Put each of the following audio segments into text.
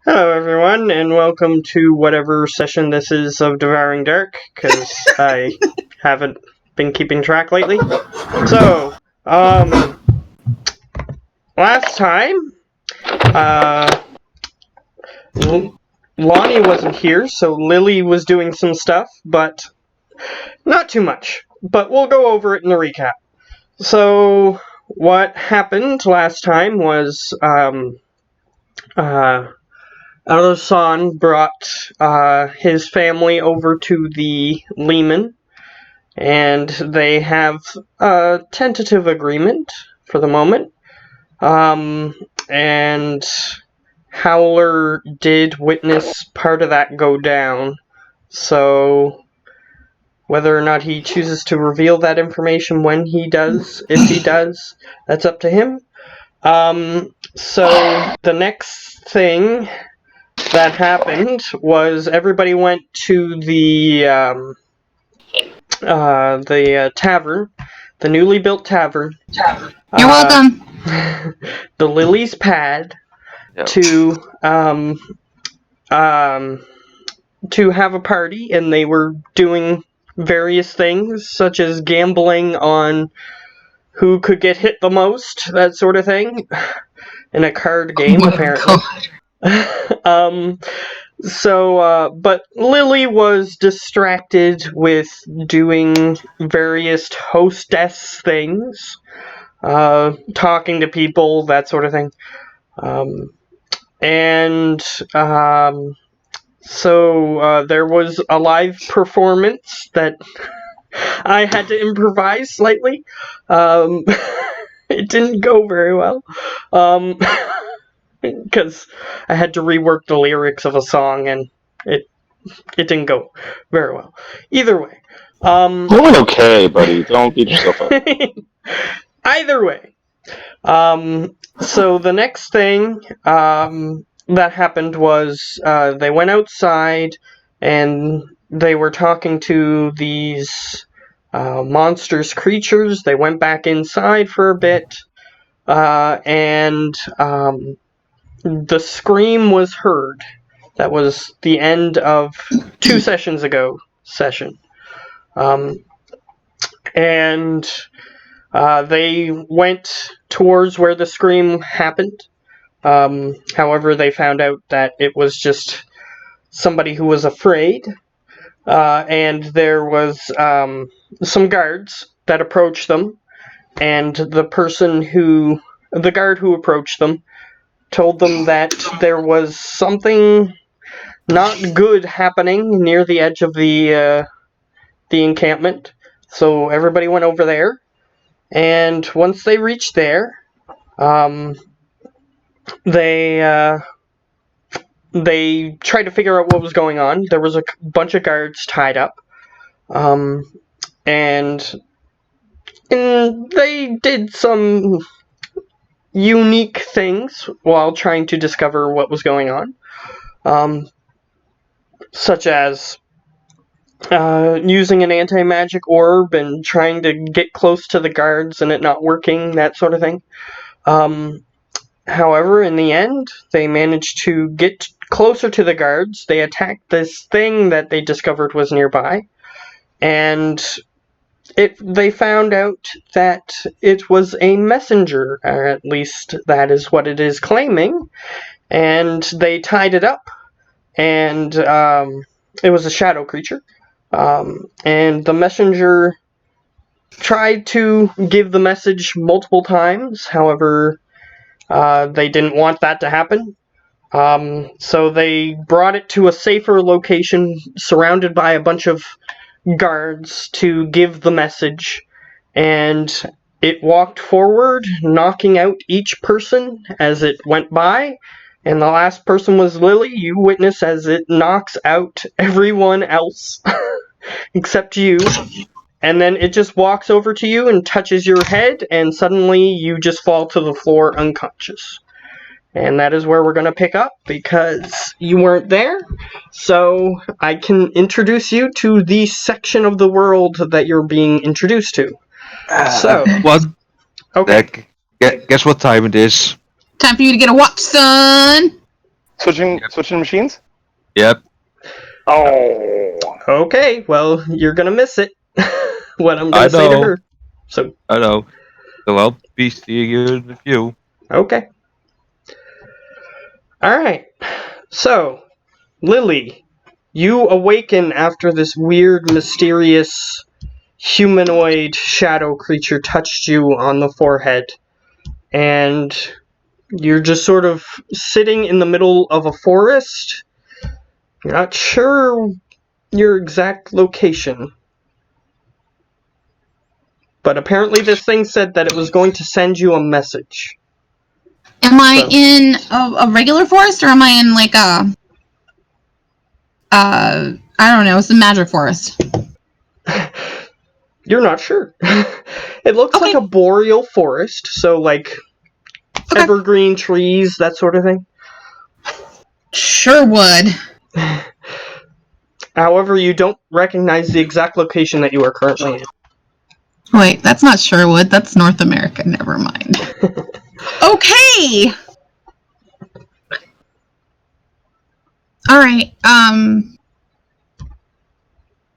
Hello, everyone, and welcome to whatever session this is of Devouring Dark, because I haven't been keeping track lately. So, last time, Lonnie wasn't here, so Lily was doing some stuff, but not too much. But we'll go over it in the recap. So, what happened last time was, Alasan brought his family over to the Lehman, and they have a tentative agreement for the moment. And Howler did witness part of that go down, so whether or not he chooses to reveal that information when he does, if he does, that's up to him. So the next thing that happened was everybody went to the tavern, the newly built tavern. You're welcome. The Lily's Pad to have a party, and they were doing various things such as gambling on who could get hit the most, that sort of thing, in a card game, apparently. But Lily was distracted with doing various hostess things, talking to people, that sort of thing. So there was a live performance that I had to improvise slightly. It didn't go very well. Because I had to rework the lyrics of a song, and it didn't go very well. Either way. Doing okay, buddy. Don't beat yourself up. Either way. So the next thing that happened was they went outside, and they were talking to these monstrous creatures. They went back inside for a bit, and the scream was heard. That was the end of 2 sessions ago session. And they went towards where the scream happened. However, they found out that it was just somebody who was afraid. And there was some guards that approached them. And the guard who approached them told them that there was something not good happening near the edge of the encampment. So everybody went over there, and once they reached there, they tried to figure out what was going on. There was a bunch of guards tied up, and they did some unique things while trying to discover what was going on, such as using an anti-magic orb and trying to get close to the guards and it not working, that sort of thing. However, in the end, they managed to get closer to the guards. They attacked this thing that they discovered was nearby, and they found out that it was a messenger, or at least that is what it is claiming, and they tied it up, and it was a shadow creature, and the messenger tried to give the message multiple times. However, they didn't want that to happen, so they brought it to a safer location surrounded by a bunch of guards to give the message, and it walked forward, knocking out each person as it went by, and the last person was Lily. You witness as it knocks out everyone else except you, and then it just walks over to you and touches your head, and suddenly you just fall to the floor unconscious. And that is where we're going to pick up, because you weren't there. So I can introduce you to the section of the world that you're being introduced to. What? Okay. Guess what time it is? Time for you to get a watch, son. Switching machines? Yep. Oh. Okay, well, you're gonna miss it. What I'm I gonna say to know. her. So, I know. So I'll be seeing you in a few. okay. Alright. So, Lily, you awaken after this weird, mysterious, humanoid shadow creature touched you on the forehead. And you're just sort of sitting in the middle of a forest. You're not sure your exact location. But apparently this thing said that it was going to send you a message. Am I in a regular forest, or am I in like I don't know, some magic forest? You're not sure. It looks like a boreal forest, so like evergreen trees, that sort of thing. Sure would. However, you don't recognize the exact location that you are currently in. Wait, that's not Sherwood. That's North America. Never mind. Okay. All right.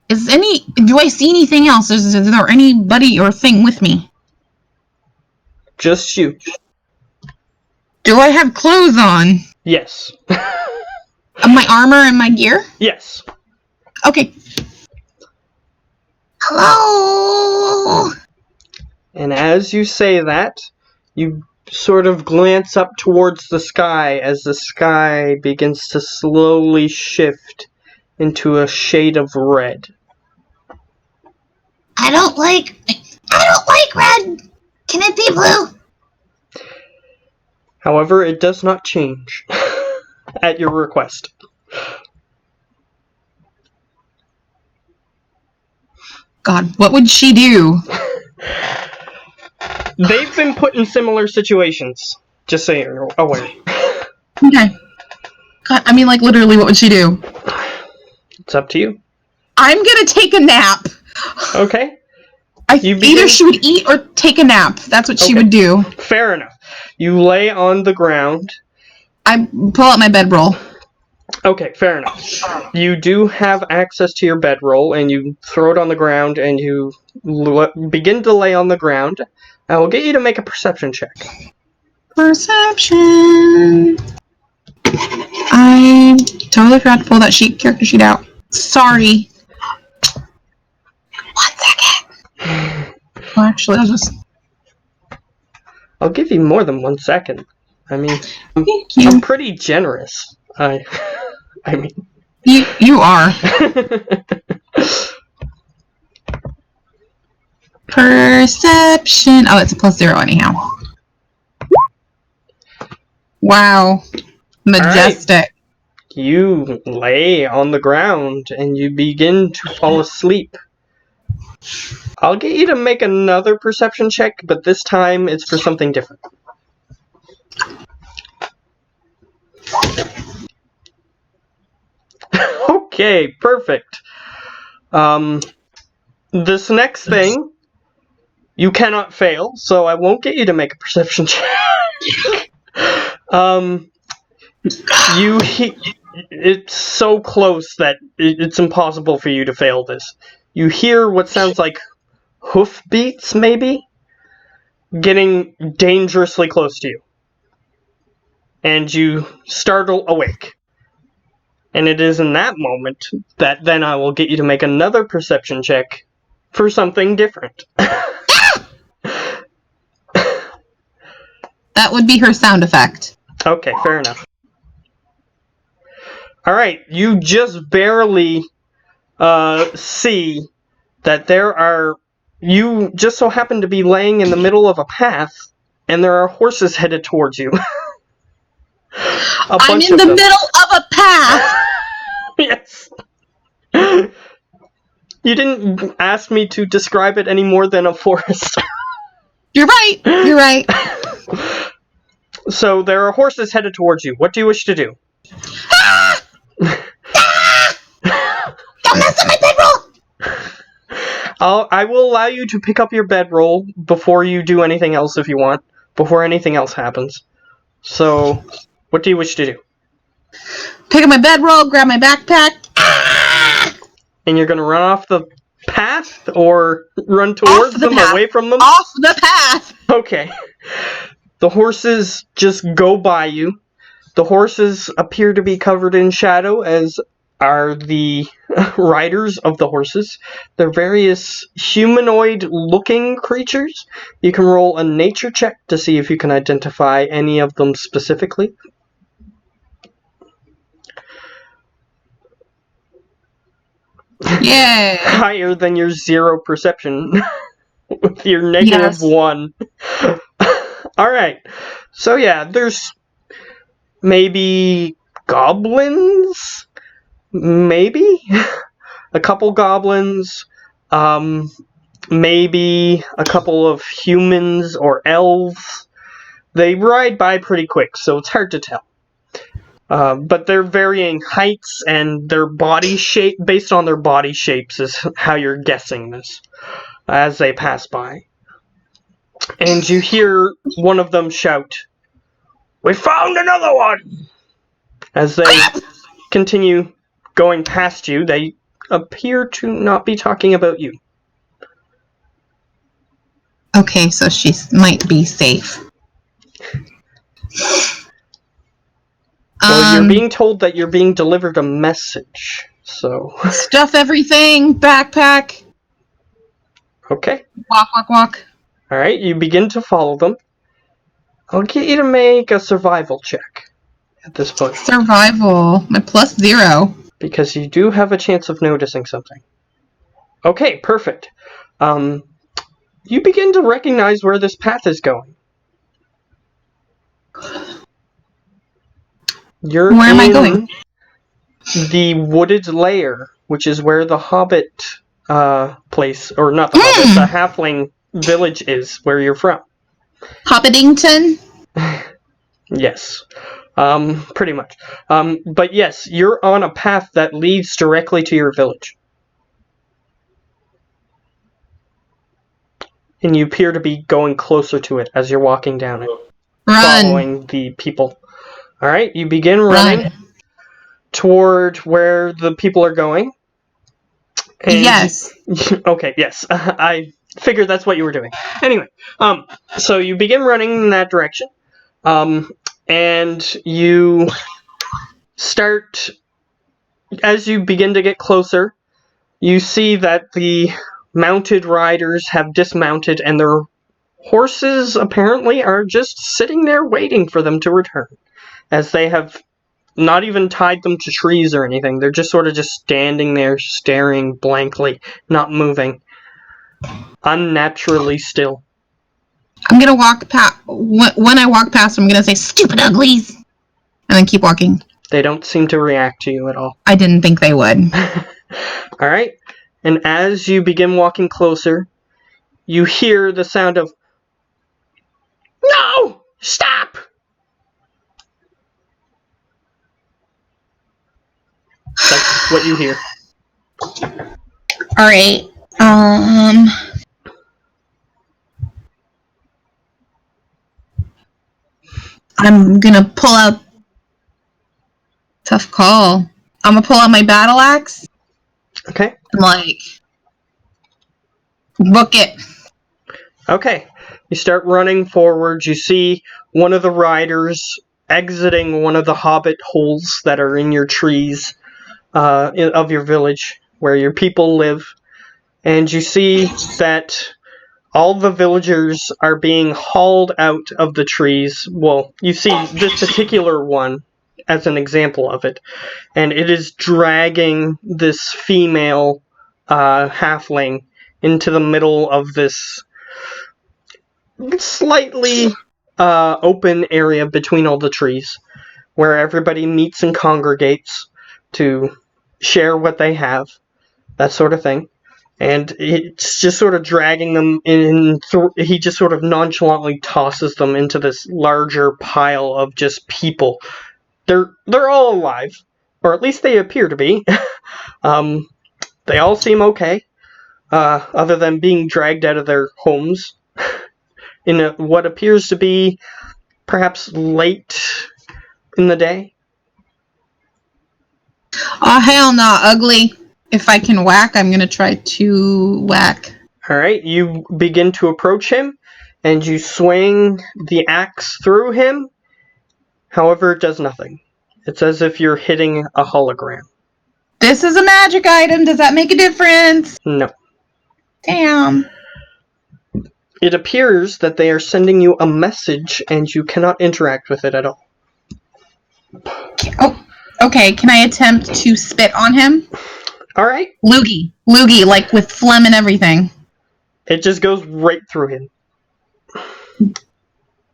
Do I see anything else? Is there anybody or thing with me? Just you. Do I have clothes on? Yes. My armor and my gear? Yes. Okay. Hello. And as you say that, you sort of glance up towards the sky as the sky begins to slowly shift into a shade of red. I don't like red. Can it be blue? However, it does not change at your request. God, what would she do? They've been put in similar situations, just so you're aware. Okay. God, I mean, like, literally, what would she do? It's up to you. I'm gonna take a nap. Okay. Either she would eat or take a nap. That's what she would do. Fair enough. You lay on the ground. I pull out my bedroll. Okay, fair enough. You do have access to your bedroll, and you throw it on the ground, and you begin to lay on the ground. I will get you to make a perception check. Perception. I totally forgot to pull that character sheet out. Sorry. 1 second. Well, actually, I'll give you more than 1 second. I mean, I'm pretty generous. I mean... You are. Perception. Oh, it's a +0 anyhow. Wow. Majestic. Right. You lay on the ground and you begin to fall asleep. I'll get you to make another perception check, but this time it's for something different. Okay, perfect. This next thing, you cannot fail, so I won't get you to make a perception check. It's so close that it's impossible for you to fail this. You hear what sounds like hoofbeats, maybe, getting dangerously close to you. And you startle awake. And it is in that moment that then I will get you to make another perception check for something different. That would be her sound effect. Okay, fair enough. Alright, you just barely see that there are... You just so happen to be laying in the middle of a path, and there are horses headed towards you. I'm in the middle of a path! Yes. You didn't ask me to describe it any more than a forest. You're right. You're right. So there are horses headed towards you. What do you wish to do? Ah! Ah! Don't mess up my bedroll! I will allow you to pick up your bedroll before you do anything else if you want. Before anything else happens. So, what do you wish to do? Pick up my bedroll, grab my backpack. And you're going to run off the path or run Off towards the them, path. away from them? Off the path. Okay. The horses just go by you. The horses appear to be covered in shadow, as are the riders of the horses. They're various humanoid-looking creatures. You can roll a nature check to see if you can identify any of them specifically. Yay. Higher than your 0 perception with your negative Yes. 1. Alright. So yeah, there's maybe goblins? Maybe? A couple goblins. Maybe a couple of humans or elves. They ride by pretty quick, so it's hard to tell. But they're varying heights and their body shape, based on their body shapes, is how you're guessing this as they pass by. And you hear one of them shout, "We found another one!" As they continue going past you, they appear to not be talking about you. Okay, so she might be safe. Well, you're being told that you're being delivered a message, so... Stuff everything, backpack. Okay. Walk. Alright, you begin to follow them. I'll get you to make a survival check at this point, Survival. My +0. because you do have a chance of noticing something. Okay, perfect. You begin to recognize where this path is going. You're Where am I in going? the wooded lair, which is where the Hobbit place, or not the Hobbit, the Halfling village is, where you're from. Hobbitington? Yes, pretty much. But yes, you're on a path that leads directly to your village. And you appear to be going closer to it as you're walking down it, Run. following the people. Alright, you begin running toward where the people are going. And Yes. okay, yes. I figured that's what you were doing. Anyway, so you begin running in that direction. And you start, as you begin to get closer, you see that the mounted riders have dismounted and their horses apparently are just sitting there waiting for them to return, as they have not even tied them to trees or anything. They're just sort of just standing there staring blankly, not moving, unnaturally still. I'm gonna walk past. When I walk past, I'm gonna say, "Stupid uglies," and then keep walking. They don't seem to react to you at all. I didn't think they would. Alright, and as you begin walking closer, you hear the sound of, "No! Stop!" That's what you hear. All right. I'm gonna pull out. Tough call. I'm gonna pull out my battle axe. Okay. I'm like, book it. Okay. You start running forward. You see one of the riders exiting one of the hobbit holes that are in your trees of your village, where your people live. And you see that all the villagers are being hauled out of the trees. Well, you see this particular one as an example of it. And it is dragging this female halfling into the middle of this slightly open area between all the trees, where everybody meets and congregates to share what they have, that sort of thing. And it's just sort of dragging them in. He just sort of nonchalantly tosses them into this larger pile of just people. They're all alive, or at least they appear to be. They all seem okay, other than being dragged out of their homes in what appears to be perhaps late in the day. Oh, hell no, ugly. If I can whack, I'm gonna try to whack. Alright, you begin to approach him, and you swing the axe through him. However, it does nothing. It's as if you're hitting a hologram. This is a magic item. Does that make a difference? No. Damn. It appears that they are sending you a message, and you cannot interact with it at all. Oh, okay. Can I attempt to spit on him? Alright. Loogie, like with phlegm and everything. It just goes right through him.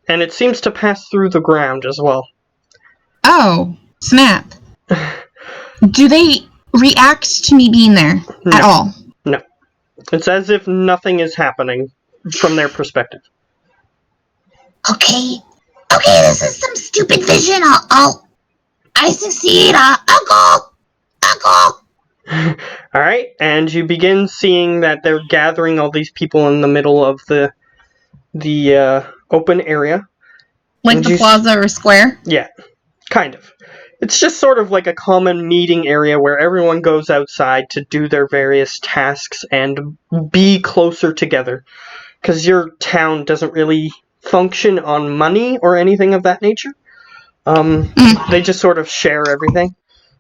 And it seems to pass through the ground as well. Oh, snap. Do they react to me being there at all? No. It's as if nothing is happening from their perspective. Okay, this is some stupid vision. I succeed. I'll go. Alright, and you begin seeing that they're gathering all these people in the middle of the open area. Like And the plaza or square? Yeah, kind of. It's just sort of like a common meeting area where everyone goes outside to do their various tasks and be closer together. Because your town doesn't really function on money or anything of that nature. They just sort of share everything.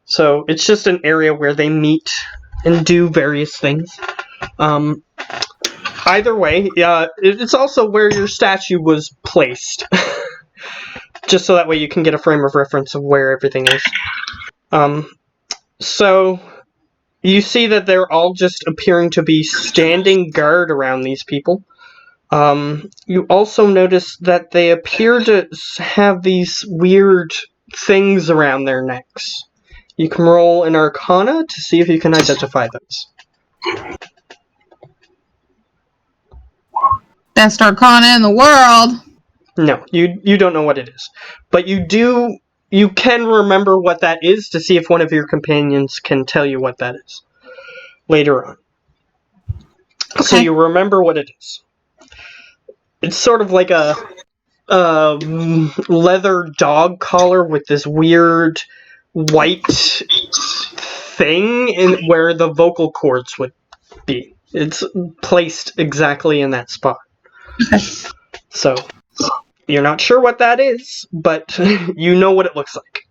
So it's just an area where they meet and do various things. Either way, it's also where your statue was placed. Just so that way you can get a frame of reference of where everything is. So you see that they're all just appearing to be standing guard around these people. You also notice that they appear to have these weird things around their necks. You can roll an Arcana to see if you can identify those. Best Arcana in the world. No, you don't know what it is. But you can remember what that is to see if one of your companions can tell you what that is later on. Okay. So you remember what it is. It's sort of like a leather dog collar with this weird white thing in where the vocal cords would be. It's placed exactly in that spot. Okay. So you're not sure what that is, but you know what it looks like.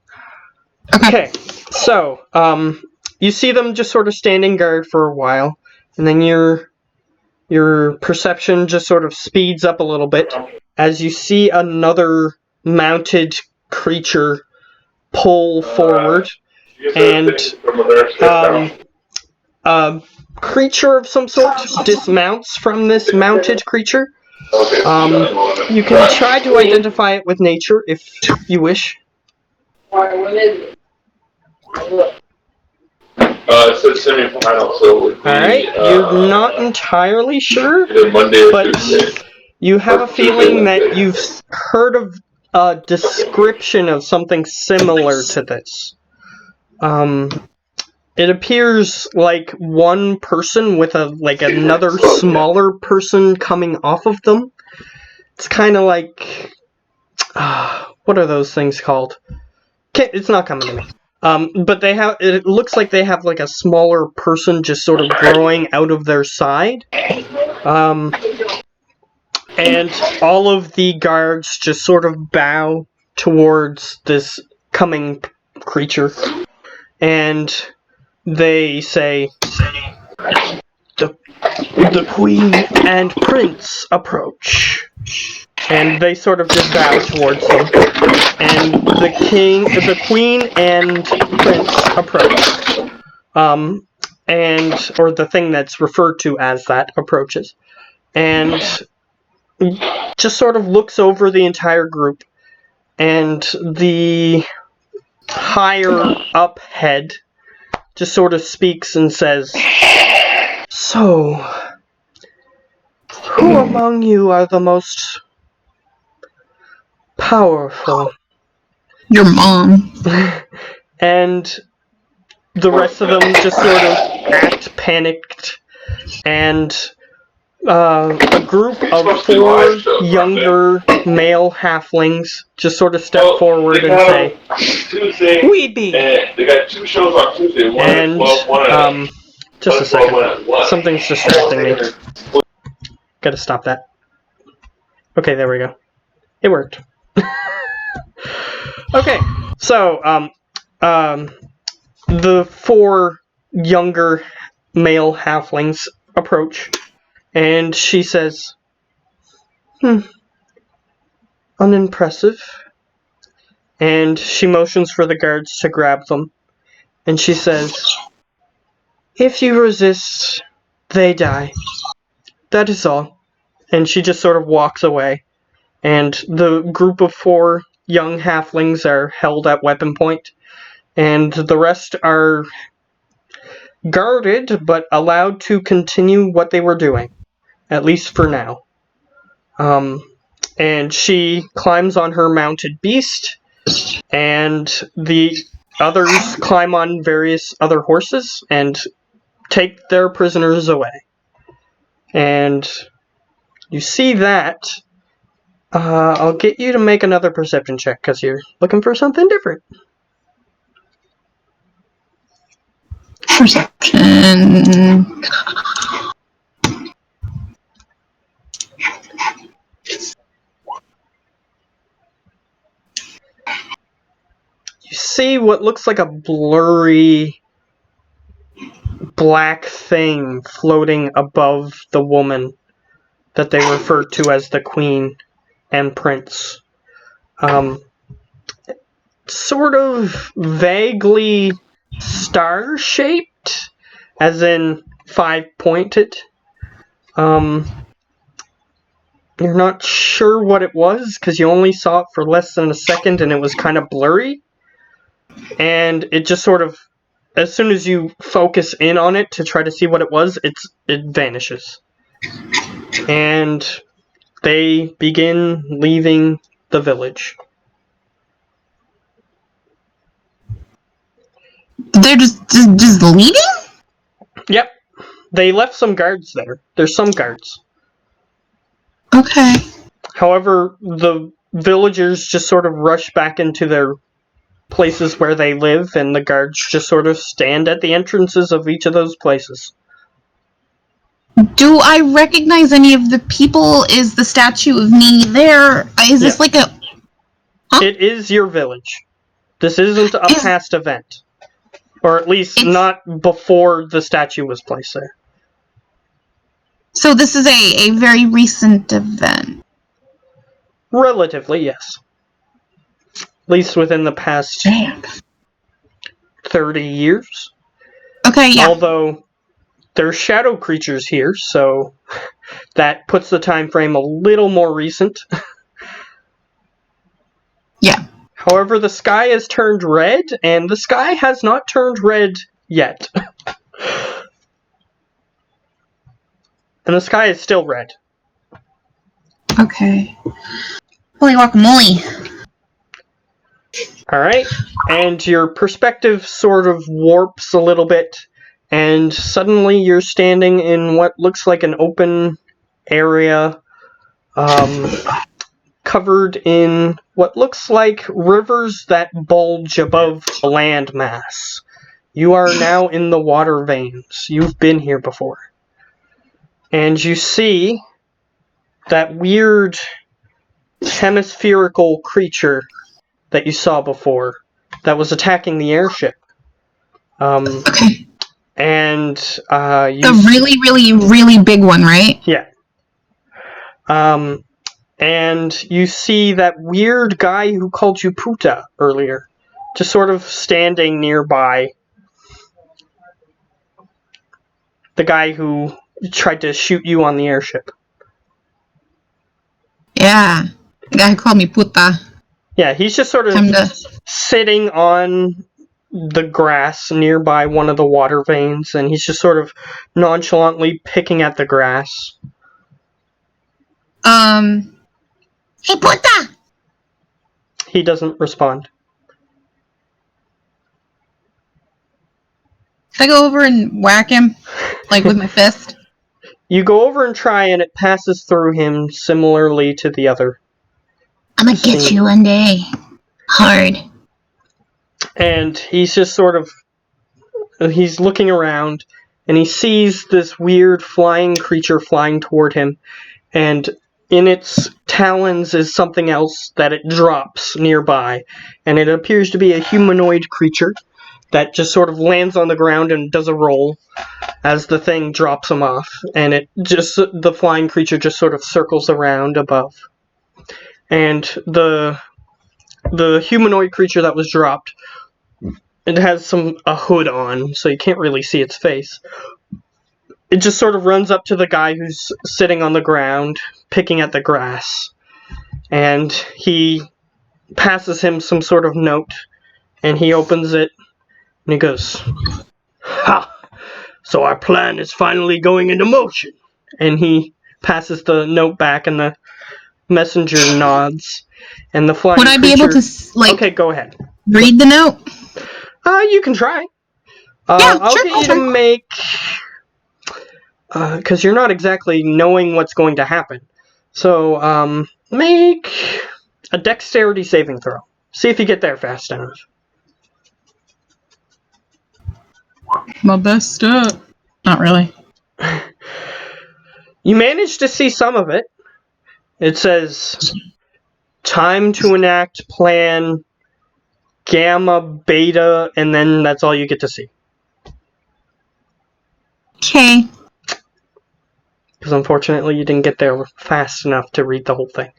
Okay, so you see them just sort of standing guard for a while, and then your perception just sort of speeds up a little bit as you see another mounted creature pull forward, and a creature of some sort dismounts from this mounted creature. You can try to identify it with nature if you wish. It says semi-final, so it would be, Alright, you're not entirely sure, Monday or but Tuesday. you have a feeling that you've heard of a description of something similar to this. It appears like one person with another smaller person coming off of them. It's kind of like, what are those things called? It's not coming to me. But it looks like they have like a smaller person just sort of growing out of their side. And all of the guards just sort of bow towards this coming creature. And they say, the queen and prince approach. And they sort of just bow towards them. And the queen and prince approach. Or the thing that's referred to as that approaches. And just sort of looks over the entire group. And the higher up head just sort of speaks and says, "So, who among you are the most powerful?" Your mom. And the rest of them just sort of act panicked and a group of 4 younger male halflings just sort of step forward and say, Tuesday, "Weeby!" and they got 2 shows on Tuesday. One at And 12, one at just a second. one at 1. Something's distracting me. Gotta stop that. Okay, there we go. It worked. Okay, so the 4 younger male halflings approach, and she says, unimpressive. And she motions for the guards to grab them. And she says, if you resist, they die. That is all. And she just sort of walks away. And the group of 4 young halflings are held at weapon point. And the rest are guarded, but allowed to continue what they were doing. At least for now. And she climbs on her mounted beast, and the others climb on various other horses and take their prisoners away. And you see that. I'll get you to make another perception check, because you're looking for something different. Perception. You see what looks like a blurry black thing floating above the woman that they refer to as the Queen and Prince. Sort of vaguely star-shaped, as in 5-pointed. You're not sure what it was, because you only saw it for less than a second, and it was kind of blurry. And it just sort of, as soon as you focus in on it to try to see what it was, it vanishes. And they begin leaving the village. They're just leaving? Yep. They left some guards there. There's some guards. Okay. However, the villagers just sort of rush back into their places where they live, and the guards just sort of stand at the entrances of each of those places. Do I recognize any of the people? Is the statue of me there? Is this like a... Huh? It is your village. This isn't a past event. Or at least not before the statue was placed there. So this is a very recent event. Relatively, yes. At least within the past 30 years. Okay, yeah. Although there's shadow creatures here, so that puts the time frame a little more recent. Yeah. However, the sky has turned red, and the sky has not turned red yet. And the sky is still red. Okay. Holy guacamole. Alright, and your perspective sort of warps a little bit, and suddenly you're standing in what looks like an open area, covered in what looks like rivers that bulge above a landmass. You are now in the water veins. You've been here before. And you see that weird hemispherical creature that you saw before that was attacking the airship. Okay. And the really big one, right? Yeah. And you see that weird guy who called you Puta earlier, just sort of standing nearby. The guy who tried to shoot you on the airship. Yeah. The guy who called me puta. Yeah, he's just sort of sitting on the grass nearby one of the water veins, and he's just sort of nonchalantly picking at the grass. Hey, puta! He doesn't respond. Should I go over and whack him? Like with my fist? You go over and try, and it passes through him similarly to the other. I'm gonna get Sting. you one day. Hard. And he's just sort of... He's looking around, and he sees this weird flying creature flying toward him. And in its talons is something else that it drops nearby. And it appears to be a humanoid creature that just sort of lands on the ground and does a roll as the thing drops him off. And the flying creature just sort of circles around above. And the humanoid creature that was dropped, it has a hood on, so you can't really see its face. It just sort of runs up to the guy who's sitting on the ground, picking at the grass. And he passes him some sort of note, and he opens it, and he goes, "Ha! So our plan is finally going into motion." And he passes the note back, and the messenger nods. And the flying Would I be able to, Okay, go ahead. read the note? You can try. Yeah, I'll sure, get I'll you try. to make... Because you're not exactly knowing what's going to happen. So, make a dexterity saving throw. See if you get there fast enough. My best step. Not really. You manage to see some of it. It says, time to enact plan Gamma, Beta, and then that's all you get to see. Okay. Because unfortunately you didn't get there fast enough to read the whole thing.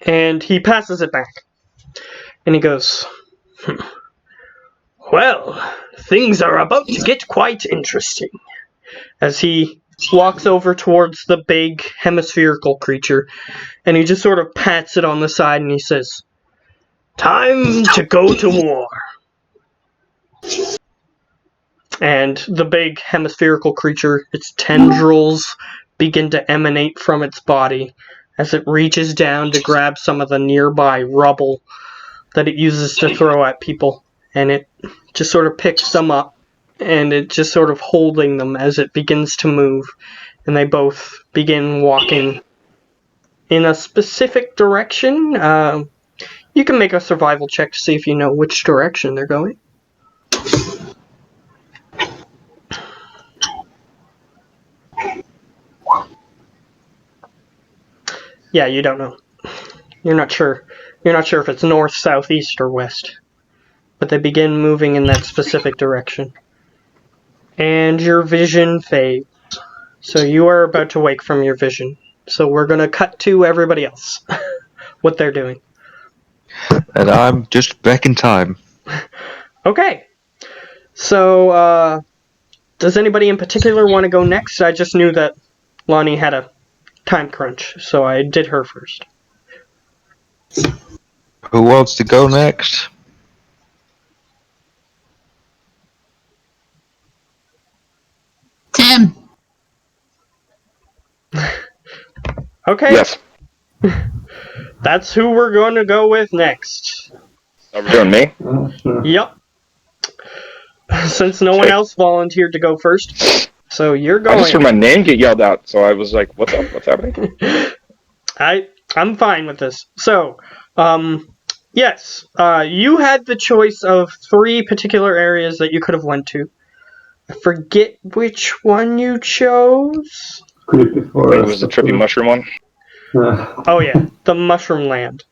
And he passes it back. And he goes, "Well, things are about to get quite interesting." As he walks over towards the big hemispherical creature, and he just sort of pats it on the side and he says, "Time to go to war." And the big hemispherical creature, its tendrils begin to emanate from its body as it reaches down to grab some of the nearby rubble that it uses to throw at people. And it just sort of picks them up, and it just sort of holding them as it begins to move. And they both begin walking in a specific direction. You can make a survival check to see if you know which direction they're going. Yeah, you don't know. You're not sure. You're not sure if it's north, south, east, or west. But they begin moving in that specific direction. And your vision fades. So you are about to wake from your vision. So we're going to cut to everybody else. What they're doing. And I'm just back in time. Okay. So, does anybody in particular want to go next? I just knew that Lonnie had a time crunch, so I did her first. Who wants to go next? Tim. Okay. Yes. That's who we're going to go with next. Are we doing me? Yep. Since no one else volunteered to go first, so you're I just heard going. my name get yelled out, so I was like, "What's up? What's happening?" I'm fine with this. So, yes, you had the choice of 3 particular areas that you could have went to. I forget which one you chose. Creepy It forest. was the trippy mushroom one. Oh yeah, the Mushroom Land.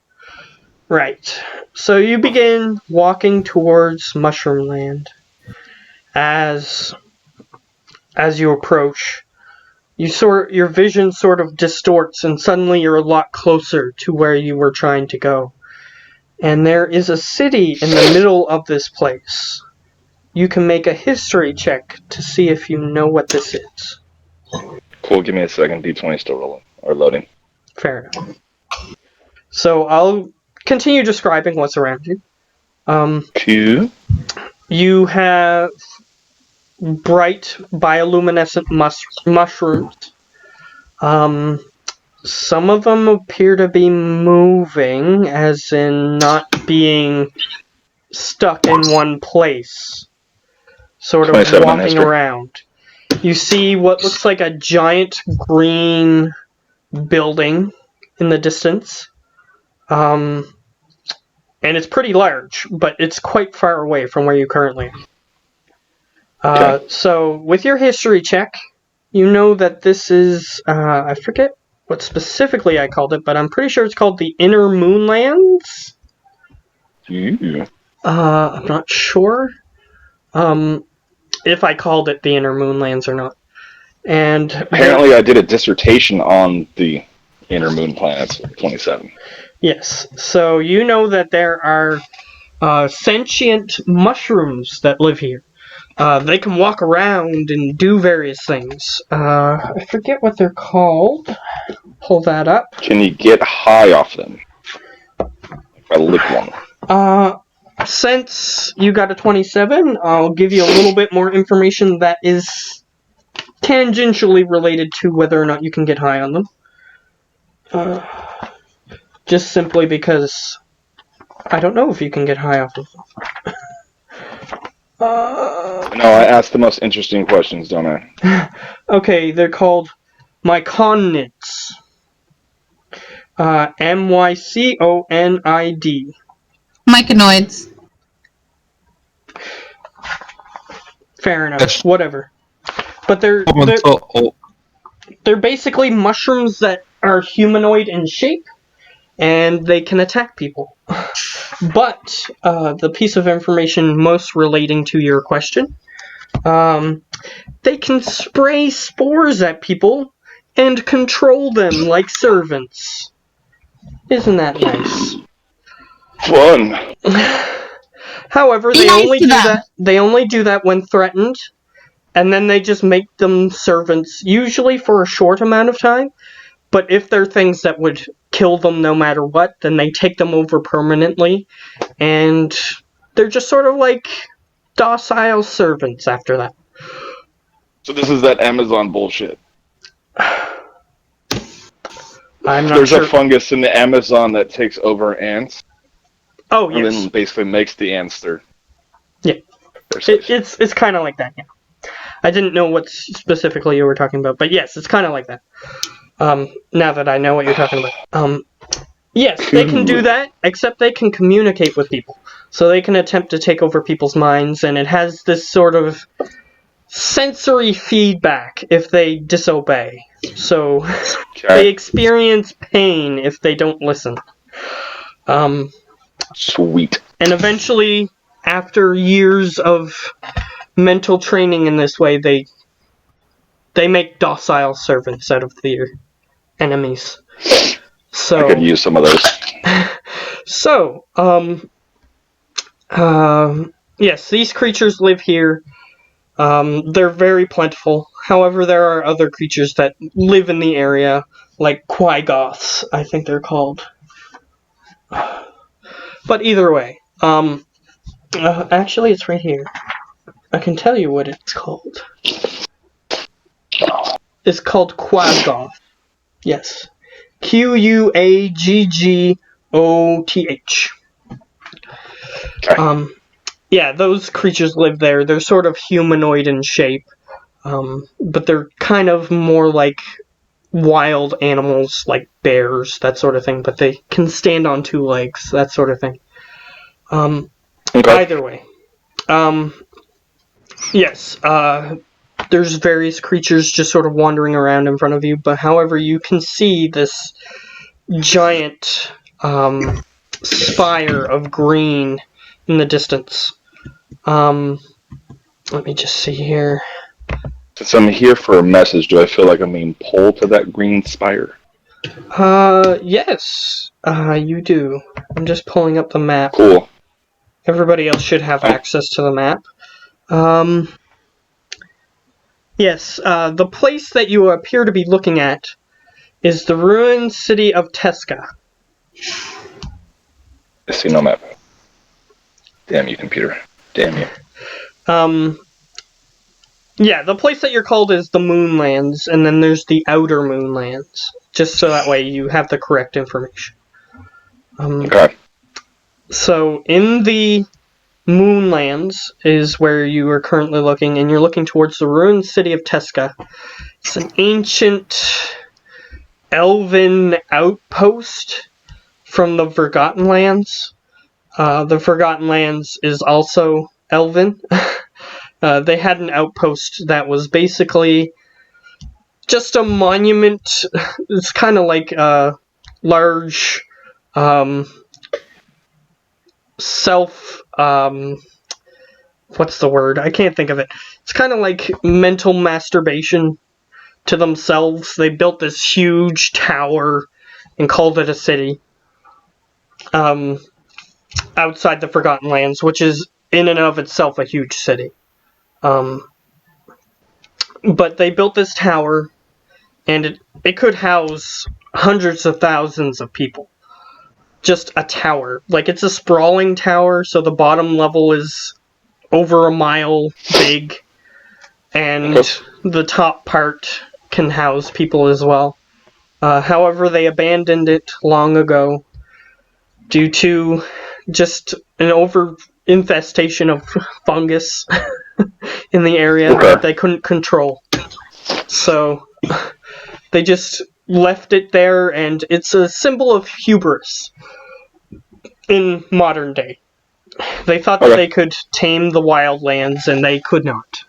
Right. So you begin walking towards Mushroom Land. As you approach, your vision sort of distorts, and suddenly you're a lot closer to where you were trying to go. And there is a city in the middle of this place. You can make a history check to see if you know what this is. Cool. Give me a second. D20 still rolling or loading. Fair enough. So I'll continue describing what's around you. Q. You have bright bioluminescent mushrooms. Some of them appear to be moving, as in not being stuck in one place. Sort of 27 on walking history. around. You see what looks like a giant green building in the distance. And it's pretty large, but it's quite far away from where you currently are. Okay. So, with your history check, you know that this is, I forget what specifically I called it, but I'm pretty sure it's called the Inner Moonlands? Ooh. I'm not sure if I called it the Inner Moonlands or not. And Apparently, I did a dissertation on the inner moon planets 27. yes, so you know that there are sentient mushrooms that live here. They can walk around and do various things. I forget what they're called. Pull that up. Can you get high off them? If I lick one. Since you got a 27, I'll give you a little bit more information that is tangentially related to whether or not you can get high on them. Just simply because I don't know if you can get high off of them. No, I asked the most interesting questions, don't I? Okay, they're called myconnids. Myconid. Myconoids. Fair enough. Yes. Whatever. But they're basically mushrooms that are humanoid in shape, and they can attack people. But the piece of information most relating to your question, they can spray spores at people and control them like servants. Isn't that nice? Fun. However, Be they nice only to do them. that. They only do that when threatened, and then they just make them servants, usually for a short amount of time. But if they're things that would kill them no matter what, then they take them over permanently, and they're just sort of like docile servants after that. So this is that Amazon bullshit. I'm not There's sure. a fungus in the Amazon that takes over ants, Oh and yes, then basically makes the ants their. Yeah. Their slaves. it's kind of like that. Yeah. I didn't know what specifically you were talking about, but yes, it's kind of like that. Now that I know what you're talking about. Yes, they can do that, except they can communicate with people. So they can attempt to take over people's minds, and it has this sort of sensory feedback if they disobey. So they Okay. experience pain if they don't listen. Sweet. And eventually, after years of mental training in this way, they make docile servants out of their enemies. So I could use some of those. So, yes, these creatures live here. They're very plentiful. However, there are other creatures that live in the area, like Quagoths, I think they're called. But either way, actually, it's right here. I can tell you what it's called. It's called Quagoth. Yes. Quagggoth. Okay. Yeah, those creatures live there. They're sort of humanoid in shape, but they're kind of more like wild animals, like bears, that sort of thing. But they can stand on two legs, that sort of thing. Okay. Either way, yes, there's various creatures just sort of wandering around in front of you. But however, you can see this giant spire of green in the distance. Let me just see here. Since I'm here for a message, do I feel like I'm being pulled to that green spire? Yes, you do. I'm just pulling up the map. Cool. Everybody else should have access to the map. Yes, the place that you appear to be looking at is the ruined city of Tesca. I see no map. Damn you, computer. Damn you. Yeah, the place that you're called is the Moonlands, and then there's the Outer Moonlands. Just so that way you have the correct information. Okay. So, in the Moonlands is where you are currently looking, and you're looking towards the ruined city of Tesca. It's an ancient elven outpost from the Forgotten Lands. The Forgotten Lands is also elven. They had an outpost that was basically just a monument. It's kind of like a large self... what's the word? I can't think of it. It's kind of like mental masturbation to themselves. They built this huge tower and called it a city. Outside the Forgotten Lands, which is in and of itself a huge city. But they built this tower, and it could house hundreds of thousands of people. Just a tower. Like, it's a sprawling tower, so the bottom level is over a mile big, and the top part can house people as well. However, they abandoned it long ago due to just an over-infestation of fungus in the area that they couldn't control. So they just left it there, and it's a symbol of hubris in modern day. They thought that they could tame the wildlands, and they could not.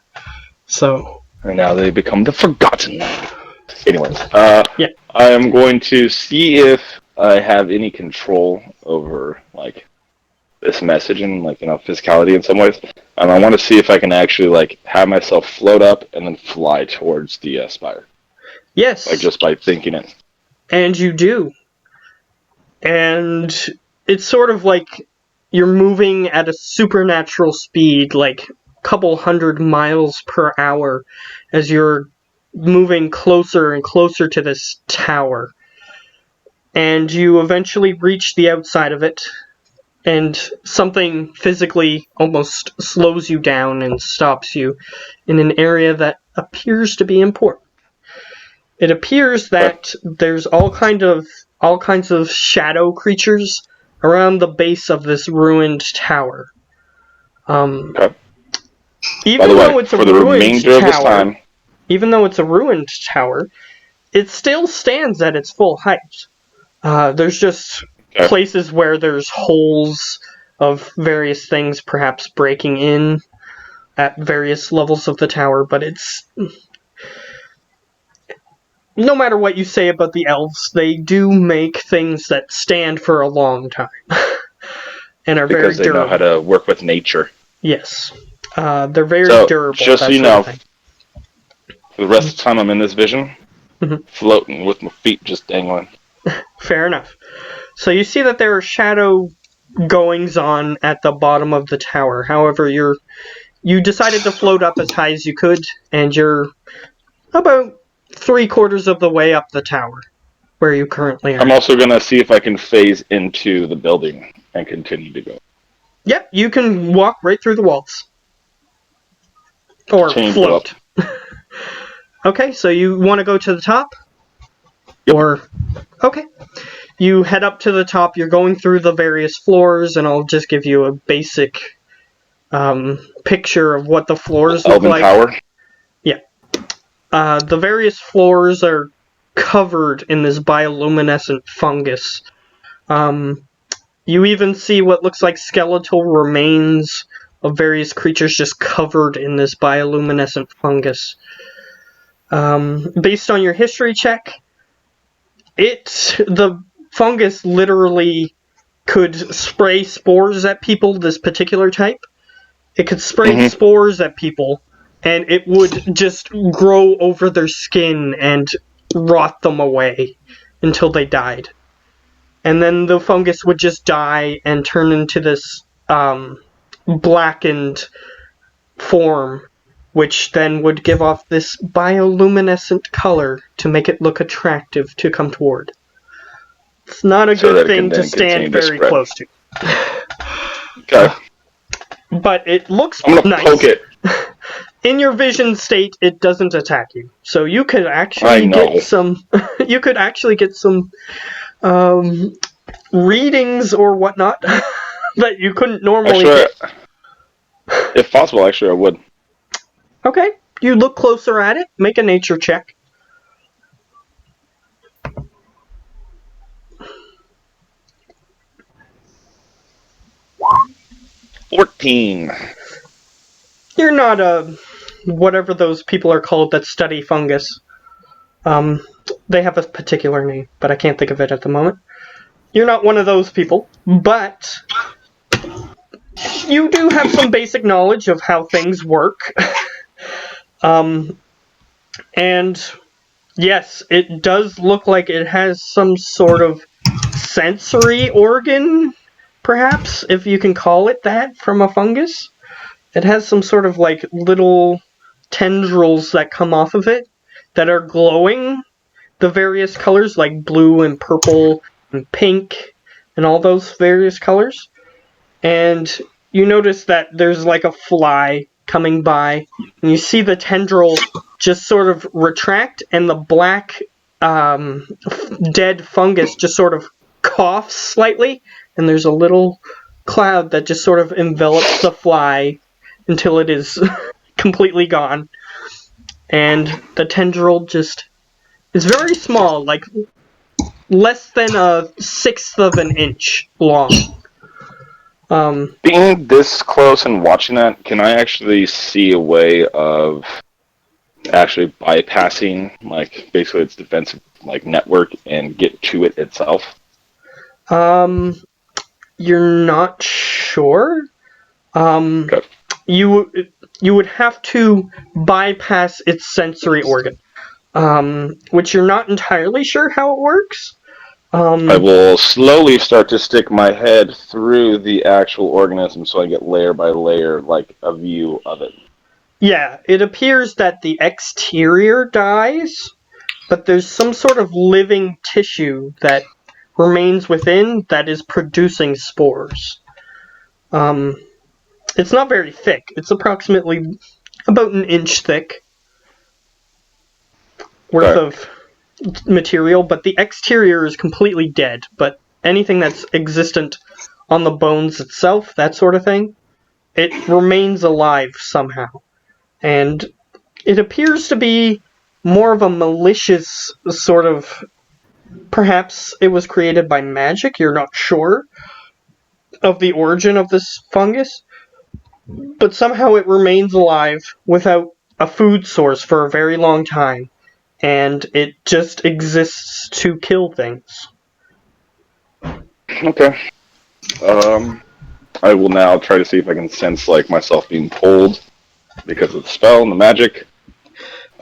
So... And now they become the Forgotten. Anyways, yeah. I am going to see if I have any control over, like, this message and, like, you know, physicality in some ways. And I want to see if I can actually, like, have myself float up and then fly towards the spire. Yes. Like, just by thinking it. And you do. And it's sort of like you're moving at a supernatural speed, like a couple hundred miles per hour, as you're moving closer and closer to this tower. And you eventually reach the outside of it, and something physically almost slows you down and stops you in an area that appears to be important. It appears that there's all kinds of shadow creatures around the base of this ruined tower. Even though it's a ruined tower, even though it's a ruined tower, it still stands at its full height. There's just places where there's holes of various things perhaps breaking in at various levels of the tower, but it's... No matter what you say about the elves, they do make things that stand for a long time. And are very durable. Because they know how to work with nature. Yes. They're very durable. Just so you know, for the rest of the time I'm in this vision, floating with my feet just dangling. Fair enough. So you see that there are shadow goings on at the bottom of the tower. However, you decided to float up as high as you could, and you're about 3/4 of the way up the tower, where you currently are. I'm also going to see if I can phase into the building and continue to go. Yep, you can walk right through the walls. Or float. Okay, so you want to go to the top? Yep. Okay. You head up to the top, you're going through the various floors, and I'll just give you a basic picture of what the floors look like. Elven Tower? Yeah. The various floors are covered in this bioluminescent fungus. You even see what looks like skeletal remains of various creatures just covered in this bioluminescent fungus. Based on your history check, the fungus literally could spray spores at people, this particular type. It could spray spores at people, and it would just grow over their skin and rot them away until they died. And then the fungus would just die and turn into this blackened form, which then would give off this bioluminescent color to make it look attractive to come toward. It's not a good thing to stand very close to. Okay. But it looks nice. I'm gonna poke it. In your vision state, it doesn't attack you. So you could actually get some... you could actually get some readings or whatnot that you couldn't normally get. If possible, actually, I would. Okay, you look closer at it. Make a nature check. $14. You're not a whatever those people are called that study fungus. They have a particular name, but I can't think of it at the moment. You're not one of those people, but you do have some basic knowledge of how things work. And yes, it does look like it has some sort of sensory organ, perhaps, if you can call it that, from a fungus. It has some sort of like little tendrils that come off of it that are glowing the various colors, like blue and purple and pink and all those various colors. And you notice that there's like a fly coming by, and you see the tendril just sort of retract, and the black dead fungus just sort of coughs slightly, and there's a little cloud that just sort of envelops the fly until it is completely gone. And the tendril just is very small, like less than a sixth of an inch long. Being this close and watching that, can I actually see a way of actually bypassing, like, basically its defensive, like, network and get to it itself? You're not sure? Okay. You would have to bypass its sensory organ, which you're not entirely sure how it works. I will slowly start to stick my head through the actual organism so I get layer by layer, like, a view of it. Yeah, it appears that the exterior dies, but there's some sort of living tissue that remains within that is producing spores. It's not very thick. It's approximately about an inch thick worth Okay. of material, but the exterior is completely dead. But anything that's existent on the bones itself, that sort of thing, it remains alive somehow. And it appears to be more of a malicious sort of... Perhaps it was created by magic, you're not sure of the origin of this fungus, but somehow it remains alive without a food source for a very long time, and it just exists to kill things. Okay. I will now try to see if I can sense, like, myself being pulled because of the spell and the magic.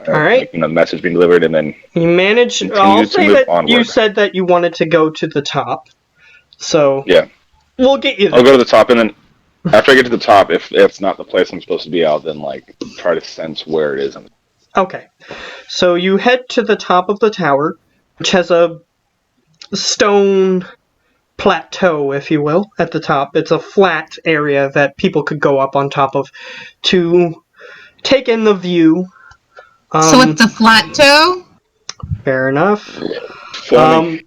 Alright. Making a message being delivered, and then You managed... continue I'll to say move that onward. you said that you wanted to go to the top, so... Yeah. We'll get you there. I'll go to the top, and then after I get to the top, if it's not the place I'm supposed to be, I'll then, like, try to sense where it is. Okay. So you head to the top of the tower, which has a stone plateau, if you will, at the top. It's a flat area that people could go up on top of to take in the view. So it's a flat toe? Fair enough. Funny.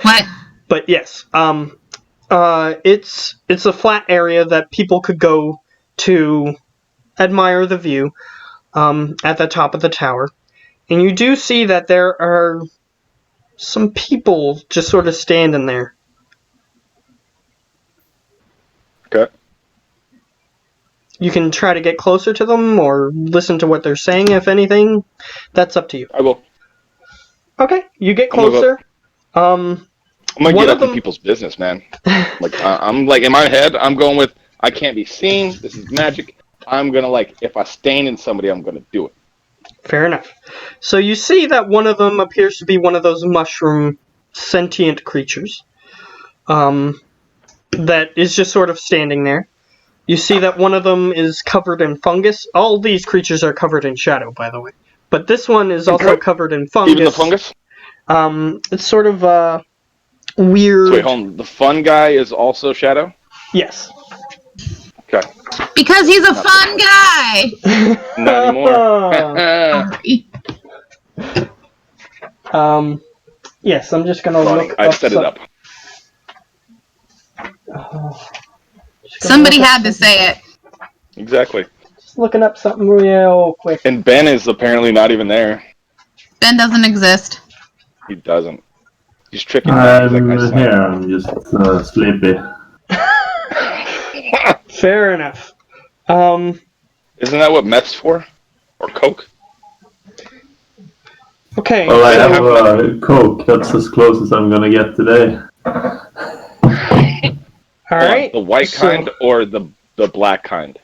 What? But yes, it's a flat area that people could go to admire the view at the top of the tower. And you do see that there are some people just sort of standing there. Okay. You can try to get closer to them or listen to what they're saying, if anything. That's up to you. I will. Okay, you get I'm gonna closer. I'm gonna One get of up in them- people's business, man. Like, I'm like, in my head, I'm going with, I can't be seen. This is magic. I'm gonna, like, if I stand in somebody, I'm gonna do it. Fair enough. So you see that one of them appears to be one of those mushroom sentient creatures. That is just sort of standing there. You see that one of them is covered in fungus. All these creatures are covered in shadow, by the way. But this one is also covered in fungus. Even the fungus? It's sort of weird... So wait, hold on. The fun guy is also Shadow? Yes. Okay. Because he's a fun guy! Not anymore. Sorry. Yes, I'm just gonna Funny. look I up set it up. Somebody had to say it. Exactly. Just looking up something real quick. And Ben is apparently not even there. Ben doesn't exist. He doesn't. He's tricking me. He's like, I'm here. I'm just sleepy. Fair enough. Isn't that what meth's for? Or coke? Okay. Well, I so- have a Coke. That's as close as I'm gonna get today. All right. The white so- kind or the black kind?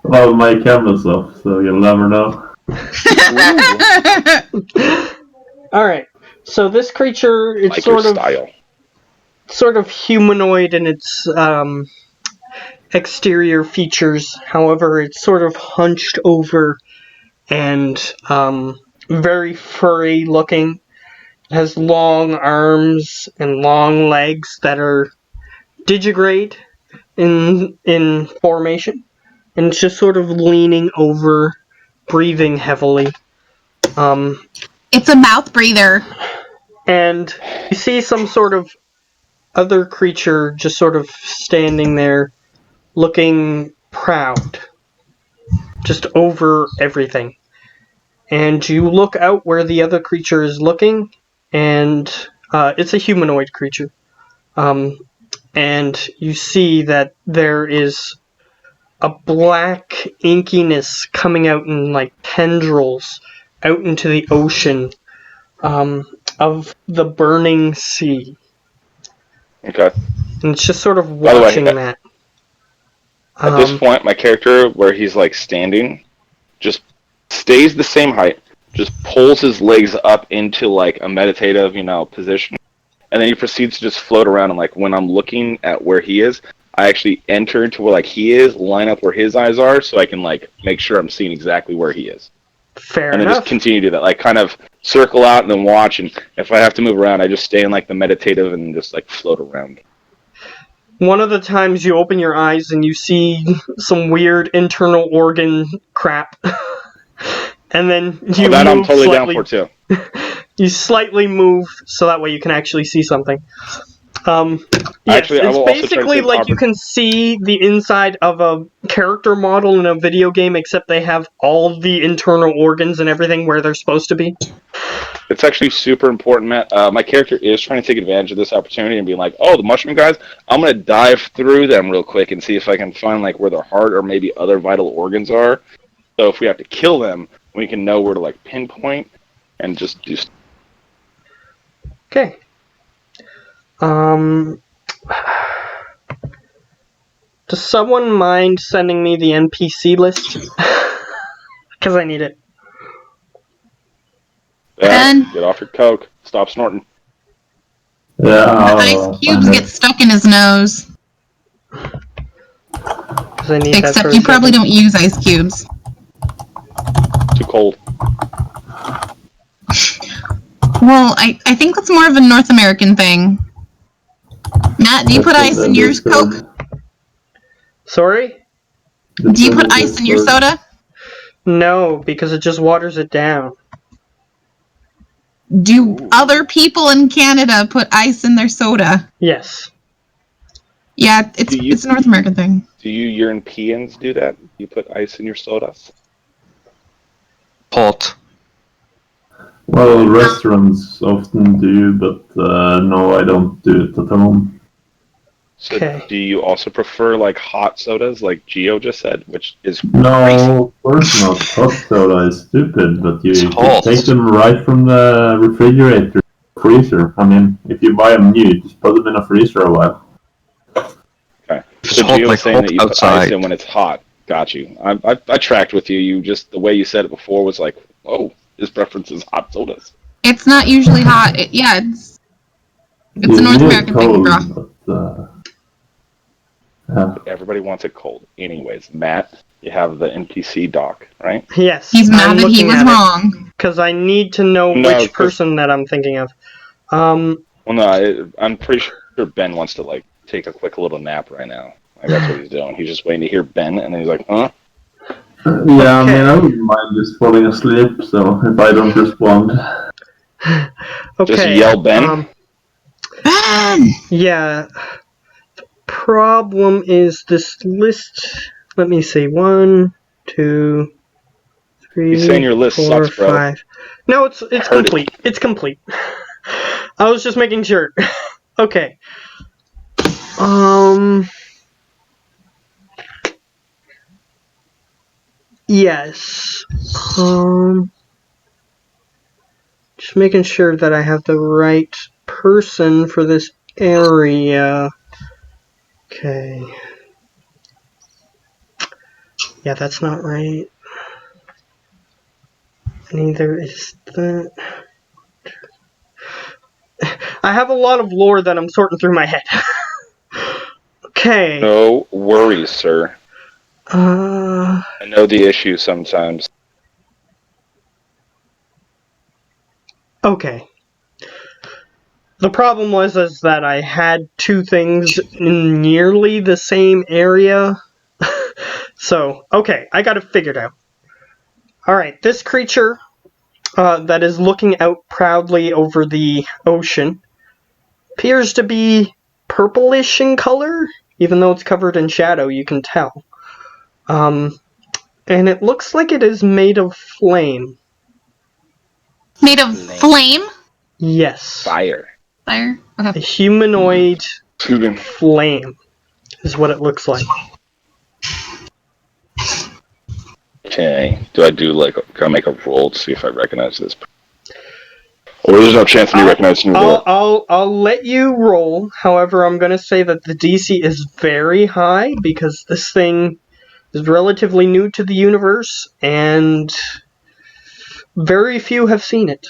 Well, my camera's off, so you'll never know. All right. So this creature, it's Like your sort of style. humanoid in its exterior features. However, it's sort of hunched over and very furry looking. It has long arms and long legs that are digigrade in formation, and it's just sort of leaning over, breathing heavily. It's a mouth breather. And you see some sort of other creature just sort of standing there, looking proud, just over everything. And you look out where the other creature is looking, and it's a humanoid creature. And you see that there is a black inkiness coming out in like tendrils out into the ocean of the burning sea. Okay. And it's just sort of By the way, watching that. At this point, my character, where he's like standing, just stays the same height, just pulls his legs up into like a meditative, position, and then he proceeds to just float around. And like when I'm looking at where he is, I actually enter to where like he is, line up where his eyes are, so I can like make sure I'm seeing exactly where he is. Fair And then enough. just continue to do that, like kind of circle out and then watch. And if I have to move around, I just stay in like the meditative and just like float around. One of the times you open your eyes and you see some weird internal organ crap. And then you That I'm move totally slightly. down for too. You slightly move so that way you can actually see something. Yes, Actually, I it's will also try to basically take like you can see the inside of a character model in a video game, except they have all the internal organs and everything where they're supposed to be. It's actually super important, Matt. My character is trying to take advantage of this opportunity and be like, oh, the mushroom guys, I'm going to dive through them real quick and see if I can find like where their heart or maybe other vital organs are. So if we have to kill them, we can know where to like pinpoint and just do. Okay. Does someone mind sending me the NPC list? Because I need it. Ben? Get off your coke. Stop snorting. Yeah, The ice cubes get stuck in his nose. Because I need that Except for a you probably second. don't use ice cubes. Too cold. Well, I think that's more of a North American thing. Matt, do you put ice in your Coke? Sorry? Do you put ice in your soda? No, because it just waters it down. Do other people in Canada put ice in their soda? Yes. Yeah, it's a North American thing. Do you Europeans do that? You put ice in your sodas? Pot. Well, restaurants often do, but no, I don't do it at home. So Okay. do you also prefer like hot sodas, like Gio just said, which is No, of course not. Hot soda is stupid, but you hot. take them right from the refrigerator, freezer. I mean, if you buy them new, just put them in a freezer a while. okay. It's So hot, Gio like was saying hot that you put outside. ice in when it's hot. Got you. I tracked with you. You just the way you said it before was like, oh, his preference is hot sodas. It's not usually hot. It's a North American thing, bro. But, yeah. Everybody wants it cold. Anyways, Matt, you have the NPC doc, right? Yes. He's mad that he was wrong. Because I need to know No, which 'cause- person that I'm thinking of. Well, no, I'm pretty sure Ben wants to like take a quick little nap right now. Like that's what he's doing. He's just waiting to hear Ben, and then he's like, huh? Yeah, I mean, I wouldn't mind just falling asleep, so if I don't respond. Okay. Just yell Ben. Ben! Yeah. Problem is this list Let me see. 1, 2, 3, He's saying your list 4, sucks, bro. 5. No, it's Heard it. complete. It's complete. I was just making sure. Okay. Yes. Just making sure that I have the right person for this area. Okay. Yeah, that's not right. Neither is that. I have a lot of lore that I'm sorting through my head. Okay. No worries, sir. Uh, I know the issue sometimes. okay. The problem was is that I had two things in nearly the same area. So, okay, I got it figured out. Alright, this creature that is looking out proudly over the ocean appears to be purplish in color, even though it's covered in shadow, you can tell. And it looks like it is made of flame. Made of flame? Yes. Fire. Fire? A Okay. humanoid Excuse me. flame is what it looks like. Okay. Do I do can I make a roll to see if I recognize this? Or there's no chance of me recognizing your work? I'll let you roll. However, I'm going to say that the DC is very high because this thing is relatively new to the universe and very few have seen it.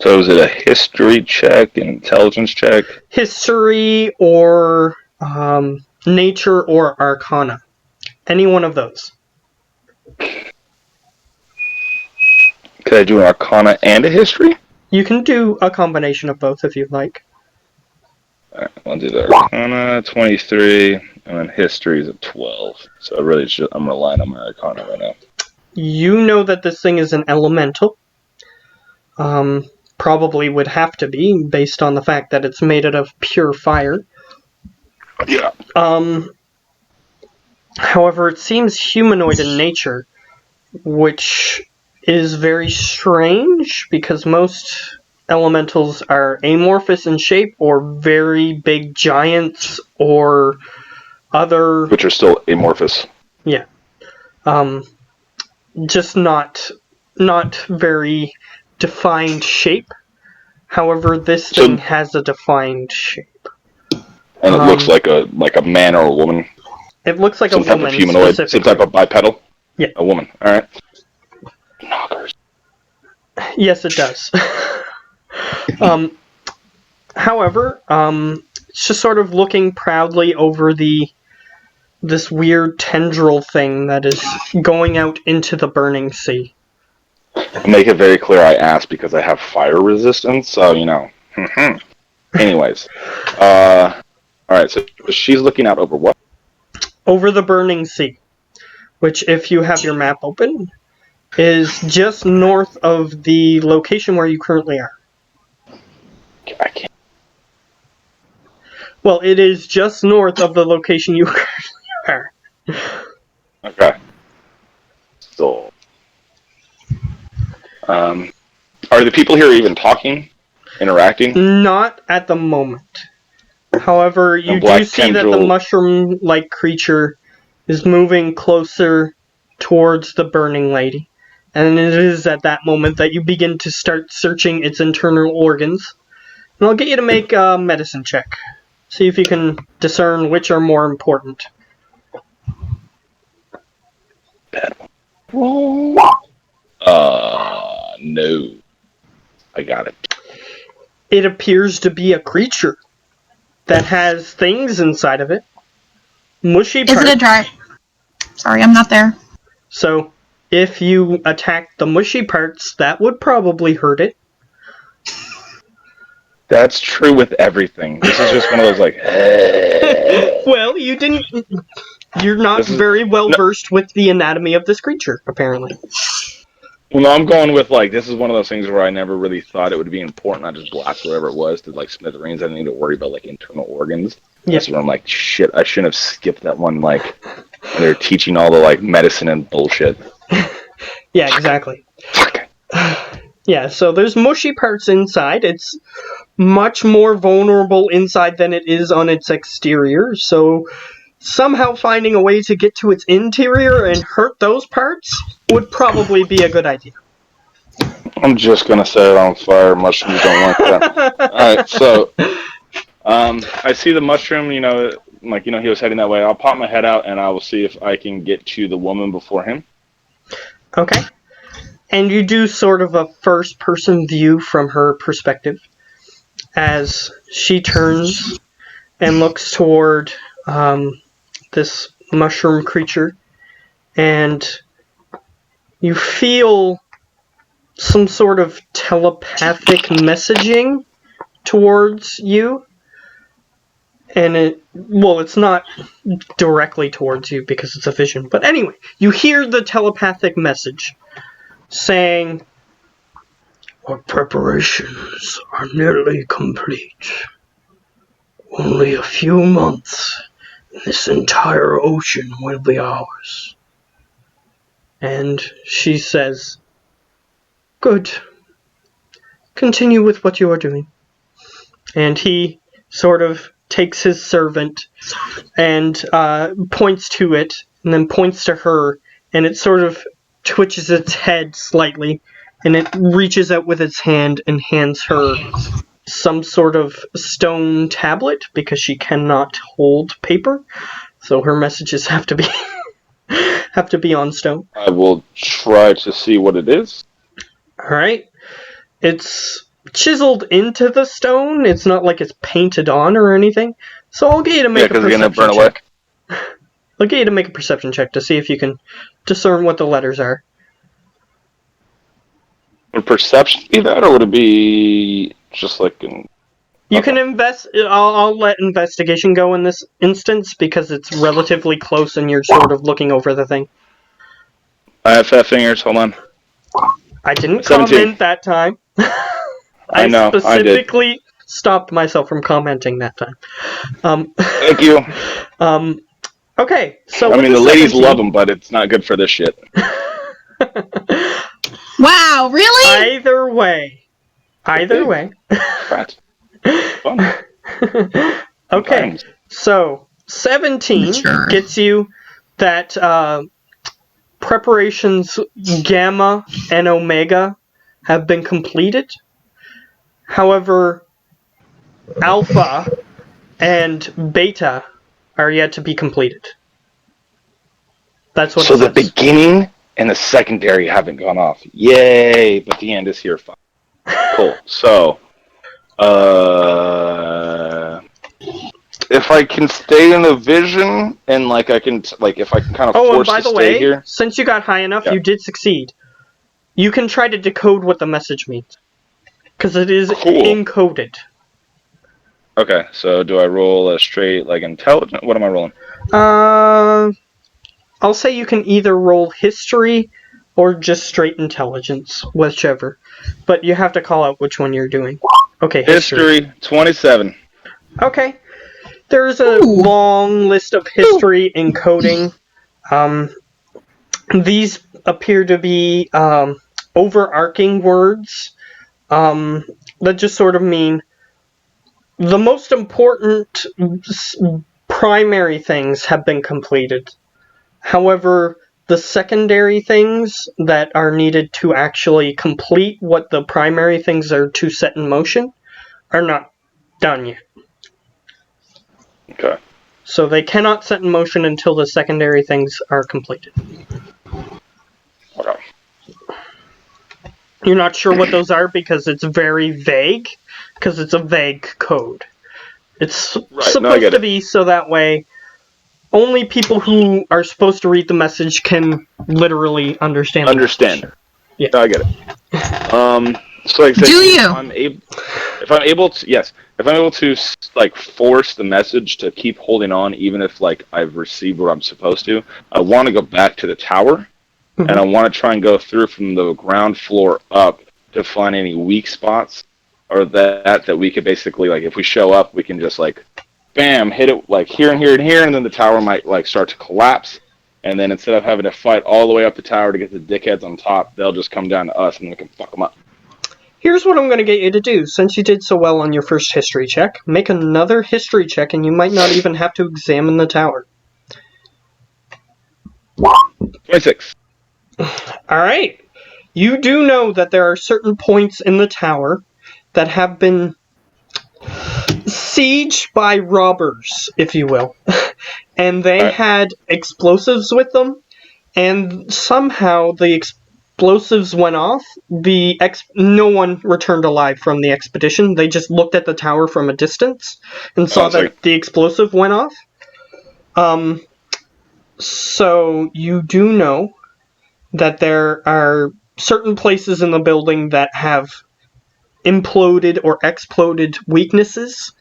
So is it a history check, an intelligence check? History or nature or arcana. Any one of those. Could I do an arcana and a history? You can do a combination of both if you'd like. Alright, I'll do the arcana, 23, and then history is a 12. So really, I'm relying on my arcana right now. You know that this thing is an elemental. Probably would have to be, based on the fact that it's made out of pure fire. Yeah. However, it seems humanoid in nature, which is very strange because most elementals are amorphous in shape or very big giants or other. Which are still amorphous. Yeah. Just not very defined shape. However, this thing has a defined shape. And it looks like a man or a woman. It looks like some a type woman of humanoid, some specifically. type of bipedal. Yeah. A woman. All right. Knockers. Yes, it does. However, it's just sort of looking proudly over this weird tendril thing that is going out into the burning sea. Make it very clear I asked because I have fire resistance, so you know. Anyways, all right. So she's looking out over what? Over the burning sea, which, if you have your map open, is just north of the location where you currently are. I can't. Well, it is just north of the location you currently are. Okay. So, are the people here even talking, interacting? Not at the moment. However, you do see that the mushroom-like creature is moving closer towards the burning lady. And it is at that moment that you begin to start searching its internal organs. And I'll get you to make a medicine check. See if you can discern which are more important. Bad one. No. I got it. It appears to be a creature that has things inside of it. Mushy parts. Is it a dry? Sorry, I'm not there. So, if you attack the mushy parts, that would probably hurt it. That's true with everything. This is just one of those like. Well, you're not very well versed with the anatomy of this creature, apparently. Well, no, I'm going with this is one of those things where I never really thought it would be important. I just blast whatever it was to smithereens. I didn't need to worry about internal organs. Yeah. That's where I'm like, shit, I shouldn't have skipped that one And they're teaching all the like medicine and bullshit. Yeah, exactly. Yeah, so there's mushy parts inside. It's much more vulnerable inside than it is on its exterior, so somehow finding a way to get to its interior and hurt those parts would probably be a good idea. I'm just gonna set it on fire. Mushrooms don't like that. Alright, so I see the mushroom, he was heading that way. I'll pop my head out and I will see if I can get to the woman before him. Okay. And you do sort of a first-person view from her perspective as she turns and looks toward this mushroom creature, and you feel some sort of telepathic messaging towards you. And it's not directly towards you because it's a vision. But anyway, you hear the telepathic message saying, "Our preparations are nearly complete. Only a few months, and this entire ocean will be ours." And she says, "Good. Continue with what you are doing." And he sort of takes his servant and points to it, and then points to her, and it sort of twitches its head slightly, and it reaches out with its hand and hands her some sort of stone tablet, because she cannot hold paper, so her messages have to be on stone. I will try to see what it is. Alright. It's chiseled into the stone. It's not like it's painted on or anything. So I'll get you to make a perception burn away. check. I'll get you to make a perception check to see if you can discern what the letters are. Would perception be that, or would it be just like an... You can invest. I'll let investigation go in this instance because it's relatively close and you're sort of looking over the thing. I have fat fingers, hold on. I didn't 17. comment that time. I know, I did. specifically stopped myself from commenting that time. Thank you. Okay, so I with mean, the 17, ladies love them, but it's not good for this shit. Wow, really? Either way. Right. Fun. Okay, Times. so 17 Sure. gets you that preparations Gamma and Omega have been completed. However, Alpha and Beta are yet to be completed. That's what So it the says. beginning and the secondary haven't gone off. Yay! But the end is here. Fine. Cool. So, if I can stay in the vision and if I can kind of Oh, and force by to the stay way, here. since you got high enough, Yeah. you did succeed. You can try to decode what the message means. Because it is Cool. encoded. Okay. So do I roll a straight intelligent? What am I rolling? I'll say you can either roll history or just straight intelligence, whichever. But you have to call out which one you're doing. Okay, history. 27. Okay. There's a long list of history encoding. These appear to be overarching words that just sort of mean the most important primary things have been completed. However, the secondary things that are needed to actually complete what the primary things are to set in motion are not done yet. Okay. So they cannot set in motion until the secondary things are completed. Okay. You're not sure what those are because it's very vague, because it's a vague code. It's supposed to be so that way only people who are supposed to read the message can literally understand. Understand. Yeah. No, I get it. So like I said, Do you? if I'm able to force the message to keep holding on, even if I've received what I'm supposed to, I want to go back to the tower, and I want to try and go through from the ground floor up to find any weak spots, or that we could basically if we show up, we can just bam, hit it here and here and here, and then the tower might start to collapse, and then instead of having to fight all the way up the tower to get the dickheads on top, they'll just come down to us and we can fuck them up. Here's what I'm going to get you to do. Since you did so well on your first history check, make another history check, and you might not even have to examine the tower. 26. Alright. You do know that there are certain points in the tower that have been sieged by robbers, if you will. And they had explosives with them, and somehow the explosives went off. No one returned alive from the expedition. They just looked at the tower from a distance and saw that the explosive went off. So you do know that there are certain places in the building that have imploded or exploded weaknesses,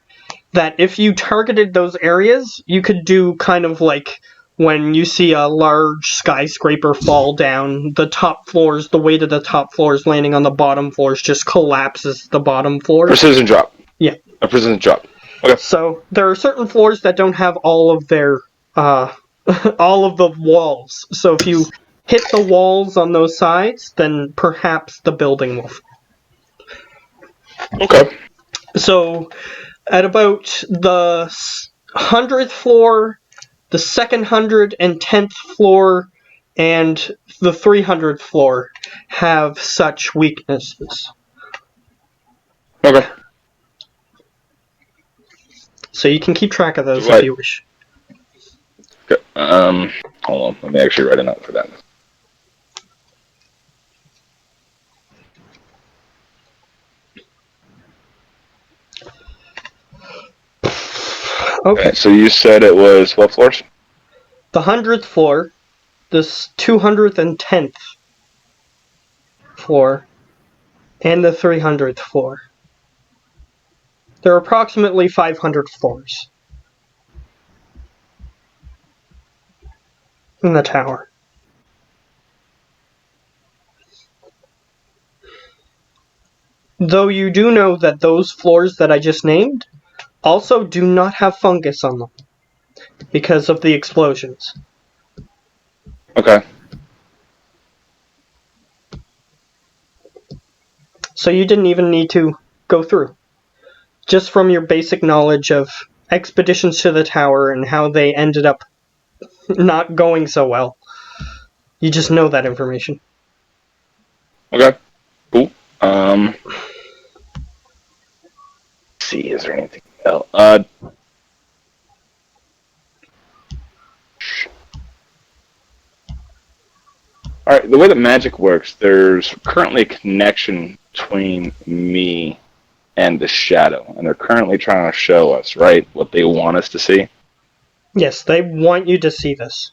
that if you targeted those areas, you could do kind of like when you see a large skyscraper fall down, the top floors, the weight of the top floors landing on the bottom floors just collapses the bottom floors. Precision drop. Yeah. A precision drop. Okay. So there are certain floors that don't have all of their, all of the walls. So if you hit the walls on those sides, then perhaps the building will. Okay. So at about the 100th floor, the 210th floor, and the 300th floor have such weaknesses. Okay. So you can keep track of those if you wish. Okay. Hold on. Let me actually write a note for that. Okay. So you said it was what floors? The 100th floor, the 210th floor, and the 300th floor. There are approximately 500 floors in the tower. Though you do know that those floors that I just named also do not have fungus on them because of the explosions. Okay. So you didn't even need to go through. Just from your basic knowledge of expeditions to the tower and how they ended up not going so well, you just know that information. Okay. Cool. See, is there anything else? Alright, the way that magic works, there's currently a connection between me and the shadow, and they're currently trying to show us, right, what they want us to see. Yes, they want you to see this.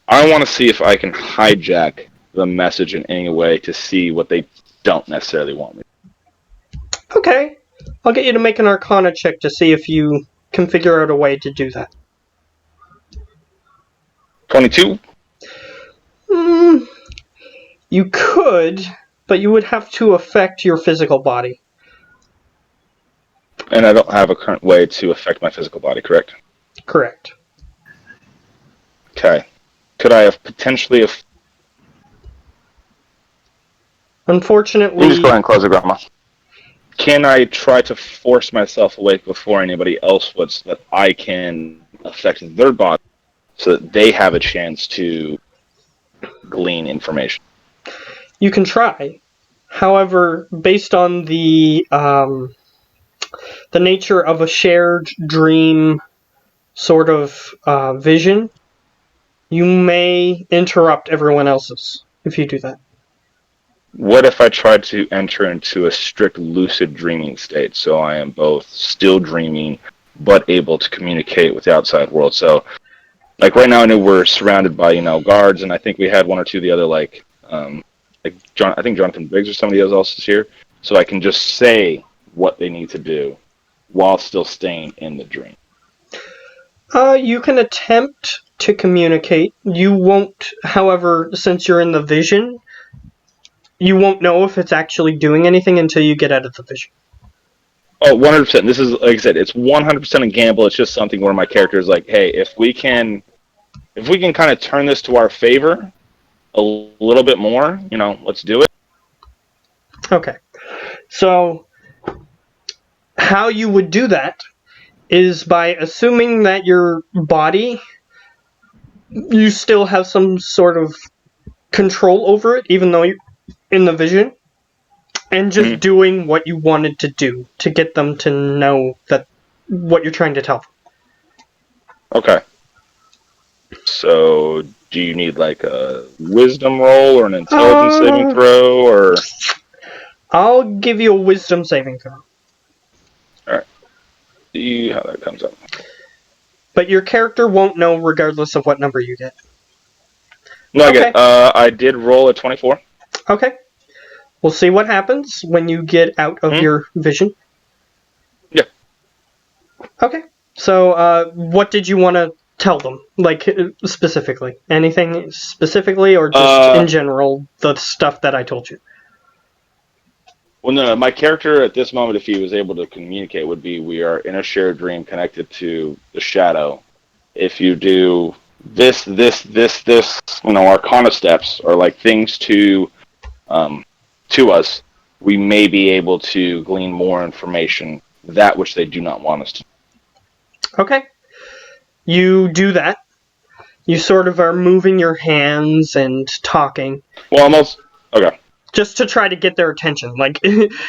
I want to see if I can hijack the message in any way to see what they don't necessarily want me. Okay, I'll get you to make an Arcana check to see if you can figure out a way to do that. 22? You could, but you would have to affect your physical body. And I don't have a current way to affect my physical body, correct? Correct. Okay. Could I have potentially... Unfortunately... Let me just go ahead and close the grandma. Can I try to force myself awake before anybody else would so that I can affect their body so that they have a chance to glean information? You can try. However, based on the nature of a shared dream sort of vision, you may interrupt everyone else's if you do that. What if I tried to enter into a strict lucid dreaming state, so I am both still dreaming but able to communicate with the outside world? So, like right now, I know we're surrounded by guards, and I think we had one or two of the other I think Jonathan Briggs or somebody else is here, so I can just say what they need to do while still staying in the dream. You can attempt to communicate. You won't, however, since you're in the vision, you won't know if it's actually doing anything until you get out of the vision. Oh, 100%. This is, like I said, it's 100% a gamble. It's just something where my character is like, hey, if if we can kind of turn this to our favor a little bit more, let's do it. Okay. So, how you would do that is by assuming that your body, you still have some sort of control over it, even though you're in the vision, and just doing what you wanted to do to get them to know that what you're trying to tell them. Okay. So, do you need like a wisdom roll or an intelligence saving throw, or? I'll give you a wisdom saving throw. Alright. See how that comes up. But your character won't know regardless of what number you get. No, Okay. I did roll a 24. Okay. We'll see what happens when you get out of your vision. Yeah. Okay. So, what did you want to tell them? Like, specifically? Anything specifically, or just in general, the stuff that I told you? Well, no, my character at this moment, if he was able to communicate, would be we are in a shared dream connected to the shadow. If you do this, Arcana steps are like things to us, we may be able to glean more information, that which they do not want us to. Okay. You do that. You sort of are moving your hands and talking. Well, almost. Okay. Just to try to get their attention. Like,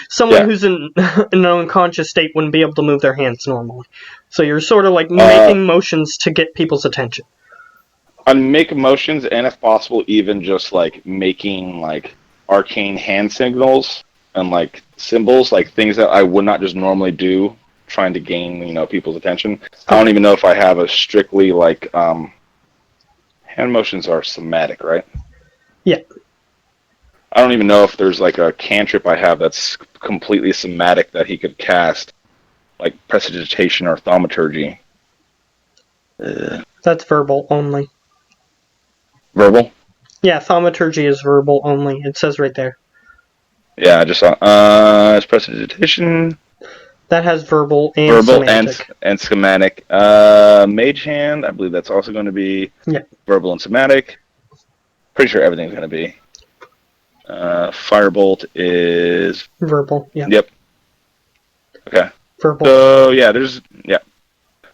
someone who's in an unconscious state wouldn't be able to move their hands normally. So you're sort of like making motions to get people's attention. I make motions, and if possible, even just like making like arcane hand signals and like symbols, like things that I would not just normally do, trying to gain people's attention. I don't even know if I have a strictly like hand motions are somatic, right? Yeah. I don't even know if there's like a cantrip I have that's completely somatic that he could cast, like prestidigitation or thaumaturgy. That's verbal only. Verbal? Yeah, thaumaturgy is verbal only. It says right there. Yeah, I just saw. It's prestidigitation. That has verbal and semantic. and schematic. Mage hand, I believe that's also going to be verbal and somatic. Pretty sure everything's going to be. Firebolt is verbal. Yeah. Yep. Okay. Verbal. So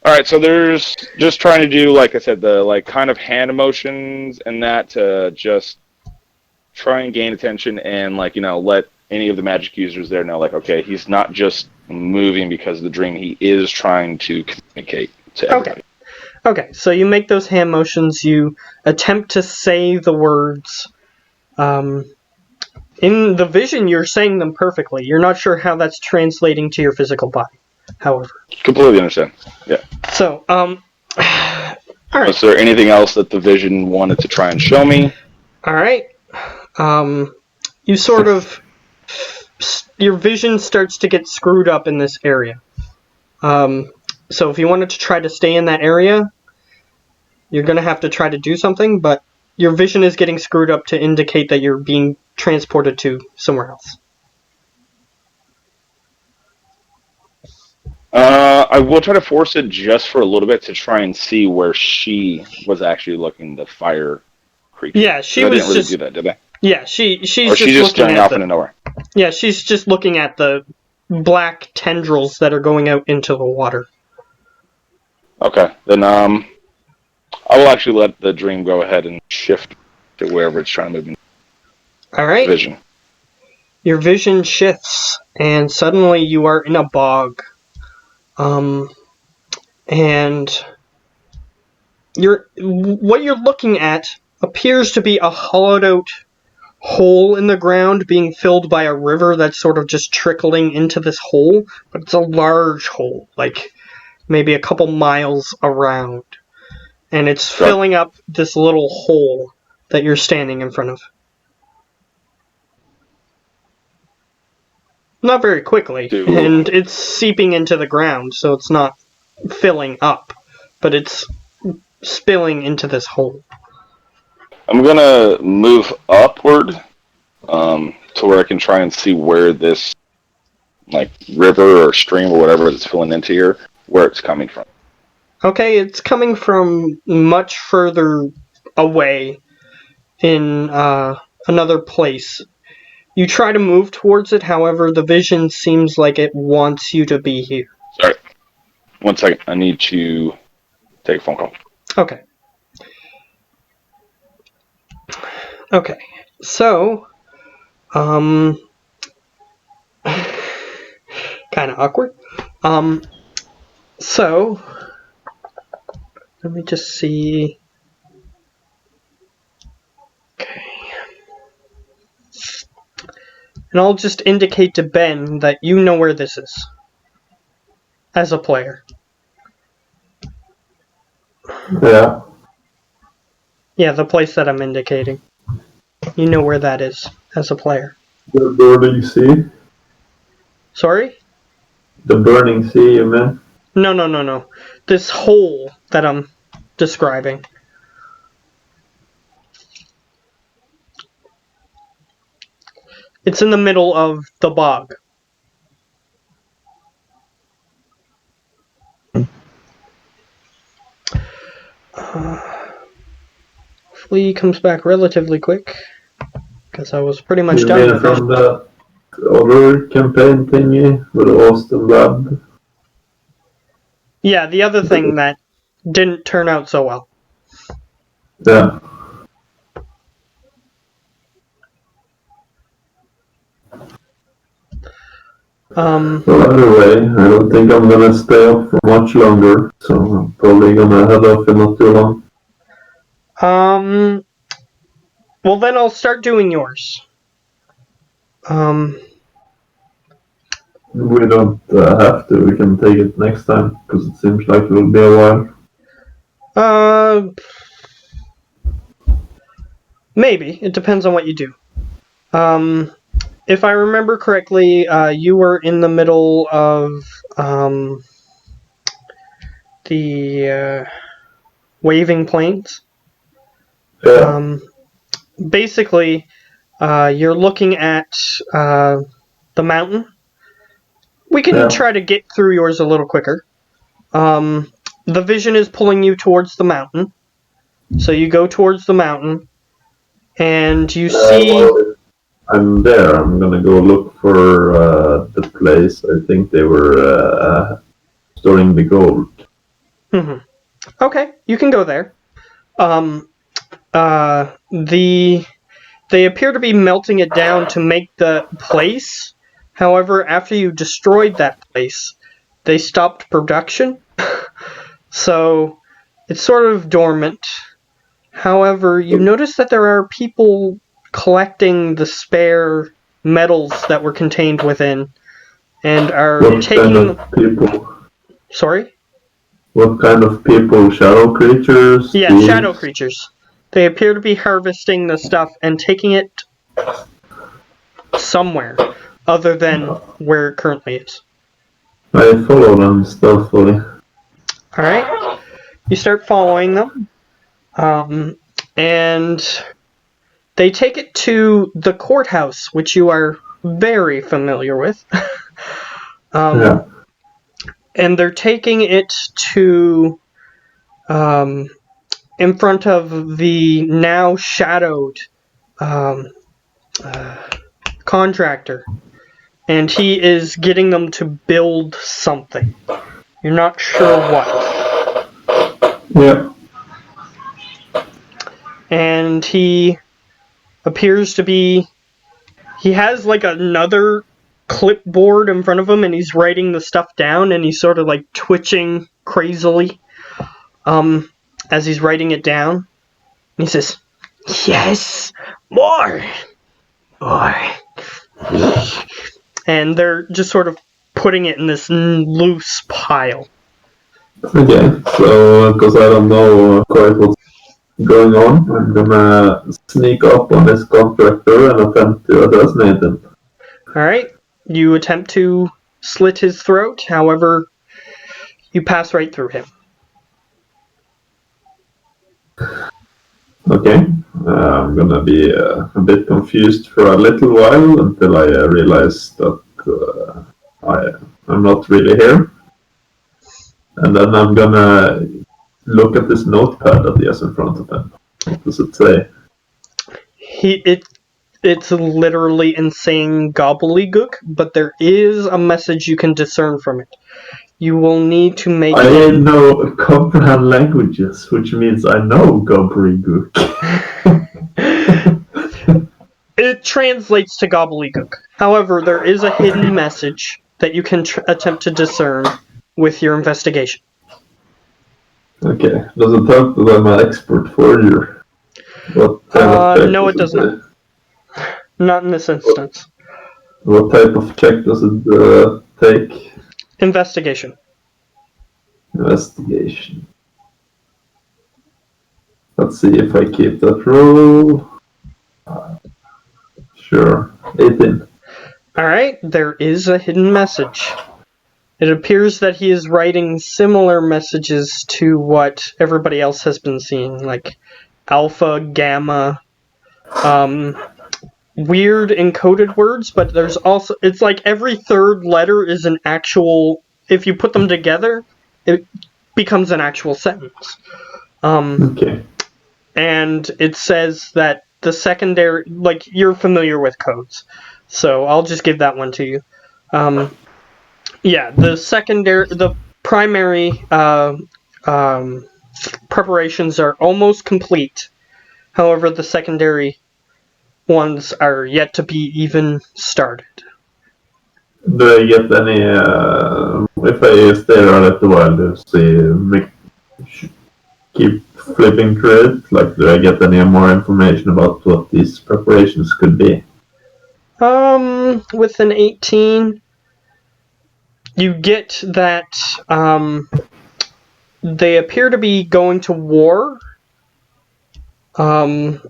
All right. So there's just trying to do, like I said, the like kind of hand motions and that to just try and gain attention and let any of the magic users there know, like, okay, he's not just moving because of the dream. He is trying to communicate to everybody. Okay. So you make those hand motions. You attempt to say the words. In the vision, you're saying them perfectly. You're not sure how that's translating to your physical body, however. Completely understand. Yeah. So, all right. Was there anything else that the vision wanted to try and show me? All right. You sort of... your vision starts to get screwed up in this area. So if you wanted to try to stay in that area, you're going to have to try to do something, but your vision is getting screwed up to indicate that you're being transported to somewhere else. I will try to force it just for a little bit to try and see where she was actually looking, the fire creature. Yeah, she was didn't really do that, did they? Yeah, she's just staring off into nowhere. Yeah, she's just looking at the black tendrils that are going out into the water. Okay, then I will actually let the dream go ahead and shift to wherever it's trying to move. All right. Vision. Your vision shifts, and suddenly you are in a bog. And what you're looking at appears to be a hollowed out hole in the ground being filled by a river that's sort of just trickling into this hole, but it's a large hole, like maybe a couple miles around. And it's filling up this little hole that you're standing in front of. Not very quickly, and it's seeping into the ground, so it's not filling up, but it's spilling into this hole. I'm gonna move upward to where I can try and see where this river or stream or whatever it's filling into here, where it's coming from. Okay, it's coming from much further away in another place. You try to move towards it, however, the vision seems like it wants you to be here. Sorry. 1 second. I need to take a phone call. Okay. Okay. So, kind of awkward. So, let me just see. Okay. And I'll just indicate to Ben that you know where this is. As a player. Yeah. Yeah, the place that I'm indicating. You know where that is as a player. The burning sea? Sorry? The burning sea, you mean? No. This hole that I'm describing. It's in the middle of the bog. Hopefully he comes back relatively quick. Because I was pretty much You done mean with it. from the other campaign thingy with Austin Lab? Yeah, the other thing that didn't turn out so well. Yeah. Well, either way, I don't think I'm gonna stay up for much longer, so I'm probably gonna head off in not too long. Well then I'll start doing yours. We don't have to, we can take it next time, because it seems like it will be a while. Maybe. It depends on what you do. If I remember correctly, you were in the middle of, the, Waving Plains. Yeah. Basically, you're looking at, the mountain. We can try to get through yours a little quicker. The vision is pulling you towards the mountain. So you go towards the mountain, and you see... Well, if I'm there, I'm gonna go look for the place I think they were storing the gold. Okay, you can go there. They appear to be melting it down to make the place. However, after you destroyed that place, they stopped production. So it's sort of dormant. However, you notice that there are people collecting the spare metals that were contained within and are What taking... kind of people? Sorry? What kind of people? Shadow creatures? Yeah, thieves? shadow creatures. They appear to be harvesting the stuff and taking it somewhere other than where it currently is. I follow them stealthily. Alright. You start following them. And they take it to the courthouse, which you are very familiar with. Yeah. And they're taking it to in front of the now shadowed contractor. And he is getting them to build something. You're not sure what. Yeah. And he appears to be... He has like another clipboard in front of him and he's writing the stuff down and he's sort of like twitching crazily as he's writing it down. And he says, "Yes, more. And they're just sort of putting it in this loose pile. Okay, so because I don't know quite what's going on, I'm gonna sneak up on this contractor and attempt to assassinate him. Alright, you attempt to slit his throat, however, you pass right through him. Okay, I'm gonna be a bit confused for a little while until I realize that I'm not really here. And then I'm gonna look at this notepad that he has in front of him. What does it say? It's literally insane gobbledygook, but there is a message you can discern from it. You will need to make I know comprehend languages, which means I know gobbledygook. It translates to gobbledygook. However, there is a hidden message that you can attempt to discern with your investigation. Okay, does it help that I'm an expert forger? What type of check No, does it does not. Not in this instance. What type of check does it take? Investigation. Investigation. Let's see if I keep that roll. Sure, 18. Alright, there is a hidden message. It appears that he is writing similar messages to what everybody else has been seeing, like alpha, gamma, weird encoded words, but there's also, it's like every third letter is an actual, if you put them together, it becomes an actual sentence. Okay. And it says that the secondary, like, you're familiar with codes, so I'll just give that one to you. Yeah, the primary preparations are almost complete. However, the secondary ones are yet to be even started. Do I get any, if I stay around at the while, keep flipping through it? Like, do I get any more information about what these preparations could be? With an 18, you get that, they appear to be going to war, and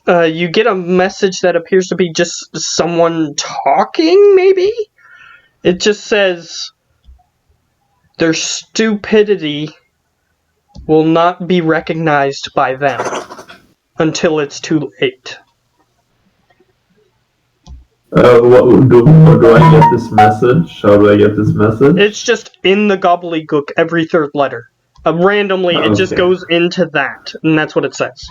you get a message that appears to be just someone talking, maybe? It just says, their stupidity will not be recognized by them until it's too late. Where do I get this message? How do I get this message? It's just in the gobbledygook, every third letter. Randomly, it just Okay. goes into that, and that's what it says.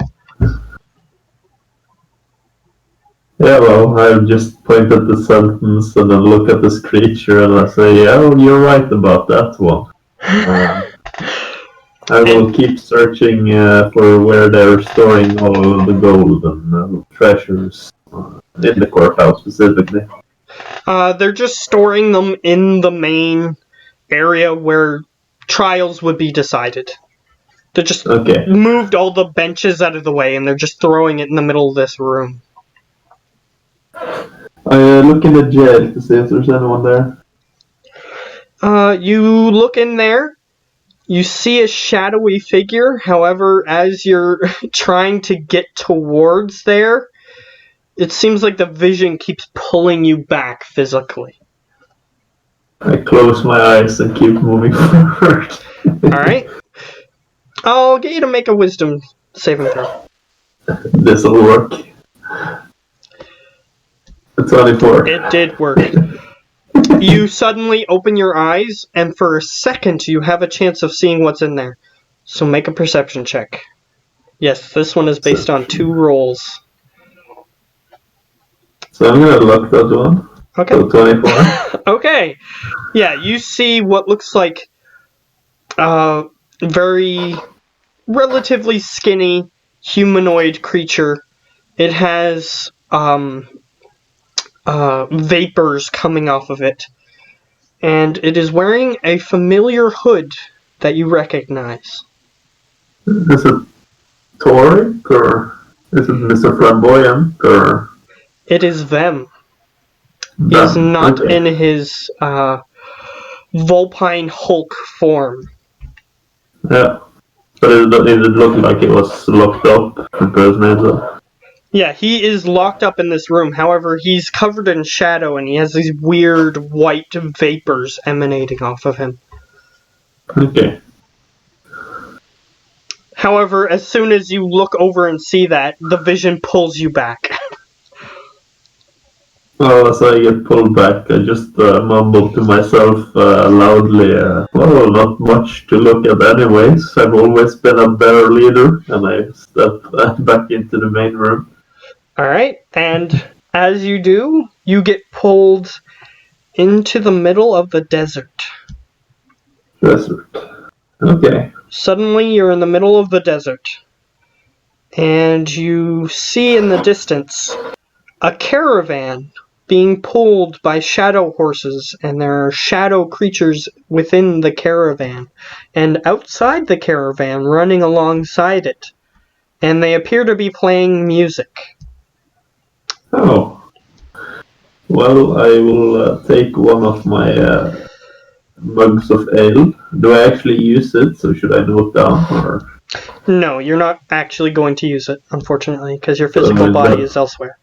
Yeah, well, I just point at the sentence and then look at this creature and I say, oh, you're right about that one. I will keep searching for where they're storing all of the gold and treasures in the courthouse specifically. They're just storing them in the main area where trials would be decided. They just Okay. moved all the benches out of the way, and they're just throwing it in the middle of this room. I look in the jail to see if there's anyone there. You look in there. You see a shadowy figure. However, as you're trying to get towards there, it seems like the vision keeps pulling you back physically. I close my eyes and keep moving forward. Alright. I'll get you to make a wisdom saving throw. This'll work. 24. It did work. You suddenly open your eyes, and for a second you have a chance of seeing what's in there. So make a perception check. Yes, this one is based on 2 rolls. So I'm gonna look that one. Okay. So 24. Okay. Yeah, you see what looks like a very relatively skinny humanoid creature. It has vapors coming off of it. And it is wearing a familiar hood that you recognize. Is it Toric or is it Mr. Flamboyant or? It is them. He is not Okay. in his Vulpine Hulk form. Yeah. But it looked like it was locked up impersonated. Yeah, he is locked up in this room. However, he's covered in shadow and he has these weird white vapors emanating off of him. Okay. However, as soon as you look over and see that, the vision pulls you back. Well, as I get pulled back, I just mumble to myself loudly, well, not much to look at anyways. I've always been a better leader, and I step back into the main room. Alright, and as you do, you get pulled into the middle of the desert. Desert. Okay. Suddenly, you're in the middle of the desert, and you see in the distance a caravan being pulled by shadow horses, and there are shadow creatures within the caravan, and outside the caravan, running alongside it, and they appear to be playing music. Oh. Well, I will take one of my mugs of ale. Do I actually use it? So should I note down or? No, you're not actually going to use it, unfortunately, because your physical body is elsewhere.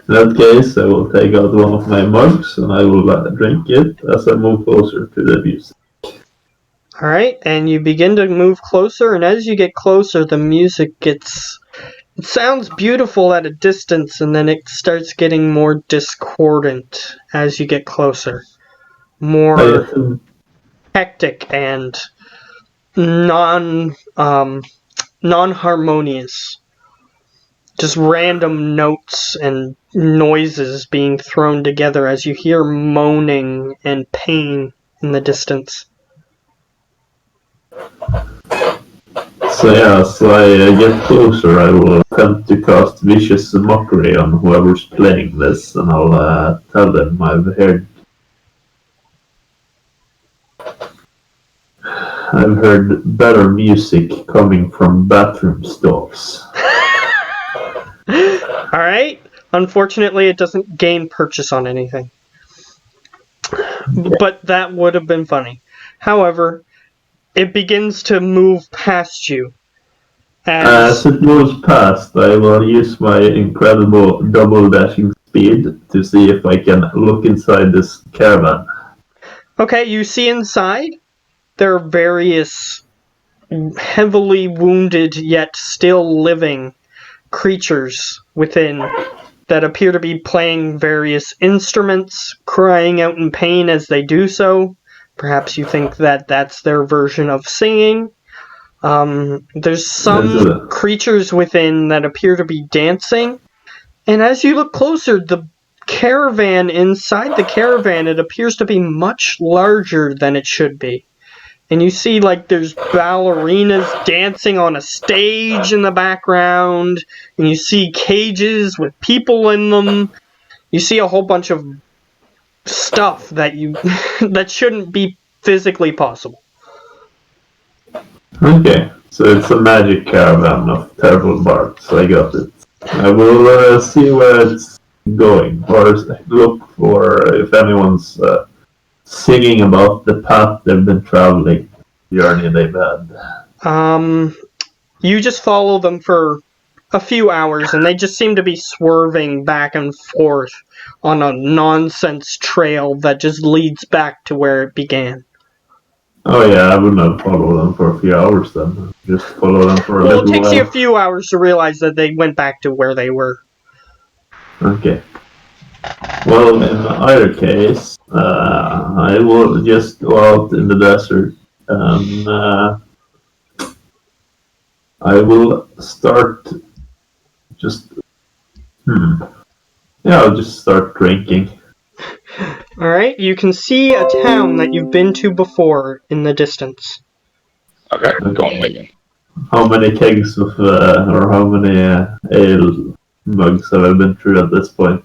In that case, I will take out one of my mugs and I will drink it as I move closer to the music. Alright, and you begin to move closer, and as you get closer, the music gets... It sounds beautiful at a distance, and then it starts getting more discordant as you get closer. More hectic and non-harmonious. Just random notes and noises being thrown together as you hear moaning and pain in the distance. So yeah, as I get closer, I will attempt to cast vicious mockery on whoever's playing this, and I'll tell them I've heard better music coming from bathroom stalls. Alright, unfortunately it doesn't gain purchase on anything. But that would have been funny. However, it begins to move past you. As it moves past, I will use my incredible double dashing speed to see if I can look inside this caravan. Okay, you see inside, there are various heavily wounded yet still living creatures within that appear to be playing various instruments, crying out in pain as they do so. Perhaps you think that that's their version of singing. There's some creatures within that appear to be dancing, and as you look closer, the caravan, inside the caravan, it appears to be much larger than it should be. And you see, like, there's ballerinas dancing on a stage in the background, and you see cages with people in them. You see a whole bunch of stuff that that shouldn't be physically possible. Okay, so it's a magic caravan of terrible barks. I got it. I will see where it's going, or look for if anyone's singing about the path they've been traveling, the journey they've had. You just follow them for a few hours, and they just seem to be swerving back and forth on a nonsense trail that just leads back to where it began. Oh yeah, I would not follow them for a few hours then. Just follow them for a little while. Well, it takes you a few hours to realize that they went back to where they were. Okay. Well, in either case, I will just go out in the desert and I will start just... Yeah, I'll just start drinking. Alright, you can see a town that you've been to before in the distance. Okay, going again. How many kegs of, or how many ale mugs have I been through at this point?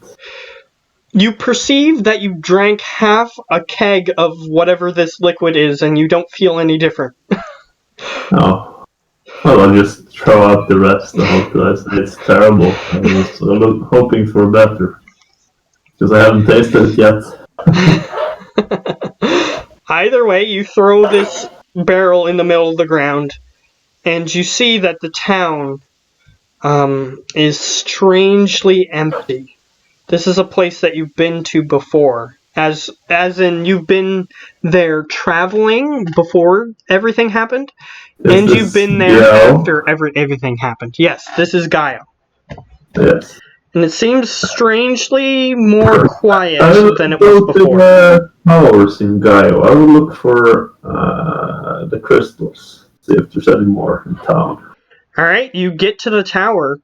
You perceive that you drank half a keg of whatever this liquid is, and you don't feel any different. Oh. Well, I'll just throw out the rest and hope that it's terrible. I was hoping for better. Because I haven't tasted it yet. Either way, you throw this barrel in the middle of the ground, and you see that the town is strangely empty. This is a place that you've been to before. As in, you've been there traveling before everything happened, and you've been there after everything happened. Yes, this is Gaia. Yes. And it seems strangely more quiet I will than it go was to before. the towers in Gaio. I will look for the crystals. See if there's any more in town. Alright, you get to the tower,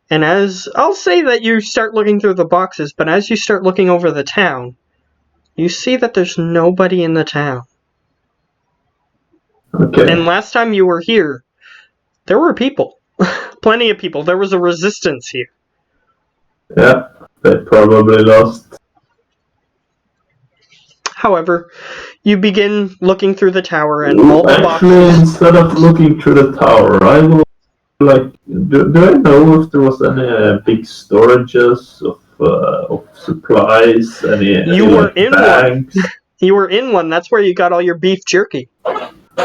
and as I'll say that you start looking through the boxes, but as you start looking over the town, you see that there's nobody in the town. Okay. And last time you were here, there were people. Plenty of people. There was a resistance here. Yeah, they probably lost. However, you begin looking through the tower and all the Actually, boxes. instead of looking through the tower, I will do I know if there was any big storages of supplies, any You were like, in bags? one. You were in one. That's where you got all your beef jerky.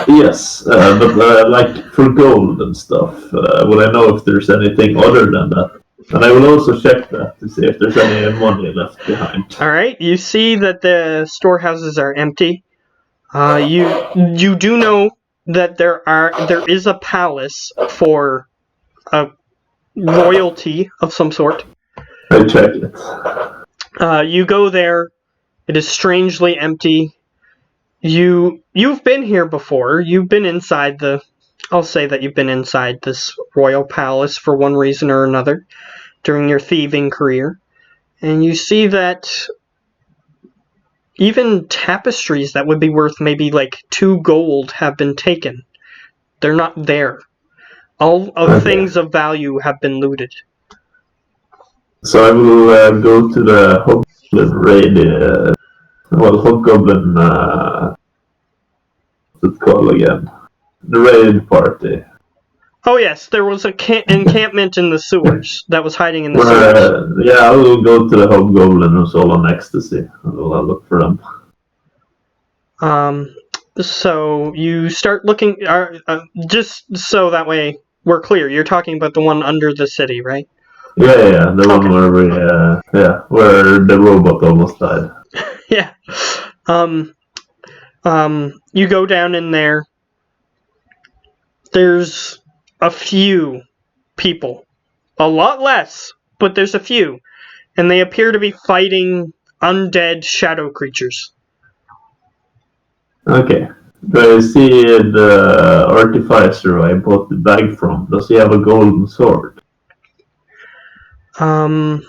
Yes, but like for gold and stuff, would I know if there's anything other than that? And I will also check that to see if there's any money left behind. Alright, you see that the storehouses are empty. You do know that there is a palace for a royalty of some sort. I check it. You go there. It is strangely empty. You've been here before. You've been inside the. I'll say that you've been inside this royal palace for one reason or another during your thieving career, and you see that even tapestries that would be worth maybe like 2 gold have been taken. They're not there. All of things of value have been looted. So I will go to the Hobgoblin raid. Hobgoblin. What's it called again? The raid party. Oh yes, there was a encampment in the sewers that was hiding in the sewers. Yeah, I will go to the Hobgoblin who's all on ecstasy. I will look for them. So you start looking. Just so that way we're clear, you're talking about the one under the city, right? Yeah, the one Okay. where the robot almost died. Yeah. You go down in there. There's a few people. A lot less, but there's a few. And they appear to be fighting undead shadow creatures. Okay. Do I see the artificer I bought the bag from? Does he have a golden sword? You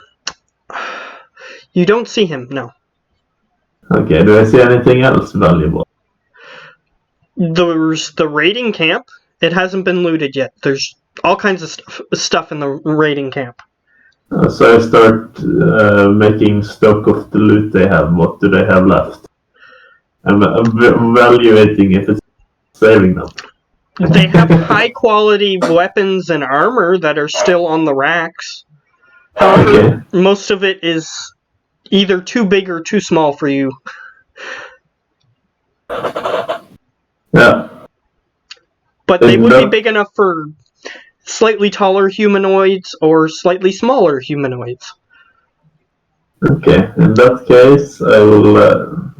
don't see him, no. Okay, do I see anything else valuable? There's the raiding camp. It hasn't been looted yet. There's all kinds of stuff in the raiding camp. So I start making stock of the loot they have. What do they have left? I'm evaluating if it's saving them. They have high quality weapons and armor that are still on the racks. However, most of it is either too big or too small for you. Yeah. But they would be big enough for slightly taller humanoids or slightly smaller humanoids. Okay, in that case, I will.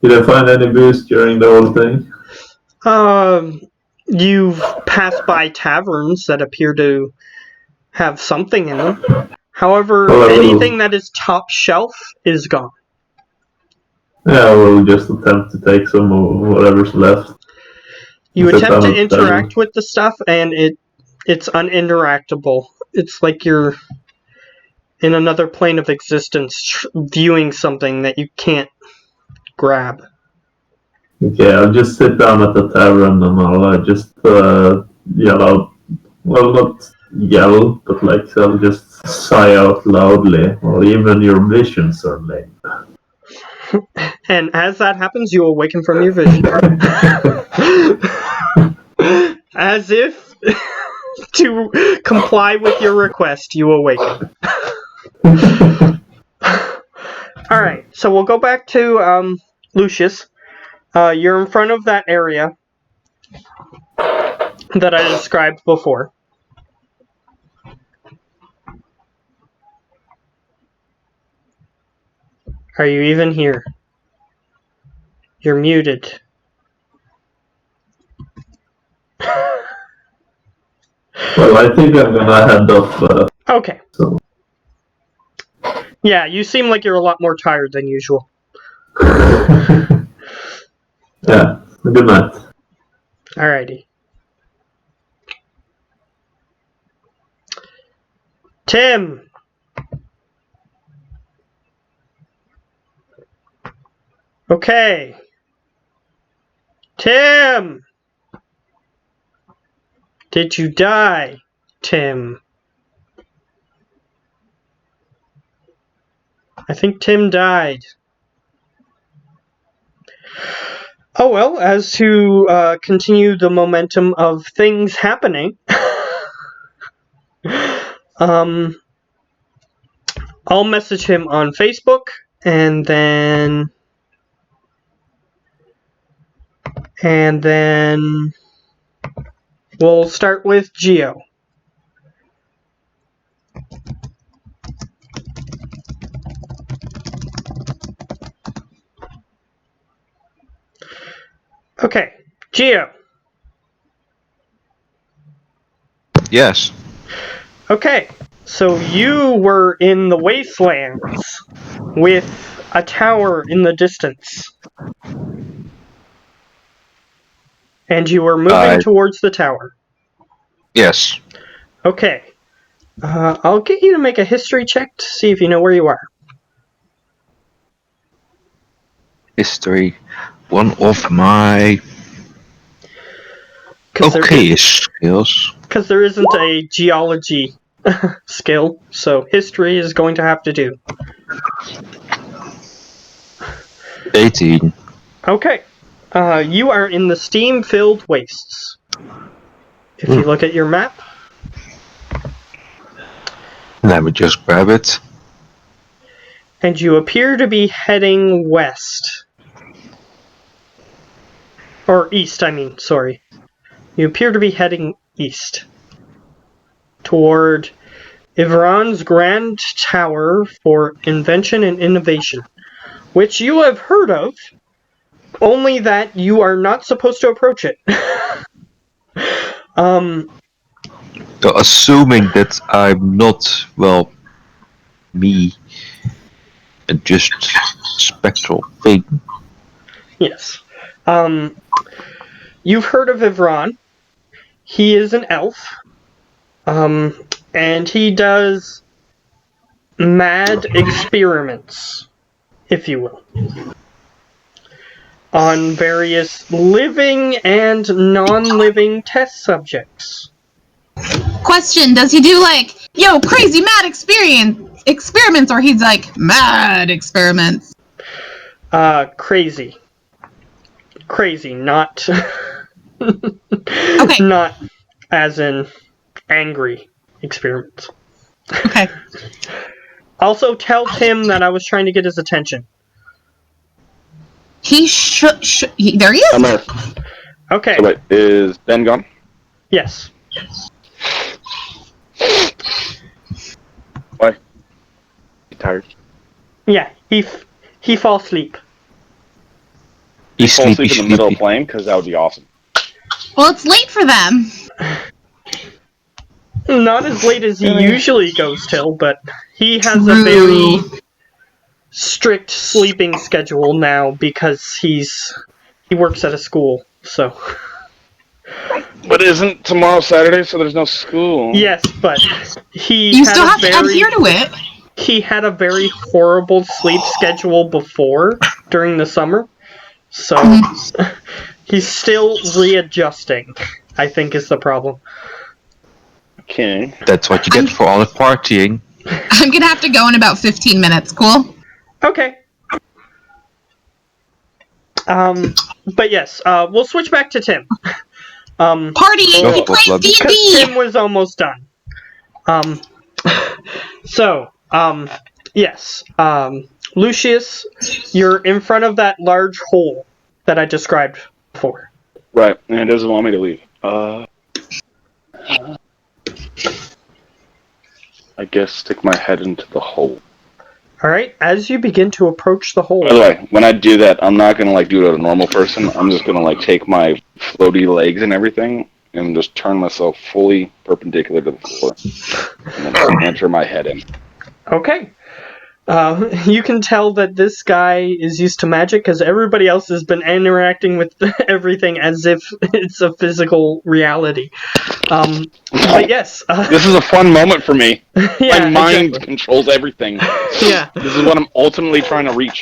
Did I find any boost during the whole thing? You've passed by taverns that appear to have something in them. However, anything that is top shelf is gone. Yeah, I will just attempt to take some of whatever's left. You attempt to interact with the stuff, and it's uninteractable. It's like you're in another plane of existence, viewing something that you can't grab. Okay, I'll just sit down at the tavern and I'll just yell out. Well, not yell, but like I'll just sigh out loudly. Or even your visions are lame. And as that happens, you awaken from your vision. As if to comply with your request, you awaken. Alright, so we'll go back to Lucius. You're in front of that area that I described before. Are you even here? You're muted. Well, I think I'm gonna head off. Okay. So. Yeah, you seem like you're a lot more tired than usual. Yeah, good night. Alrighty. Tim! Okay. Tim! Did you die, Tim? I think Tim died. Oh well, as to continue the momentum of things happening, I'll message him on Facebook, and then we'll start with Geo. Okay, Geo. Yes. Okay, so you were in the wastelands with a tower in the distance. And you were moving towards the tower. Yes. Okay. I'll get you to make a history check to see if you know where you are. History. One of my skills. Because there isn't a geology skill, so history is going to have to do. 18. Okay. You are in the steam-filled wastes. If you look at your map. Let me just grab it. And you appear to be heading west. Or east, I mean, sorry. You appear to be heading east. Toward Ivran's Grand Tower for Invention and Innovation. Which you have heard of, only that you are not supposed to approach it. So assuming that I'm not, well, me, and just spectral thing. Yes. You've heard of Ivran. He is an elf. And he does mad experiments, if you will, on various living and non-living test subjects. Question, does he do like, yo, crazy mad experiments, or he's like, mad experiments? Crazy. Crazy, not... Okay. Not as in angry experiments. Okay. Also, tell Tim that I was trying to get his attention. He there he is. I'm here. Okay. So wait, is Ben gone? Yes. Why? You tired? Yeah, he falls asleep. He's Fall sleepy, asleep in the middle of playing? Because that would be awesome. Well, it's late for them. Not as late as he usually goes till, but he has a True. very strict sleeping schedule now because he works at a school, so... But isn't tomorrow Saturday, so there's no school? Yes, but You still have to adhere to it. He had a very horrible sleep schedule before, during the summer, so he's still readjusting, I think is the problem. Okay. That's what you get for all the partying. I'm gonna have to go in about 15 minutes. Cool? Okay. But yes, we'll switch back to Tim. Partying! No He plays problem. Because D&D! Tim was almost done. Yes. Lucius, you're in front of that large hole that I described before. Right, and it doesn't want me to leave. I guess stick my head into the hole. Alright, as you begin to approach the hole... By the way, when I do that, I'm not gonna do it as a normal person. I'm just gonna take my floaty legs and everything and just turn myself fully perpendicular to the floor. And then enter my head in. Okay. You can tell that this guy is used to magic because everybody else has been interacting with everything as if it's a physical reality. But yes, This is a fun moment for me. yeah, My mind exactly. controls everything. Yeah, This is what I'm ultimately trying to reach.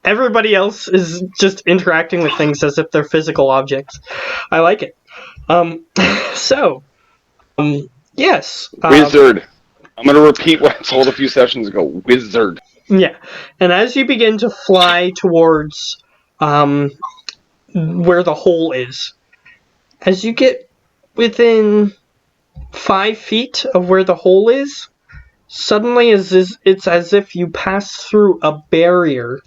everybody else is just interacting with things as if they're physical objects. I like it. So, yes, Wizard. I'm going to repeat what I told a few sessions ago. Wizard. yeah, and as you begin to fly towards where the hole is, as you get within 5 feet of where the hole is, suddenly it's as if you pass through a barrier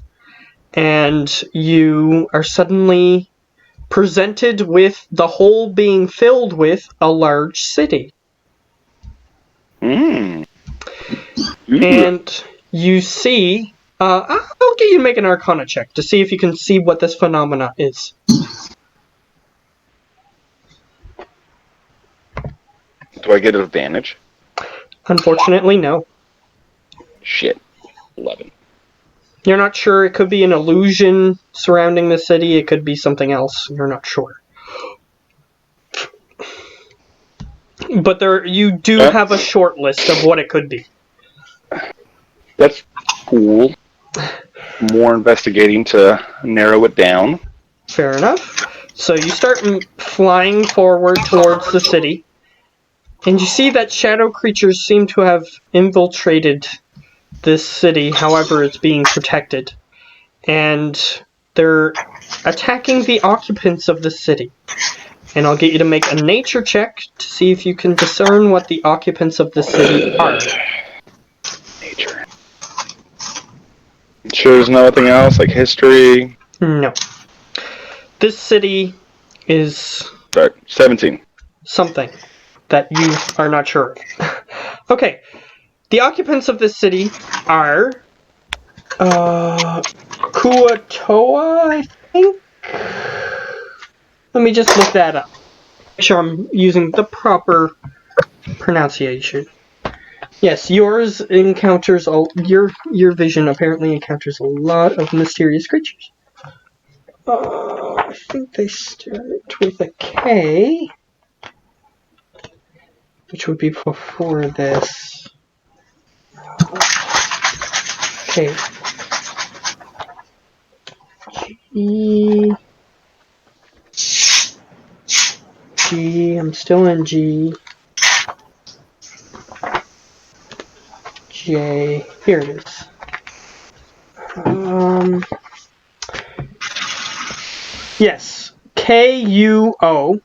and you are suddenly presented with the hole being filled with a large city. Ooh. And you see, I'll get you to make an Arcana check to see if you can see what this phenomena is. Do I get an advantage? Unfortunately, no. Shit. 11. You're not sure. It could be an illusion surrounding the city. It could be something else. You're not sure. But you do have a short list of what it could be. That's cool. More investigating to narrow it down. Fair enough. So you start flying forward towards the city, and you see that shadow creatures seem to have infiltrated this city, however it's being protected. And they're attacking the occupants of the city. And I'll get you to make a nature check to see if you can discern what the occupants of the city are. Nature. Sure there's nothing else, like history? No. This city is Sorry, 17. something that you are not sure of. Okay. The occupants of this city are Kuatoa, I think? Let me just look that up. Make sure I'm using the proper pronunciation. Yes, yours encounters your vision apparently encounters a lot of mysterious creatures. I think they start with a K, which would be before this. Okay. G. I'm still in G. J. Here it is. Yes. KUO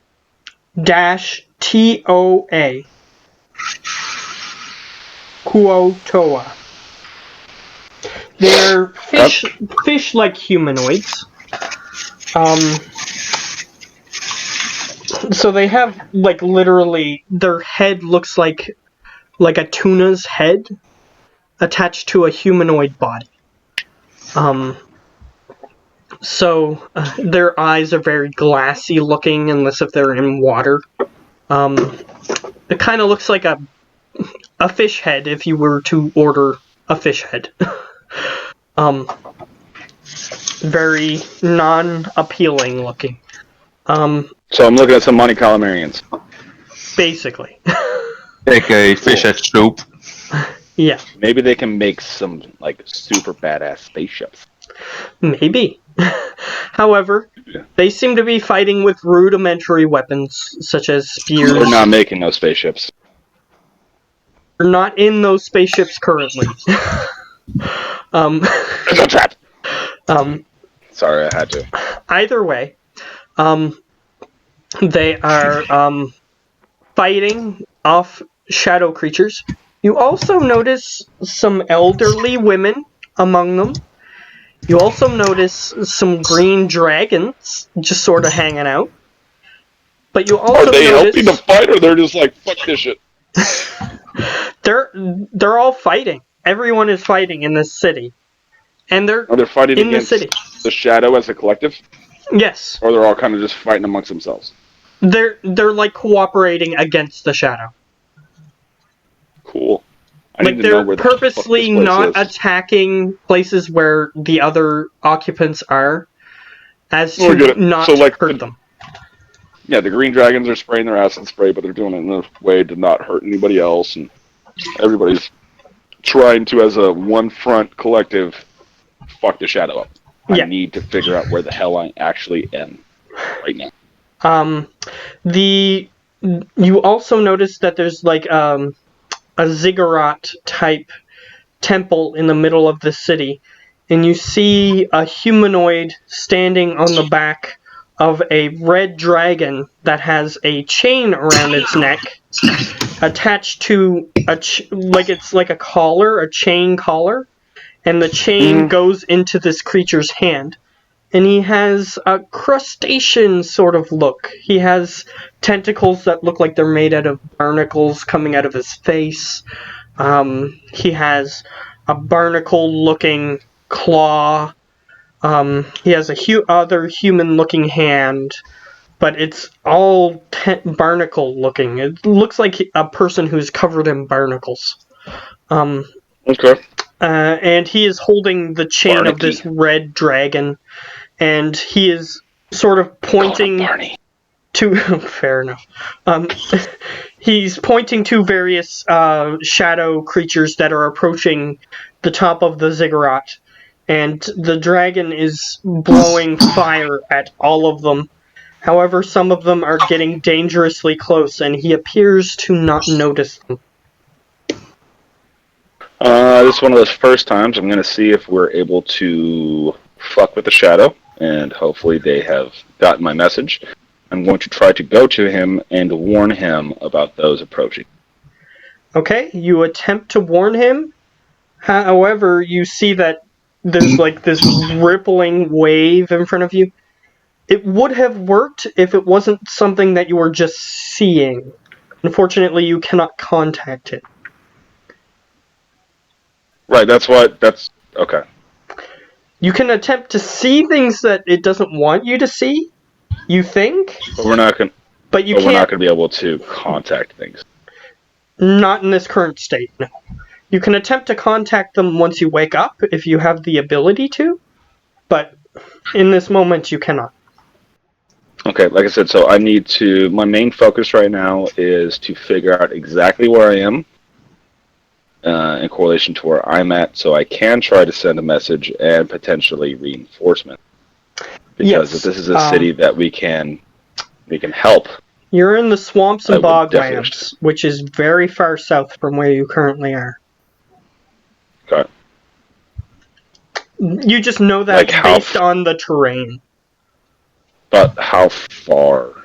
dash TOA. Kuotoa. They're fish-like humanoids. So they have literally their head looks like a tuna's head attached to a humanoid body. So their eyes are very glassy looking unless if they're in water. It kind of looks like a fish head if you were to order a fish head. Very non-appealing looking. So I'm looking at some Monte Calamarians. Basically. Take a fish at soup. Yeah. Maybe they can make some, super badass spaceships. Maybe. However, they seem to be fighting with rudimentary weapons, such as spears. They're not making no spaceships. They're not in those spaceships currently. It's a trap! Sorry, I had to. Either way, they are fighting off shadow creatures. You also notice some elderly women among them. You also notice some green dragons just sort of hanging out. But you also Are they notice helping to fight, or they're just like, fuck this shit? they're all fighting. Everyone is fighting in this city. And they're fighting in against the city. the shadow as a collective? Yes. Or they're all kind of just fighting amongst themselves? They're cooperating against the shadow. Cool. I Like need to know they're where the fuck this purposely place not is. attacking places where the other occupants are, as Oh, I get to it. not So, like, hurt them. Yeah, the green dragons are spraying their acid spray, but they're doing it in a way to not hurt anybody else, and everybody's trying to, as a one front collective, fuck the shadow up. I Yeah. need to figure out where the hell I actually am right now. You also notice that there's like a ziggurat type temple in the middle of the city, and you see a humanoid standing on the back of a red dragon that has a chain around its neck attached to like it's like a collar, a chain collar, and the chain goes into this creature's hand. And he has a crustacean sort of look. He has tentacles that look like they're made out of barnacles coming out of his face. He has a barnacle-looking claw. He has a other human-looking hand, but it's all barnacle-looking. It looks like a person who's covered in barnacles. Okay. And he is holding the chain of Barnacky. this red dragon, and he is sort of pointing Barney. to fair enough. He's pointing to various shadow creatures that are approaching the top of the ziggurat, and the dragon is blowing fire at all of them. However, some of them are getting dangerously close, and he appears to not notice them. This is one of those first times I'm going to see if we're able to fuck with the shadow, and hopefully they have gotten my message. I'm going to try to go to him and warn him about those approaching. Okay, you attempt to warn him. However, you see that there's like this rippling wave in front of you. It would have worked if it wasn't something that you were just seeing. Unfortunately, you cannot contact it. Right, that's okay. You can attempt to see things that it doesn't want you to see, you think, But we're not going but you we're not can't. going to be able to contact things. Not in this current state, no. You can attempt to contact them once you wake up, if you have the ability to, but in this moment you cannot. Okay, like I said, so I need to, my main focus right now is to figure out exactly where I am in correlation to where I'm at, so I can try to send a message and potentially reinforcement. Because Yes, if this is a city that we can help. You're in the swamps and I would definitely boglands, which is very far south from where you currently are. Okay. You just know that Like how based on the terrain. But how far?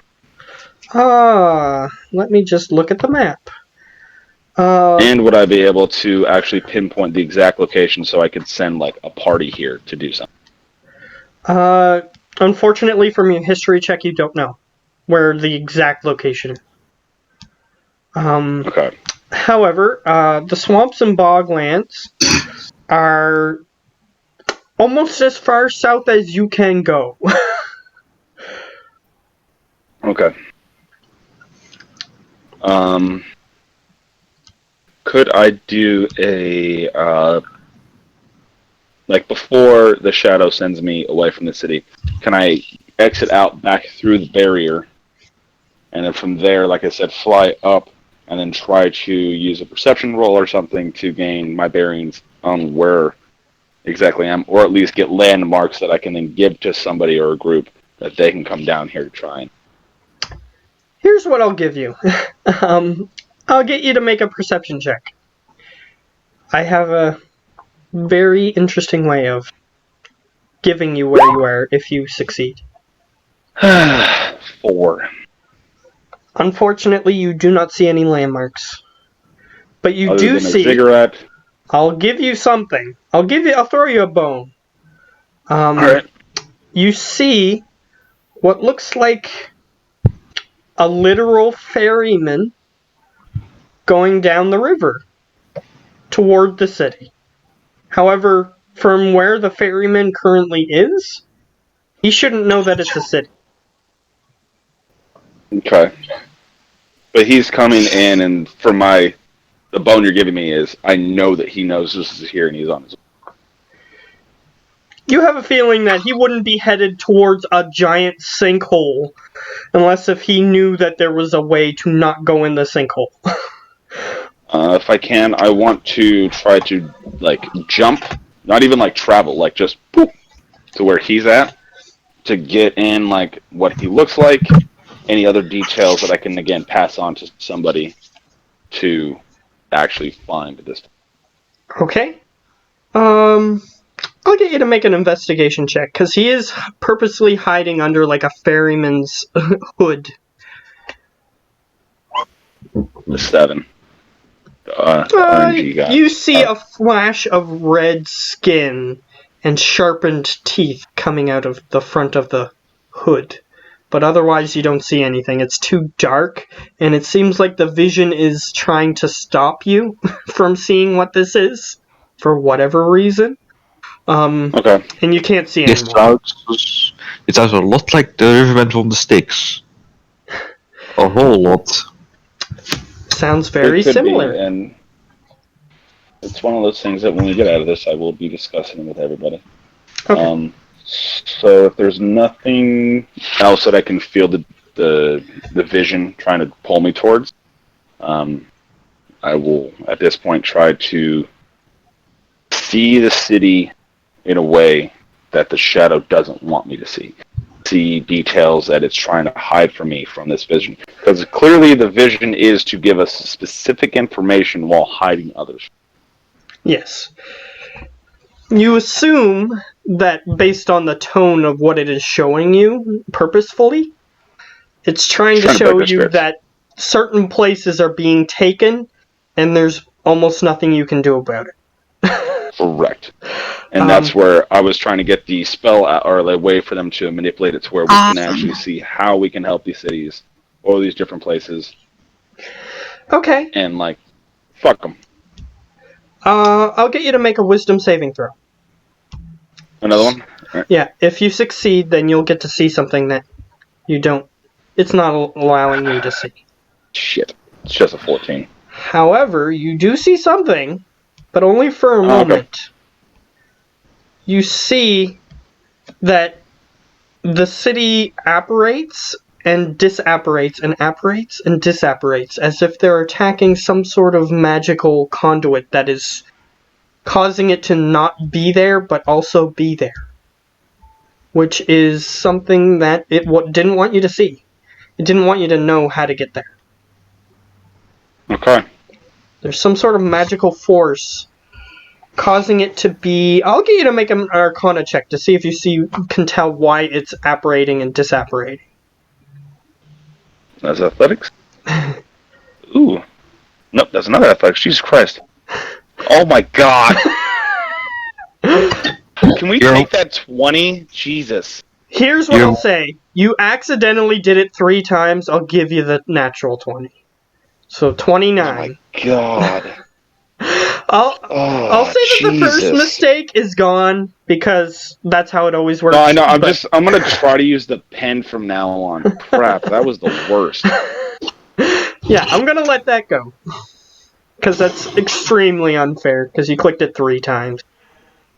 Let me just look at the map. And would I be able to actually pinpoint the exact location so I could send like a party here to do something? Unfortunately, from your history check, you don't know where the exact location is. Okay. However, the swamps and boglands are almost as far south as you can go. Okay. Could I do a like before the shadow sends me away from the city? Can I exit out back through the barrier, and then from there, like I said, fly up, and then try to use a perception roll or something to gain my bearings on where exactly I am, or at least get landmarks that I can then give to somebody or a group that they can come down here to try and. Here's what I'll give you. I'll get you to make a perception check. I have a very interesting way of giving you where you are if you succeed. 4. Unfortunately, you do not see any landmarks. But you Other do than a see... ziggurat. I'll give you something. I'll throw you a bone. Alright. You see what looks like a literal ferryman going down the river toward the city. However, from where the ferryman currently is, he shouldn't know that it's a city. Okay. But he's coming in, and for my the bone you're giving me is I know that he knows this is here and he's on his. You have a feeling that he wouldn't be headed towards a giant sinkhole unless if he knew that there was a way to not go in the sinkhole. If I can, I want to try to like jump, not even like travel, like just poof, to where he's at, to get in like what he looks like, any other details that I can again pass on to somebody to actually find this. Okay. I'll get you to make an investigation check, because he is purposely hiding under like a ferryman's hood. The 7. RNG guy. You see a flash of red skin and sharpened teeth coming out of the front of the hood. But otherwise you don't see anything. It's too dark, and it seems like the vision is trying to stop you from seeing what this is, for whatever reason. Okay. And you can't see It anymore. sounds a lot like the Riverman from the Styx. A whole lot. Sounds very It could similar. be, and it's one of those things that when we get out of this, I will be discussing with everybody. Okay. So if there's nothing else that I can feel the vision trying to pull me towards, I will at this point try to see the city in a way that the shadow doesn't want me to see. See details that it's trying to hide from me from this vision. Because clearly the vision is to give us specific information while hiding others. Yes. You assume that based on the tone of what it is showing you, purposefully, it's trying to show you that certain places are being taken, and there's almost nothing you can do about it. Correct. And that's where I was trying to get the spell out, or a way for them to manipulate it to where we can actually see how we can help these cities or these different places. Okay. And like, fuck them. I'll get you to make a wisdom saving throw. Another one? Right. Yeah, if you succeed, then you'll get to see something that you don't... It's not allowing you to see. Shit. It's just a 14. However, you do see something, but only for a moment. Okay. You see that the city apparates and disapparates and apparates and disapparates as if they're attacking some sort of magical conduit that is causing it to not be there but also be there. Which is something that it didn't want you to see. It didn't want you to know how to get there. Okay. There's some sort of magical force causing it to be... I'll get you to make an Arcana check to see if you can tell why it's apparating and disapparating. That's athletics? Ooh. Nope, that's another athletics. Jesus Christ. Oh my god. Can we take that 20? Jesus. Here's what I'll say. You accidentally did it 3 times, I'll give you the natural 20. So 29. Oh my god. I'll say that the first mistake is gone because that's how it always works. No, I know. I'm gonna try to use the pen from now on. Crap, that was the worst. Yeah, I'm gonna let that go because that's extremely unfair. Because you clicked it 3 times.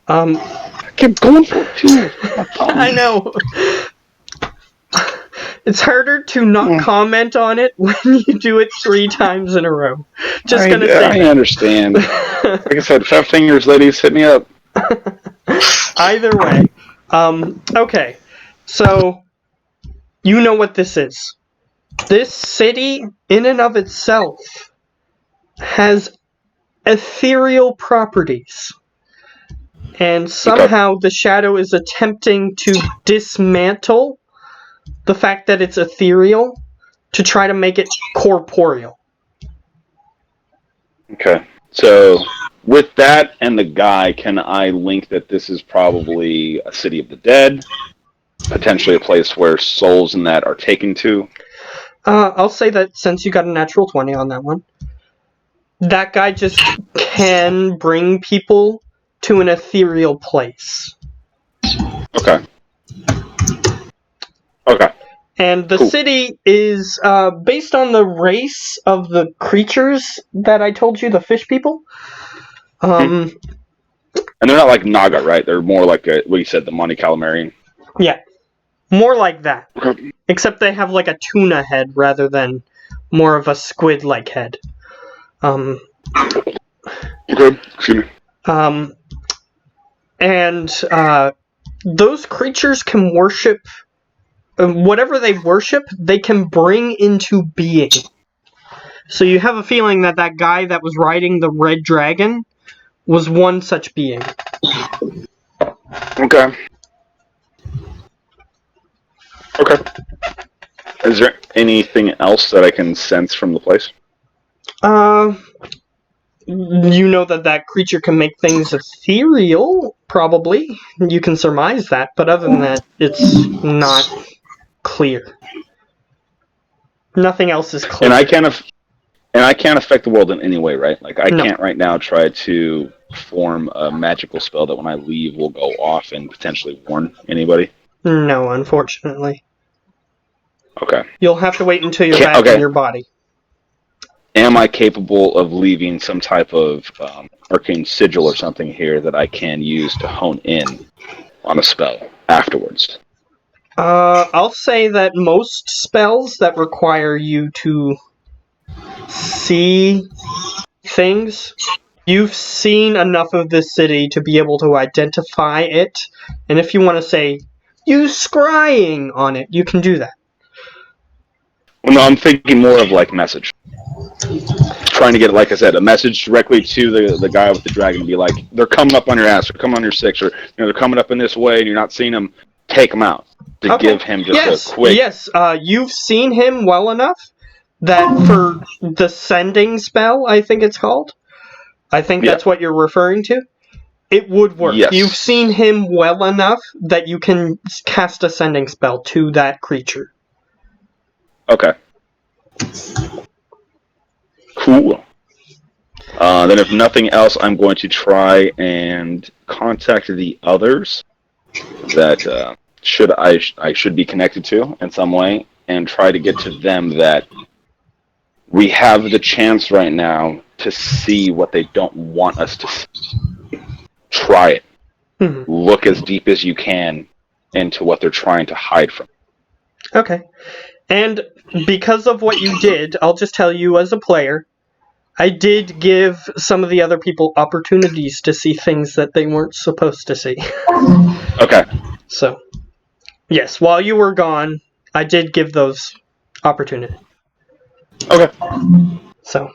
I kept going for it too. I know. It's harder to not comment on it when you do it 3 times in a row. Just gonna say. I understand. Like I said, Fat Fingers, ladies, hit me up. Either way. Okay. So, you know what this is. This city, in and of itself, has ethereal properties. And somehow the shadow is attempting to dismantle the fact that it's ethereal to try to make it corporeal. Okay. So, with that and the guy, can I link that this is probably a city of the dead? Potentially a place where souls in that are taken to? I'll say that since you got a natural 20 on that one, that guy just can bring people to an ethereal place. Okay. Okay. And the Cool. city is based on the race of the creatures that I told you, the fish people. And they're not like Naga, right? They're more like what you said, the Monte Calamarian. Yeah, more like that. Okay. Except they have like a tuna head rather than more of a squid-like head. Okay. Excuse me. And those creatures can worship whatever they worship. They can bring into being. So you have a feeling that that guy that was riding the red dragon was one such being. Okay. Okay. Is there anything else that I can sense from the place? You know that that creature can make things ethereal, probably. You can surmise that, but other than that, it's not clear. Nothing else is clear. And I can't affect the world in any way, right? Like I No. can't right now try to form a magical spell that when I leave will go off and potentially warn anybody. No, unfortunately. Okay. You'll have to wait until you're Can't- back okay. in your body. Am I capable of leaving some type of arcane sigil or something here that I can use to hone in on a spell afterwards? I'll say that most spells that require you to see things, you've seen enough of this city to be able to identify it, and if you want to say, use scrying on it, you can do that. Well, no, I'm thinking more of like message. Trying to get, like I said, a message directly to the guy with the dragon to be like, they're coming up on your ass, they're coming on your six, or they're coming up in this way and you're not seeing them, take them out. To Okay. give him just a quick... Yes, you've seen him well enough that for the sending spell, I think it's called, I think that's what you're referring to, it would work. Yes. You've seen him well enough that you can cast a sending spell to that creature. Okay. Cool. Then if nothing else, I'm going to try and contact the others that I should be connected to in some way, and try to get to them that we have the chance right now to see what they don't want us to see. Try it. Mhm. Look as deep as you can into what they're trying to hide from. Okay. And because of what you did, I'll just tell you as a player, I did give some of the other people opportunities to see things that they weren't supposed to see. Okay. So, yes, while you were gone, I did give those opportunities. Okay. So,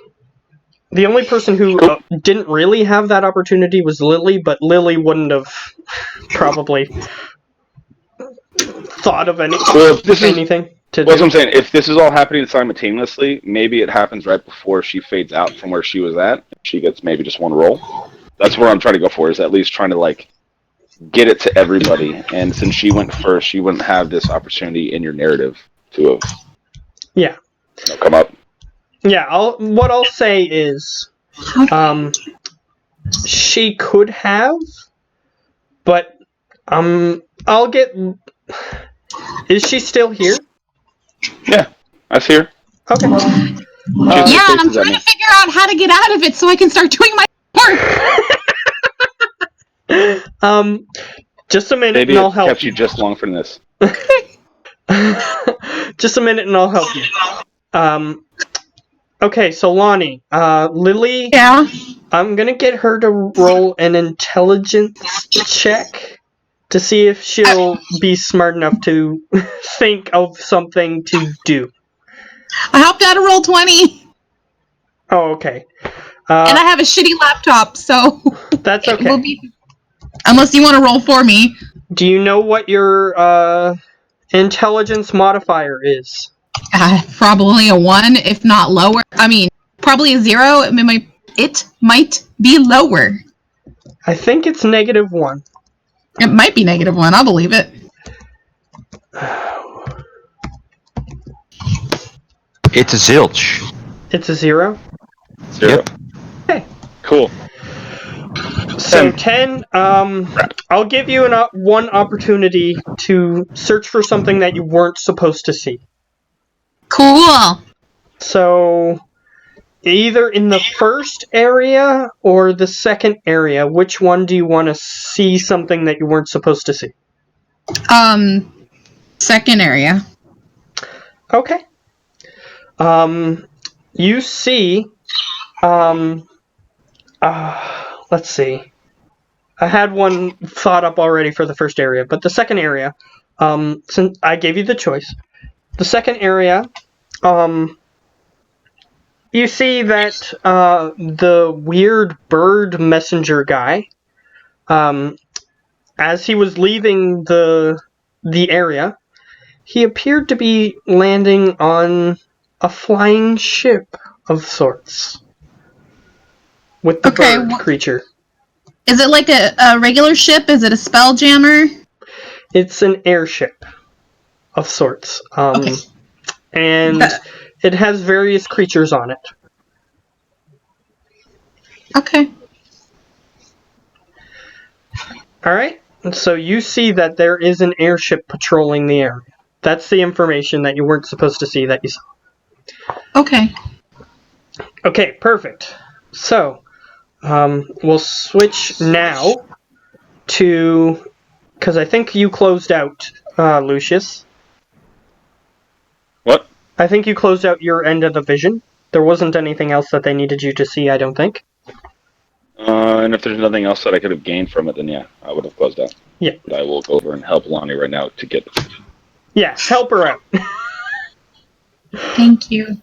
the only person who didn't really have that opportunity was Lily, but Lily wouldn't have probably thought of Well, if this is anything to Well, that's do. what I'm saying. If this is all happening simultaneously, maybe it happens right before she fades out from where she was at. She gets maybe just one roll. That's what I'm trying to go for, is at least trying to, like, get it to everybody. And since she went first, she wouldn't have this opportunity in your narrative to have come up. Yeah, what I'll say is, she could have, but, I'll get... Is she still here? Yeah, I see her. Okay. Yeah, and I'm trying to figure out how to get out of it so I can start doing my work. Just a minute Maybe and I'll it help kept you just long for this. Just a minute and I'll help you. Okay, so Lonnie, Lily... Yeah? I'm gonna get her to roll an intelligence check to see if she'll be smart enough to think of something to do. I hopped out of roll 20, Oh, okay. and I have a shitty laptop, so... That's it will okay. be... Unless you want to roll for me. Do you know what your intelligence modifier is? Probably a 1, if not lower. I mean, probably a 0. It might be lower. I think it's -1. It might be -1. I'll believe it. It's a zilch. It's a 0? 0. Yep. Okay. Cool. So 10. I'll give you one opportunity to search for something that you weren't supposed to see. Cool. So either in the first area or the second area, which one do you want to see something that you weren't supposed to see? Second area. Okay. You see, let's see. I had one thought up already for the first area, but the second area, since I gave you the choice, the second area, you see that the weird bird messenger guy, as he was leaving the area, he appeared to be landing on a flying ship of sorts with the bird creature. Is it like a regular ship? Is it a spell jammer? It's an airship of sorts. And it has various creatures on it. Okay. Alright, so you see that there is an airship patrolling the area. That's the information that you weren't supposed to see that you saw. Okay. Okay, perfect. So, we'll switch now to... Because I think you closed out, Lucius. What? I think you closed out your end of the vision. There wasn't anything else that they needed you to see, I don't think. And if there's nothing else that I could have gained from it, then yeah, I would have closed out. Yeah. But I will go over and help Lonnie right now to get the vision. Yeah, help her out. Thank you.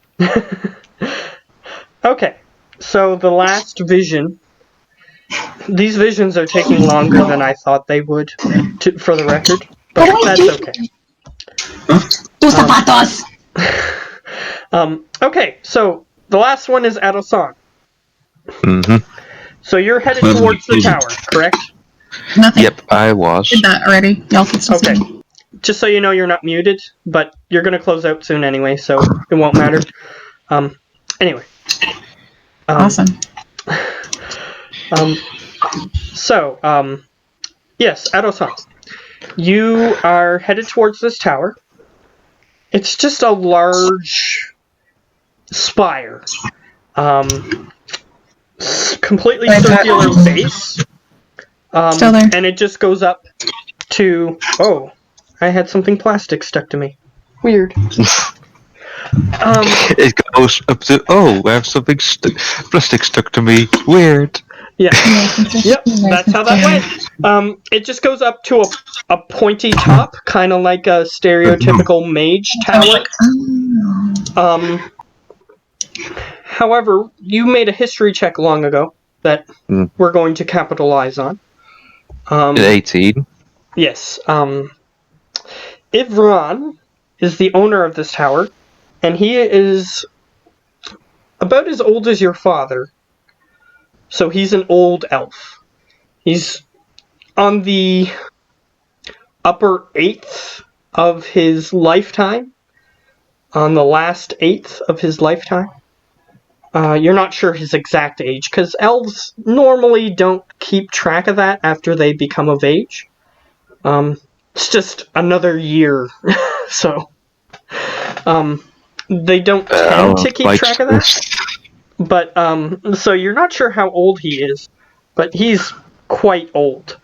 Okay, so the last vision. These visions are taking longer than I thought they would, for the record. But that's okay. Okay, so the last one is Adosan. Mm-hmm. So you're headed towards the tower, correct? Nothing. Yep, I was. Did that already. Y'all can still Okay. see me. Just so you know, you're not muted, but you're going to close out soon anyway, so it won't matter. Anyway. Awesome. Yes, Adosan. You are headed towards this tower. It's just a large spire. Completely circular base. Still there. And it just goes up to... Oh, I had something plastic stuck to me. Weird. It goes up to, oh, I have something plastic stuck to me. Weird. Yeah. Yep, that's how that went. It just goes up to a pointy top, kind of like a stereotypical mage tower. However, you made a history check long ago that we're going to capitalize on. 18. Yes. Ivran is the owner of this tower, and he is about as old as your father. So he's an old elf. He's on the upper eighth of his lifetime. On the last eighth of his lifetime. You're not sure his exact age, because elves normally don't keep track of that after they become of age. It's just another year, so they don't tend to keep track of that. But, so you're not sure how old he is, but he's quite old.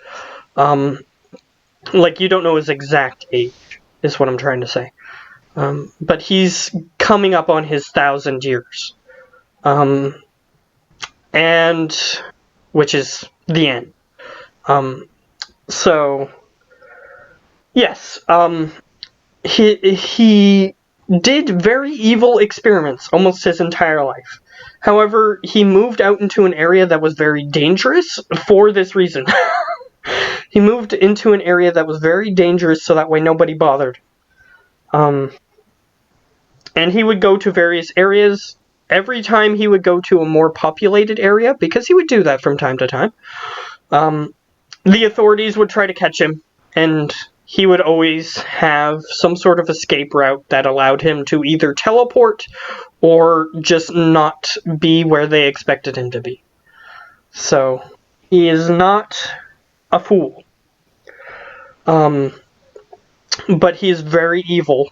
Like, you don't know his exact age, is what I'm trying to say. But he's coming up on his 1,000 years. And, which is the end. So, yes, he did very evil experiments almost his entire life. However, he moved out into an area that was very dangerous for this reason. He moved into an area that was very dangerous so that way nobody bothered. And he would go to various areas. Every time he would go to a more populated area, because he would do that from time to time, the authorities would try to catch him, and he would always have some sort of escape route that allowed him to either teleport or just not be where they expected him to be. So, He is not a fool. But he is very evil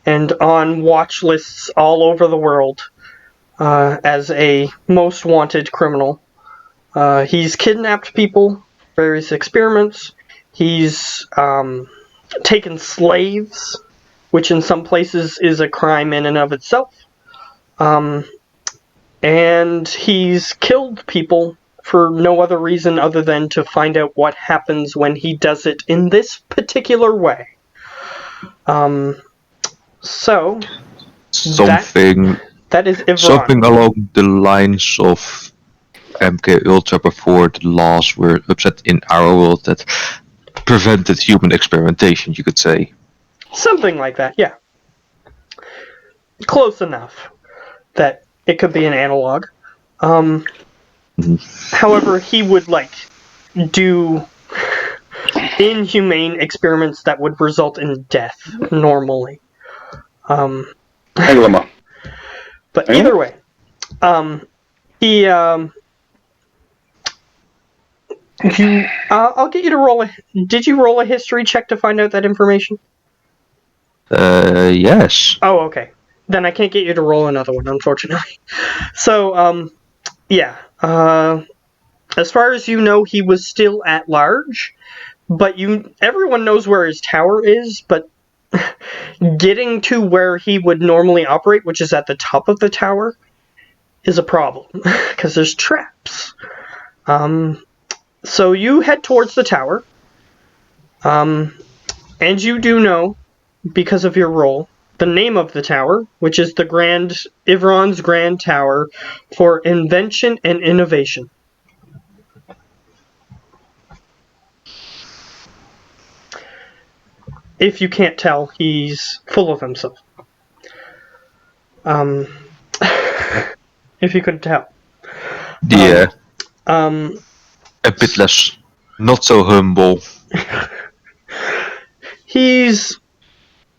and on watch lists all over the world as a most wanted criminal. He's kidnapped people, various experiments. He's taken slaves, which in some places is a crime in and of itself. And he's killed people for no other reason other than to find out what happens when he does it in this particular way. So Something that is Ivron. something along the lines of MK Ultra before the laws were upset in our world that prevented human experimentation, you could say. Something like that, yeah. Close enough that it could be an analog. However, he would do inhumane experiments that would result in death normally. Anglema. But either way, he I'll get you to roll a. Did you roll a history check to find out that information? Yes. Oh, okay. Then I can't get you to roll another one, unfortunately. So, yeah. As far as you know, he was still at large, but everyone knows where his tower is, but getting to where he would normally operate, which is at the top of the tower, is a problem, because there's traps. So you head towards the tower, and you do know, because of your role, the name of the tower, which is the Ivron's Grand Tower for Invention and Innovation. If you can't tell, he's full of himself. If you couldn't tell. Yeah. A bit less, not so humble. He's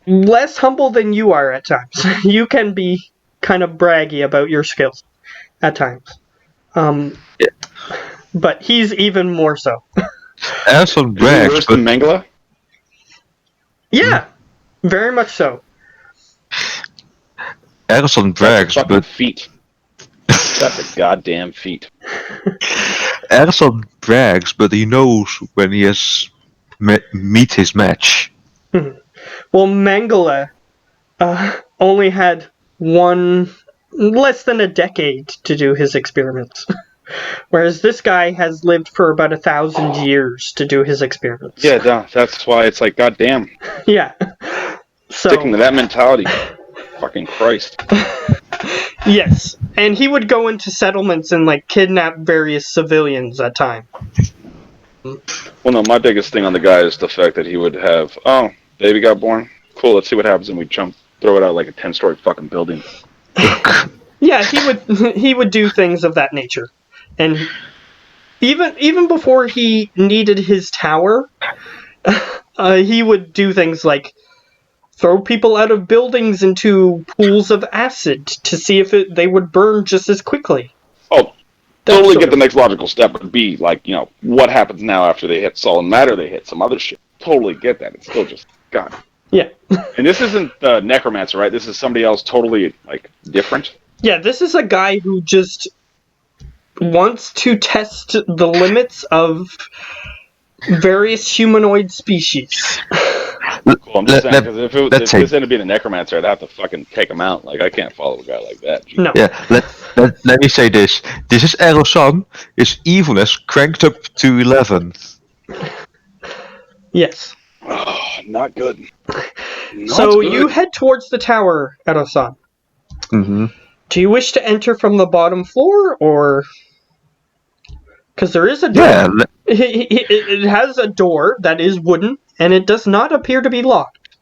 less humble than you are at times. You can be kind of braggy about your skills at times. Yeah. But he's even more so. As some Is he brags, worse but than Mangala? Yeah, very much so. Erson brags, That's a fucking but feat. That's a goddamn feat. Erson brags, but he knows when he has meet his match. Well, Mangala only had less than a decade to do his experiments. Whereas this guy has lived for about 1,000 years to do his experiments. Yeah, duh, that's why it's like, goddamn. Yeah. So, Sticking to that mentality. Fucking Christ. yes. And he would go into settlements and kidnap various civilians at times. Well, no, my biggest thing on the guy is the fact that he would have, oh, baby got born. Cool, let's see what happens, and we throw it out like a 10-story fucking building. Yeah, he would do things of that nature. And even before he needed his tower, he would do things like throw people out of buildings into pools of acid to see if they would burn just as quickly. Oh, totally get the next logical step would be, what happens now after they hit solid matter, they hit some other shit. Totally get that. It's still just, God. Yeah. And this isn't the Necromancer, right? This is somebody else totally, different? Yeah, this is a guy who just wants to test the limits of various humanoid species. Cool, I'm just saying, because if this ended up being a Necromancer, I'd have to fucking take him out. I can't follow a guy like that. No. Yeah, let me say this. This is Erosan. His evilness cranked up to 11. Yes. Oh, not good. So you head towards the tower, Erosan. Mm-hmm. Do you wish to enter from the bottom floor, or... Because there is a door. Yeah. It has a door that is wooden, and it does not appear to be locked.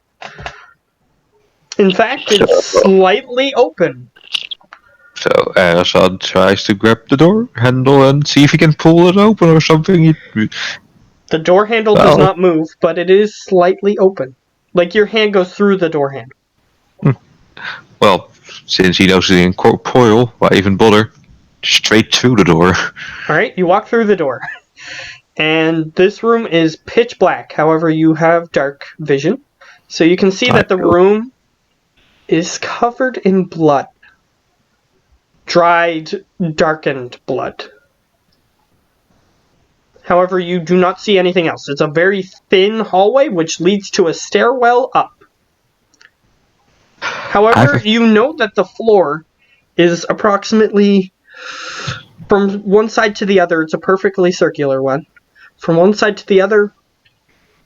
In fact, it's slightly open. So Erosan tries to grab the door handle and see if he can pull it open or something. The door handle does not move, but it is slightly open. Your hand goes through the door handle. Well, since he knows the incorporeal, why even bother? Straight through the door. Alright, you walk through the door. And this room is pitch black. However, you have dark vision. So you can see that the room is covered in blood. Dried, darkened blood. However, you do not see anything else. It's a very thin hallway which leads to a stairwell up. However, you know that the floor is approximately, from one side to the other, it's a perfectly circular one. From one side to the other,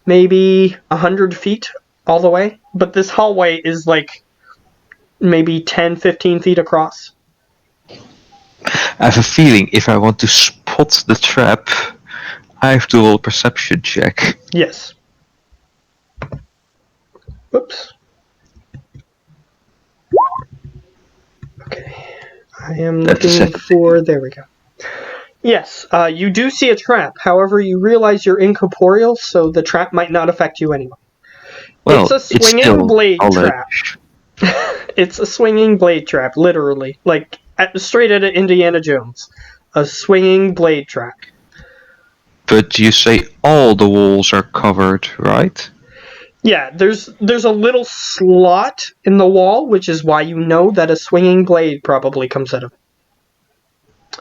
maybe 100 feet all the way. But this hallway is like maybe 10, 15 feet across. I have a feeling if I want to spot the trap, I have to roll a perception check. Yes. Whoops. Okay. I am looking for... There we go. Yes, you do see a trap. However, you realize you're incorporeal, so the trap might not affect you anyway. Well, it's a swinging blade trap. knowledge. It's a swinging blade trap, literally. Like, straight out of Indiana Jones. A swinging blade trap. But you say all the walls are covered, right? Yeah, there's a little slot in the wall, which is why you know that a swinging blade probably comes out of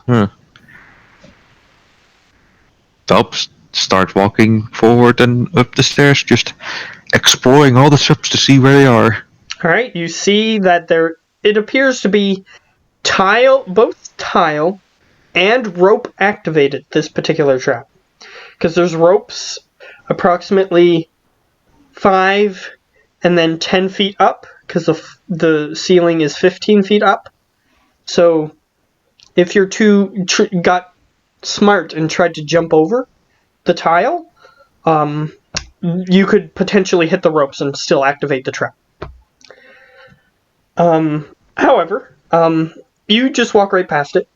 it. Well, start walking forward and up the stairs, just exploring all the traps to see where they are. Alright, you see that it appears to be both tile and rope activated, this particular trap. Because there's ropes approximately 5 and then 10 feet up, because the ceiling is 15 feet up. So if you're got smart and tried to jump over the tile, you could potentially hit the ropes and still activate the trap. However, you just walk right past it.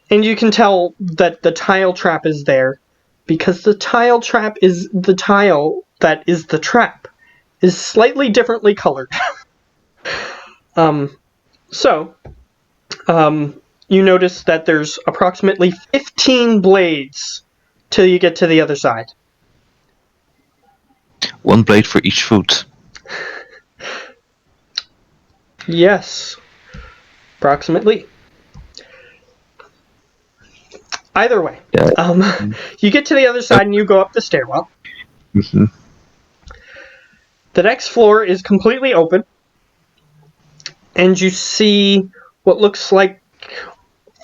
And you can tell that the tile trap is there, because the tile trap is the tile that is the trap, is slightly differently colored. You notice that there's approximately 15 blades till you get to the other side. One blade for each foot. Yes. Approximately. Either way. Yeah. You get to the other side and you go up the stairwell. Mm-hmm. The next floor is completely open. And you see what looks like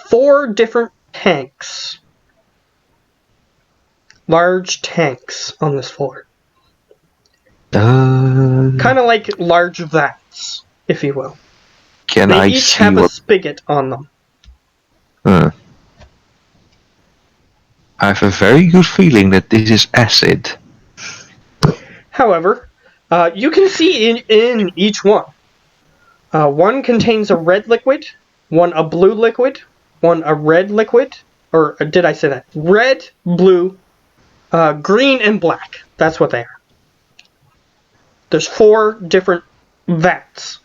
4 different tanks. Large tanks on this floor. Kind of like large vats, if you will. They each have a spigot on them. I have a very good feeling that this is acid. However, you can see in each one. One contains a red liquid, one a blue liquid, one a red liquid, or did I say that? Red, blue, green, and black. That's what they are. There's 4 different vats.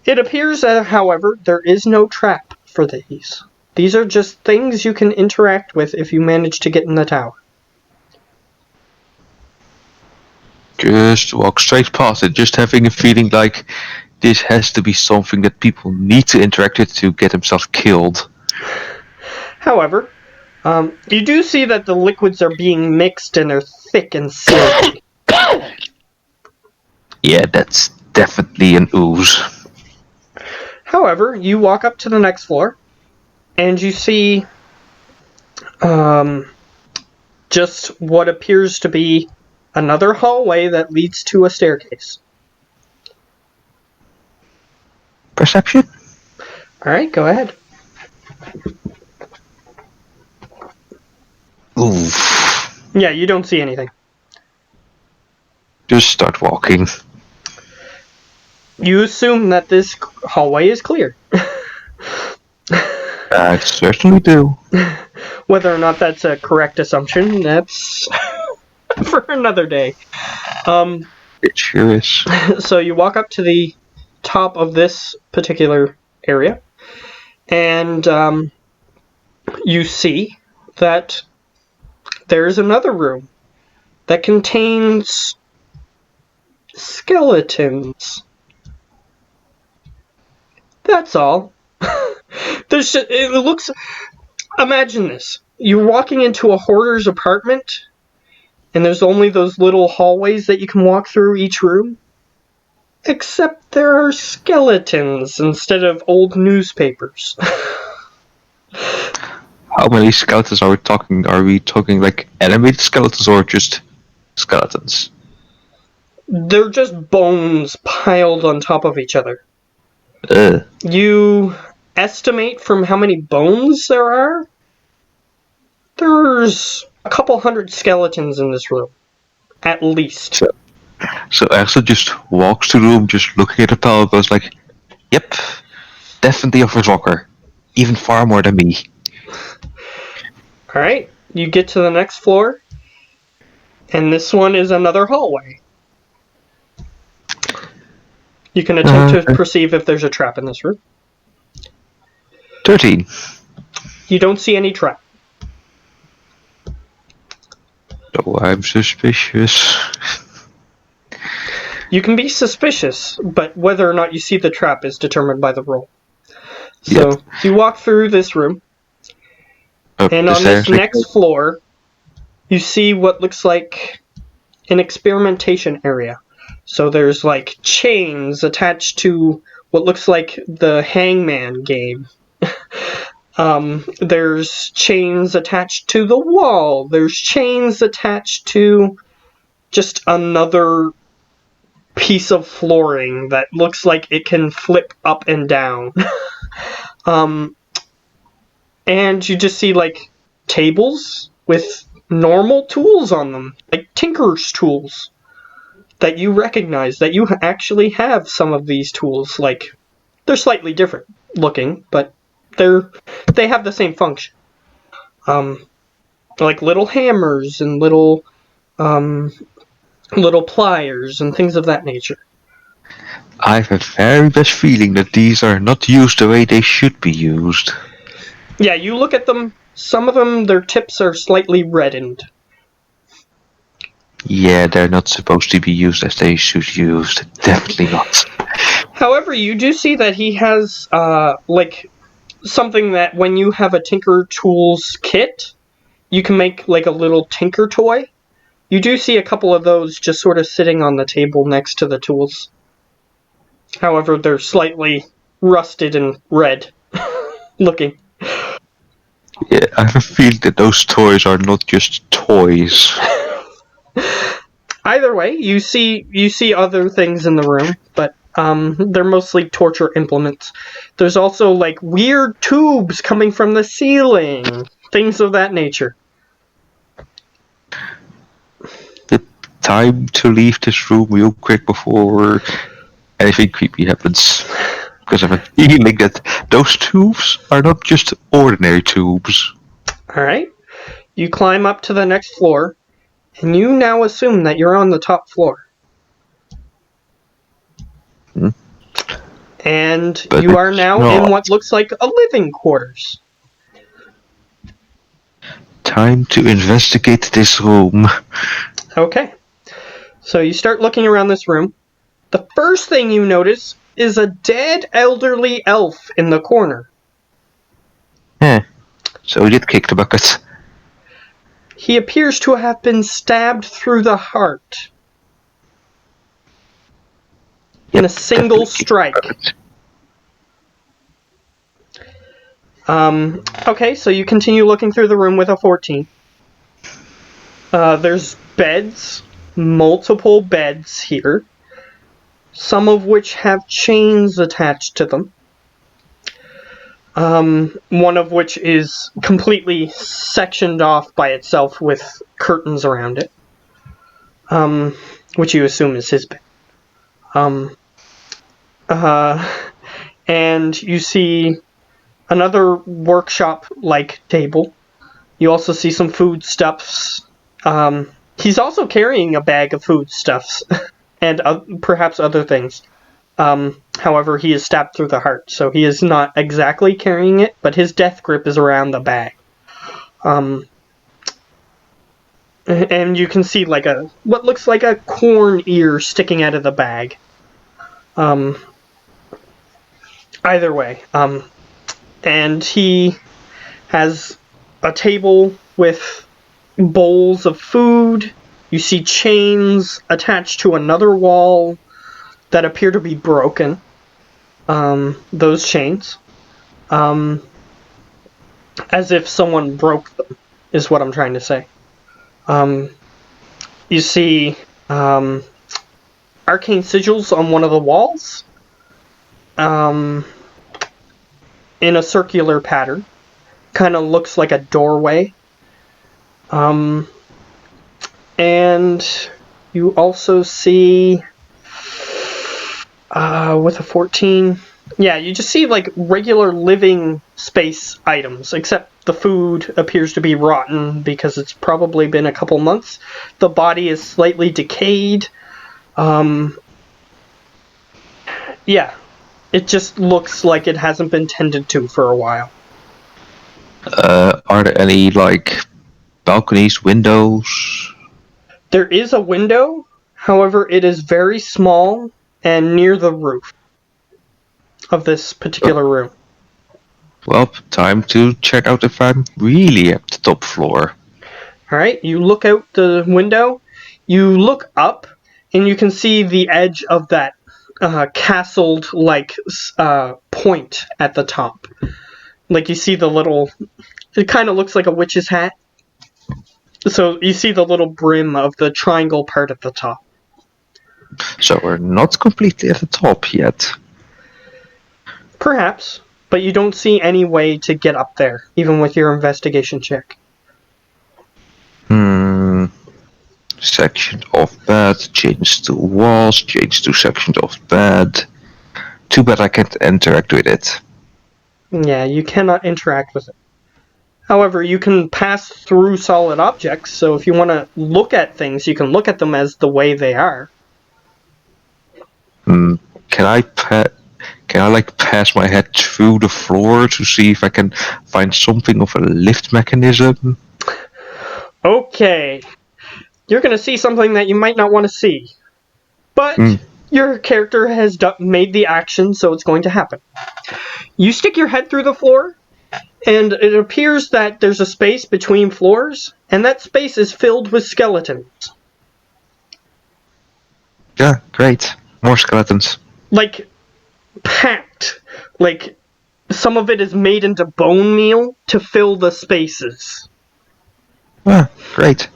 It appears that, however, there is no trap for these. These are just things you can interact with if you manage to get in the tower. Just walk straight past it, just having a feeling like this has to be something that people need to interact with to get themselves killed. However, you do see that the liquids are being mixed and they're thick and silky. Yeah, that's definitely an ooze. However, you walk up to the next floor, and you see just what appears to be another hallway that leads to a staircase. Perception? Alright, go ahead. Oof. Yeah, you don't see anything. Just start walking. You assume that this hallway is clear. I certainly do. Whether or not that's a correct assumption, that's for another day. It sure is. So you walk up to the top of this particular area, and you see that there's another room that contains skeletons. That's all. It looks. Imagine this. You're walking into a hoarder's apartment, and there's only those little hallways that you can walk through each room. Except there are skeletons instead of old newspapers. How many skeletons are we talking? Are we talking like animated skeletons or just skeletons? They're just bones piled on top of each other. Ugh. You estimate from how many bones there are? There's a couple hundred skeletons in this room. At least. So Axel just walks to the room, just looking at the pile, goes like, "Yep, definitely a Berserker. Even far more than me." Alright, you get to the next floor, and this one is another hallway. You can attempt to perceive if there's a trap in this room. 13. You don't see any trap. So I'm suspicious. You can be suspicious, but whether or not you see the trap is determined by the roll. So, you walk through this room, and on this next floor, you see what looks like an experimentation area. So there's like chains attached to what looks like the Hangman game. There's chains attached to the wall. There's chains attached to just another piece of flooring that looks like it can flip up and down. And you just see like tables with normal tools on them, like tinker's tools that you recognize, that you actually have some of these tools. Like, they're slightly different looking, but they have the same function. Like little hammers and little pliers and things of that nature. I have a very best feeling that these are not used the way they should be used. Yeah, you look at them, some of them, their tips are slightly reddened. Yeah, they're not supposed to be used as they should be used. Definitely not. However, you do see that he has, like, something that when you have a Tinker Tools kit, you can make, like, a little Tinker toy. You do see a couple of those just sort of sitting on the table next to the tools. However, they're slightly rusted and red looking. Yeah, I have a feeling that those toys are not just toys. Either way, you see other things in the room, but they're mostly torture implements. There's also like weird tubes coming from the ceiling, things of that nature. The time to leave this room real quick before anything creepy happens. Because I have a feeling that those tubes are not just ordinary tubes. Alright. You climb up to the next floor, and you now assume that you're on the top floor. And But you are now in not. what looks like a living quarters. Time to investigate this room. Okay. So you start looking around this room. The first thing you notice is a dead elderly elf in the corner. So we did kick the bucket. He appears to have been stabbed through the heart. In a single strike. Okay, so you continue looking through the room with a 14. There's beds, multiple beds here, some of which have chains attached to them. One of which is completely sectioned off by itself with curtains around it, which you assume is his bed. And you see another workshop-like table. You also see some foodstuffs. He's also carrying a bag of foodstuffs and perhaps other things. However, he is stabbed through the heart, so he is not exactly carrying it, but his death grip is around the bag. And you can see like what looks like a corn ear sticking out of the bag. Either way, and he has a table with bowls of food. You see chains attached to another wall that appear to be broken. Those chains. As if someone broke them, is what I'm trying to say. You see arcane sigils on one of the walls. In a circular pattern. Kind of looks like a doorway. And you also see with a 14, yeah, you just see like regular living space items, except the food appears to be rotten because it's probably been a couple months. The body is slightly decayed. Yeah, it just looks like it hasn't been tended to for a while. Are there any, like, balconies, windows? There is a window, however, it is very small and near the roof of this particular room. Well, time to check out if I'm really at the top floor. Alright, you look out the window, you look up, and you can see the edge of that castled-like point at the top. Like you see the little... It kind of looks like a witch's hat. So you see the little brim of the triangle part at the top. So we're not completely at the top yet. Perhaps, but you don't see any way to get up there, even with your investigation check. Section of bed, change to walls, change to sections of bed. Too bad I can't interact with it. Yeah, you cannot interact with it. However, you can pass through solid objects, so if you want to look at things, you can look at them as the way they are. Can I like pass my head through the floor to see if I can find something of a lift mechanism? Okay. You're going to see something that you might not want to see. But your character has made the action, so it's going to happen. You stick your head through the floor, and it appears that there's a space between floors, and that space is filled with skeletons. Yeah, great. More skeletons. Like, packed. Like, some of it is made into bone meal to fill the spaces. Ah, great.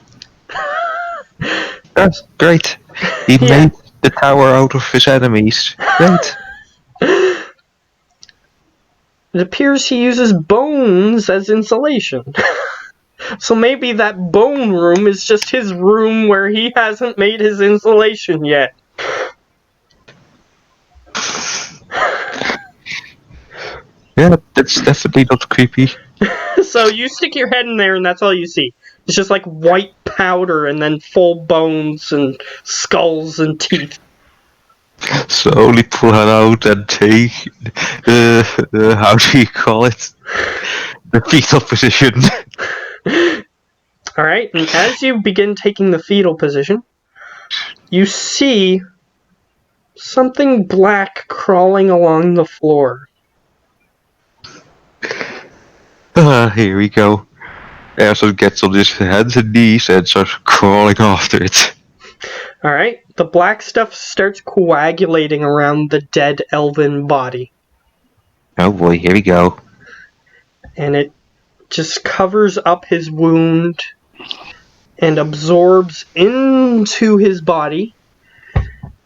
That's great. He made the tower out of his enemies. Great. It appears he uses bones as insulation. So maybe that bone room is just his room where he hasn't made his insulation yet. Yeah, that's definitely not creepy. So you stick your head in there and that's all you see. It's just like white powder and then full bones and skulls and teeth. Slowly pull it out and take how do you call it? The fetal position. Alright, and as you begin taking the fetal position, you see something black crawling along the floor. Here we go. Erson gets on his hands and knees and starts crawling after it. Alright, the black stuff starts coagulating around the dead elven body. Oh boy, here we go. And it just covers up his wound and absorbs into his body.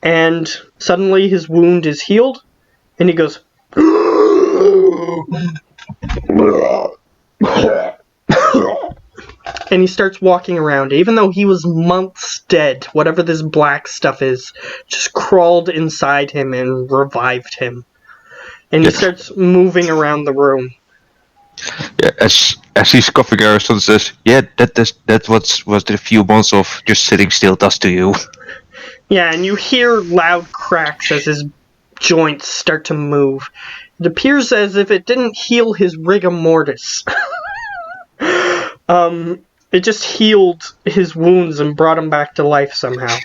And suddenly his wound is healed. And he goes... And he starts walking around, even though he was months dead. Whatever this black stuff is, just crawled inside him and revived him. And he starts moving around the room. Yeah, as he's coughing, Ariston says, "Yeah, that what a few months of just sitting still does to you." Yeah, and you hear loud cracks as his joints start to move. It appears as if it didn't heal his rigor mortis. it just healed his wounds and brought him back to life somehow.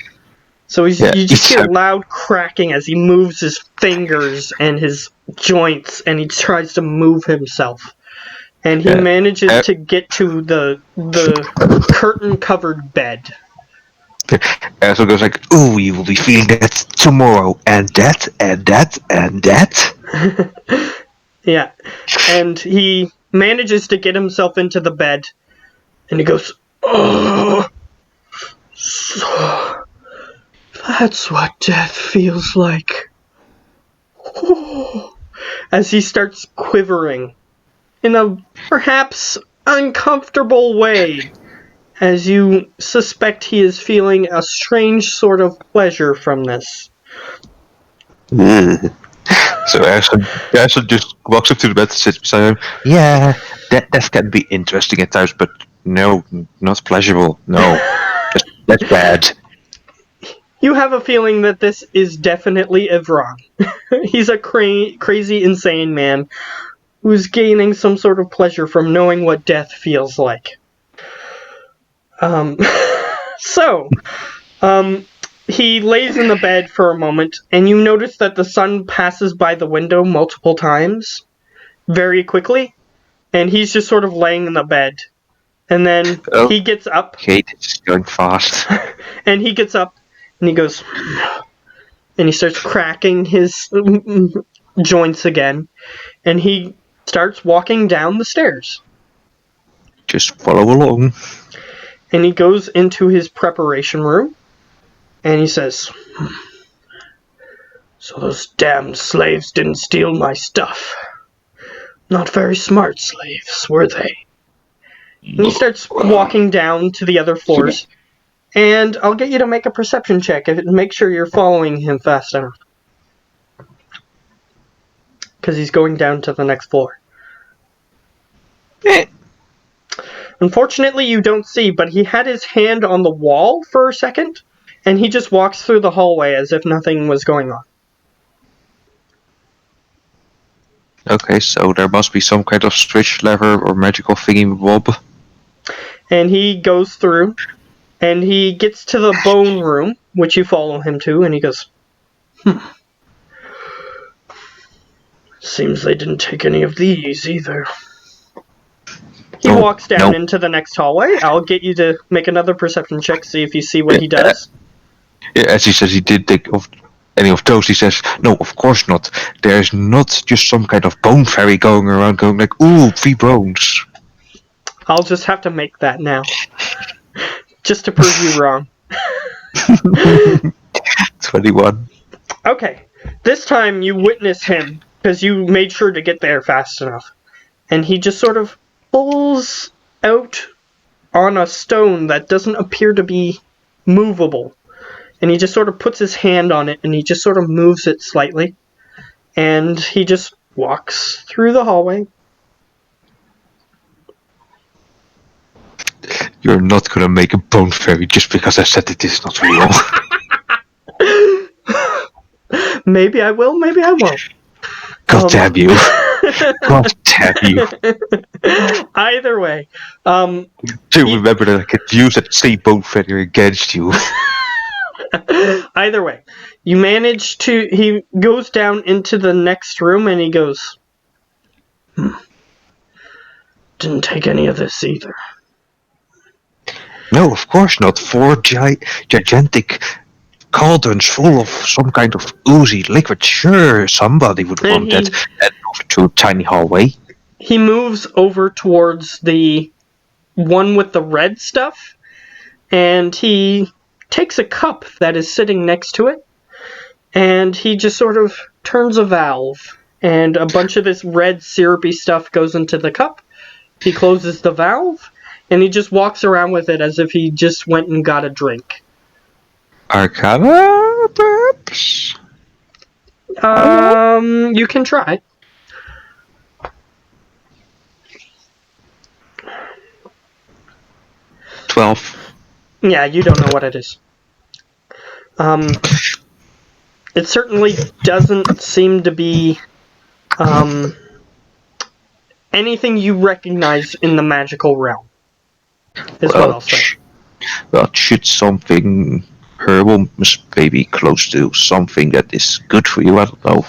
So you just he's hear loud cracking as he moves his fingers and his joints, and he tries to move himself. And he manages to get to the curtain-covered bed. So it goes like, ooh, you will be feeling that tomorrow, and that, and that, and that. Yeah. And he manages to get himself into the bed, and he goes, oh, so that's what death feels like. Oh. As he starts quivering in a perhaps uncomfortable way, as you suspect he is feeling a strange sort of pleasure from this. Ugh. So Ashton just walks up to the bed and sits beside him. Yeah, that can be interesting at times, but no, not pleasurable. No, that's bad. You have a feeling that this is definitely Devouring. He's a crazy, insane man who's gaining some sort of pleasure from knowing what death feels like. He lays in the bed for a moment, and you notice that the sun passes by the window multiple times, very quickly, and he's just sort of laying in the bed. And then he gets up. Okay, this is going fast. And he gets up, and he goes, and he starts cracking his joints again, and he starts walking down the stairs. Just follow along. And he goes into his preparation room, and he says, so those damned slaves didn't steal my stuff. Not very smart slaves, were they? And he starts walking down to the other floors, and I'll get you to make a perception check and make sure you're following him fast enough. Because he's going down to the next floor. Unfortunately, you don't see, but he had his hand on the wall for a second, and he just walks through the hallway as if nothing was going on. Okay, so there must be some kind of switch lever or magical thingy bob. And he goes through, and he gets to the bone room, which you follow him to, and he goes, seems they didn't take any of these either. He walks down into the next hallway. I'll get you to make another perception check, see if you see what he does. As he says he did take of any of those, he says, no, of course not. There's not just some kind of bone fairy going around going like, ooh, 3 bones. I'll just have to make that now. Just to prove you wrong. 21. Okay. This time you witness him, because you made sure to get there fast enough. And he just sort of pulls out on a stone that doesn't appear to be movable. And he just sort of puts his hand on it, and he just sort of moves it slightly. And he just walks through the hallway. You're not gonna make a bone fairy just because I said it is not real. Maybe I will, maybe I won't. God damn you. God damn you. Either way. Do remember that I could use that same bone fairy against you. Either way. You manage to... He goes down into the next room and he goes, didn't take any of this either. No, of course not. 4 gigantic cauldrons full of some kind of oozy liquid. Sure, somebody would want that. And over to a tiny hallway. He moves over towards the one with the red stuff, and he takes a cup that is sitting next to it, and he just sort of turns a valve, and a bunch of this red syrupy stuff goes into the cup. He closes the valve, and he just walks around with it as if he just went and got a drink. Arcana, perhaps? You can try. $12. Yeah, you don't know what it is. It certainly doesn't seem to be anything you recognize in the magical realm. is what I'll say. Well, should something herbal maybe close to something that is good for you? I don't know.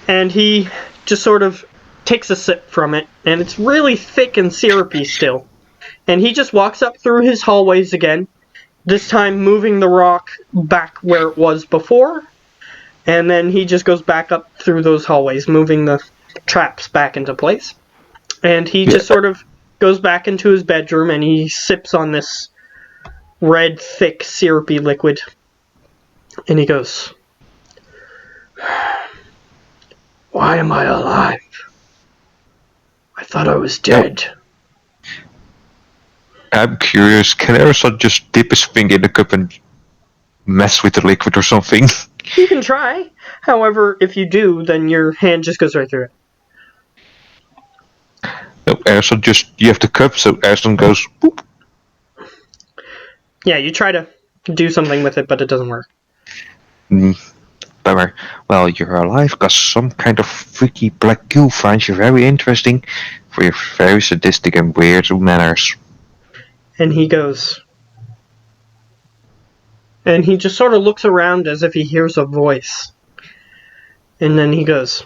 And he just sort of takes a sip from it, and it's really thick and syrupy still. And he just walks up through his hallways again, this time moving the rock back where it was before, and then he just goes back up through those hallways, moving the traps back into place. And he just sort of goes back into his bedroom, and he sips on this red, thick, syrupy liquid. And he goes, "Why am I alive? I thought I was dead." I'm curious, can Erison just dip his finger in the cup and mess with the liquid or something? You can try. However, if you do, then your hand just goes right through it. No, Erison you have the cup, so Erison goes, boop. Yeah, you try to do something with it, but it doesn't work. Bummer. Well, you're alive because some kind of freaky black goo finds you very interesting for your very sadistic and weird manners. And he goes... And he just sort of looks around as if he hears a voice. And then he goes,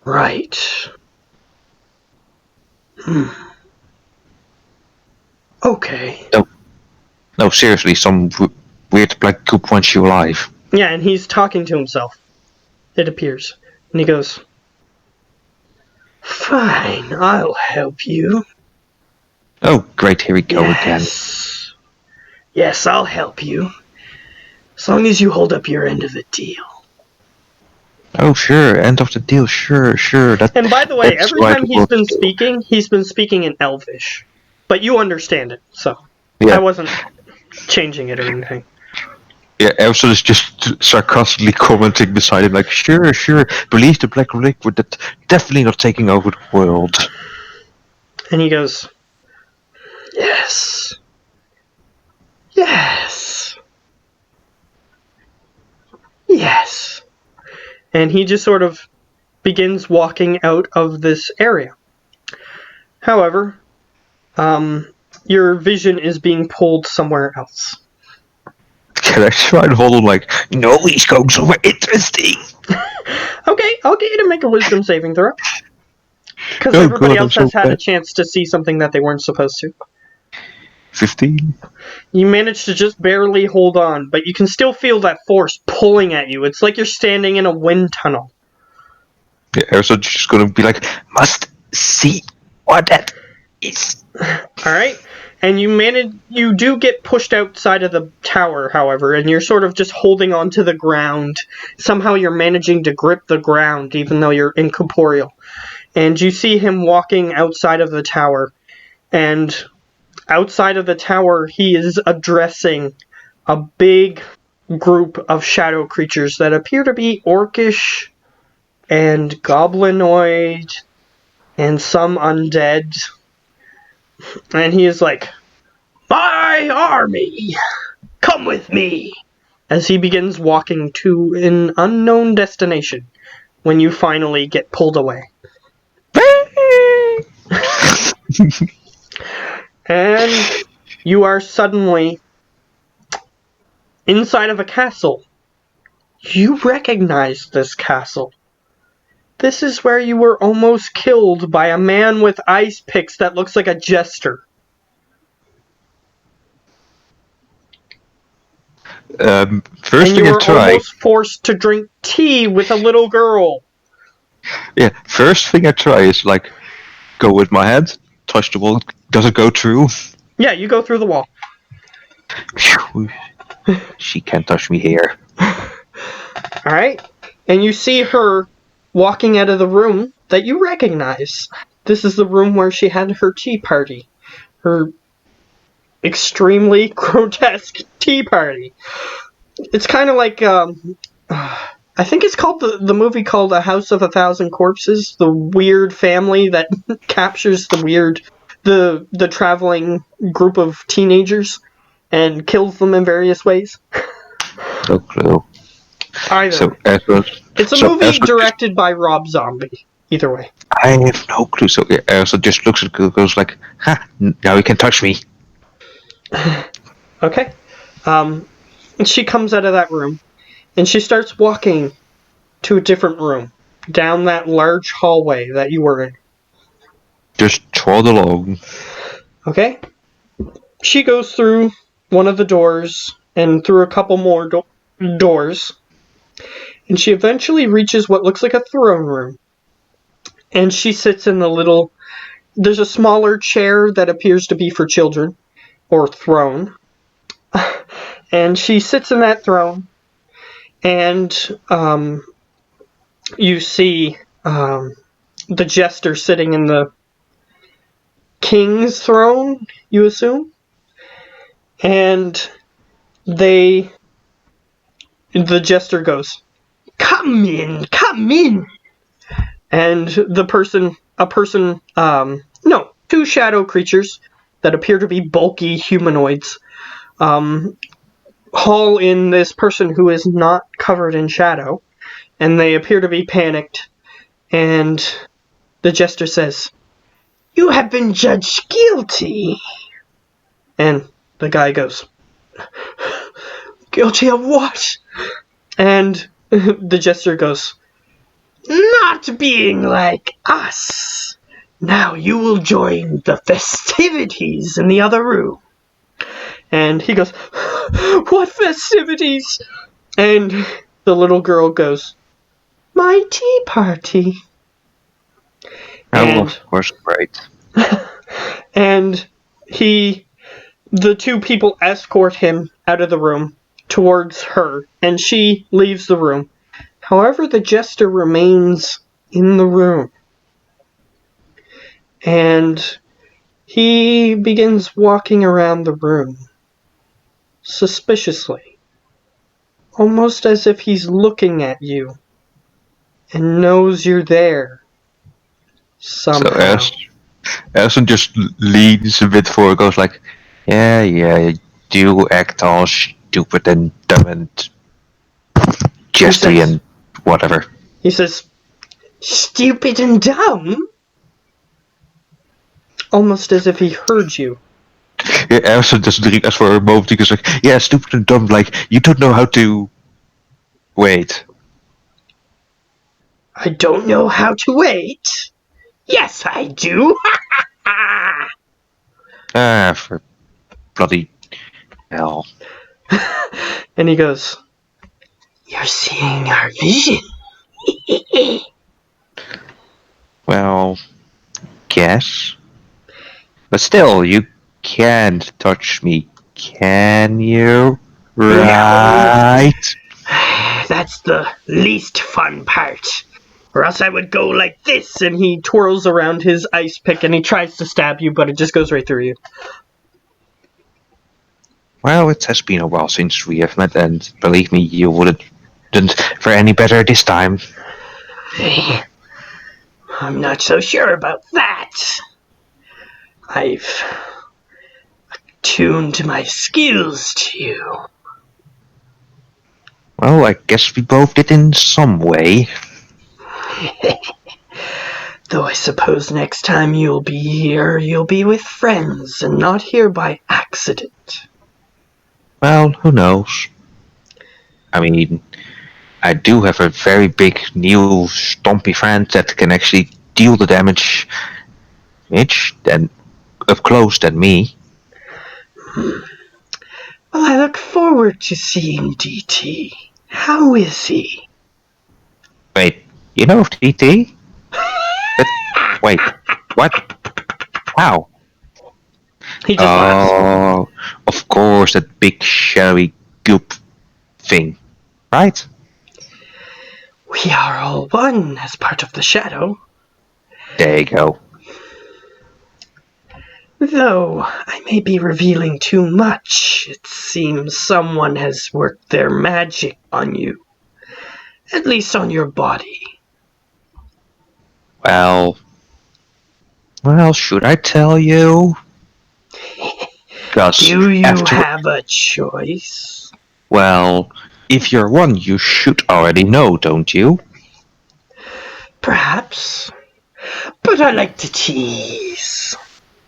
"Right. Okay." No, seriously, some weird black goop wants you alive. Yeah, and he's talking to himself. It appears. And he goes, "Fine, I'll help you." Oh, great, here we go again. Yes, I'll help you. As long as you hold up your end of the deal. Oh, sure, end of the deal, sure. And by the way, that's every right, time he's been speaking in Elvish. But you understand it, so Yeah. I wasn't changing it or anything. Yeah, Elson is just sarcastically commenting beside him, like, sure, believe the black liquid that definitely not taking over the world. And he goes, "Yes. Yes. Yes." And he just sort of begins walking out of this area. However, your vision is being pulled somewhere else. Can I try and hold him like, no, he's going somewhere interesting? Okay, I'll get you to make a wisdom saving throw. Because Oh, everybody God, else I'm has so had a bad. chance to see something that they weren't supposed to. 15? You manage to just barely hold on, but you can still feel that force pulling at you. It's like you're standing in a wind tunnel. Yeah, Elson just gonna be like, must see what that is. Alright? And you do get pushed outside of the tower, however, and you're sort of just holding onto the ground. Somehow you're managing to grip the ground, even though you're incorporeal. And you see him walking outside of the tower, and outside of the tower, he is addressing a big group of shadow creatures that appear to be orcish and goblinoid and some undead. And he is like, "My army, come with me," as he begins walking to an unknown destination when you finally get pulled away. And you are suddenly inside of a castle. You recognize this castle. This is where you were almost killed by a man with ice picks that looks like a jester. First And you thing I were try. almost forced to drink tea with a little girl. Yeah, first thing I try is like, go with my hand, touch the wall. Does it go through? Yeah, you go through the wall. Phew. She can't touch me here. Alright? And you see her walking out of the room that you recognize. This is the room where she had her tea party. Her extremely grotesque tea party. It's kind of like, I think it's called the movie called A House of a Thousand Corpses. The weird family that captures the traveling group of teenagers and kills them in various ways. No clue. Either. So Ezra, It's a so movie Ezra- directed by Rob Zombie. either way. I have no clue. So Elsa just looks at it, goes like, "Ha! Now you can touch me." Okay. And she comes out of that room, and she starts walking to a different room, down that large hallway that you were in. Just trod along. Okay? She goes through one of the doors and through a couple more doors, and she eventually reaches what looks like a throne room. And she sits in the little... There's a smaller chair that appears to be for children, or throne. And she sits in that throne, and you see the jester sitting in the king's throne, you assume? And the jester goes, "Come in, come in." And two shadow creatures that appear to be bulky humanoids, haul in this person who is not covered in shadow, and they appear to be panicked. And the jester says, "You have been judged guilty." And the guy goes, "Guilty of what?" And the jester goes, "Not being like us. Now you will join the festivities in the other room." And he goes, "What festivities?" And the little girl goes, "My tea party." Oh, of course, great. And the two people escort him out of the room towards her, and she leaves the room. However, the jester remains in the room. And he begins walking around the room, suspiciously. Almost as if he's looking at you and knows you're there. Somehow. So Elsa just leans a bit forward, goes like, yeah, you do act all stupid and dumb and gestury and whatever. He says, "Stupid and dumb?" Almost as if he heard you. Yeah, Elsa doesn't realize for a moment. He goes like, yeah, stupid and dumb, like, you don't know how to... Wait. "I don't know how to wait." "Yes, I do." Ah, for bloody hell. And he goes, "You're seeing our vision." Well, guess. But still, you can't touch me, can you? Right? "That's the least fun part. Or else I would go like this." And he twirls around his ice pick and he tries to stab you, but it just goes right through you. Well, it has been a while since we have met, and believe me, you wouldn't fare any better this time. I'm not so sure about that. I've attuned my skills to you. Well, I guess we both did in some way. Though I suppose next time you'll be here, you'll be with friends and not here by accident. Well, who knows? I mean, I do have a very big new stompy friend that can actually deal the damage than up close than me. Well, I look forward to seeing DT. How is he? Wait, you know of DT? Wait, what? How? He just laughs. Oh, of course, that big shadowy goop thing, right? We are all one as part of the shadow. There you go. Though I may be revealing too much, it seems someone has worked their magic on you. At least on your body. Well, should I tell you? Do you have a choice? Well, if you're one, you should already know, don't you? Perhaps. But I like to tease.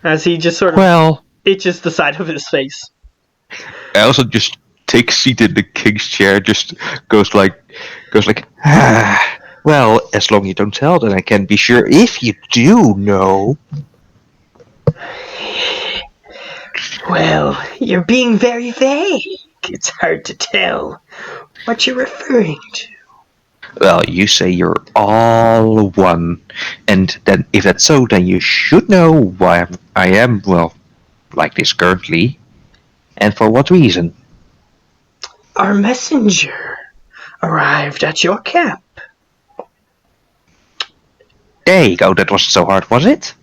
As he just sort of Well, itches the side of his face. I also just takes seat in the king's chair, just goes like, ah. Well, as long as you don't tell, then I can be sure. If you do know, Well, you're being very vague. It's hard to tell what you're referring to. well, you say you're all one, and then if that's so, then you should know why I am, well, like this currently, and for what reason. Our messenger arrived at your camp. There you go, that wasn't so hard, was it?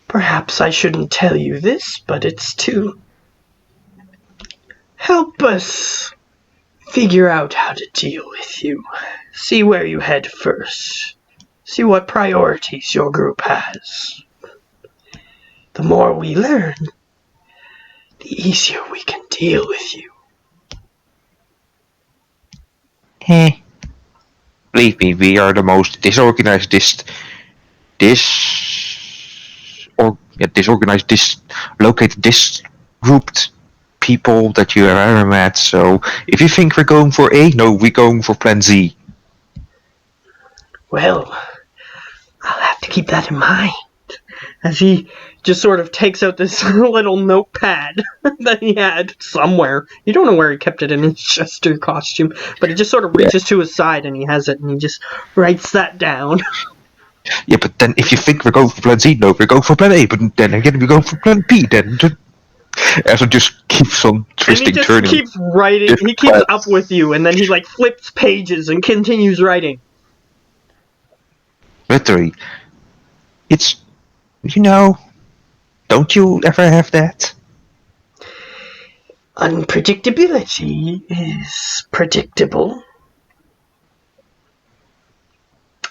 Perhaps I shouldn't tell you this, but it's to help us figure out how to deal with you. See where you head first. See what priorities your group has. The more we learn, the easier we can deal with you. Believe me, we are the most disorganized, disorganized, dislocated, disgrouped people that you have ever met. So if you think we're going for A, no, we're going for Plan Z. Well, I'll have to keep that in mind. As he just sort of takes out this little notepad that he had somewhere. You don't know where he kept it in his jester costume, but he just sort of reaches to his side and he has it and he just writes that down. Yeah, but then if you think we're going for Plan Z, no, we're going for Plan A. But then again, we go for Plan B. Then as it just keeps on twisting, And he just turning. keeps writing. He keeps up with you, and then he like flips pages and continues writing. Literally, it's, don't you ever have that? Unpredictability is predictable.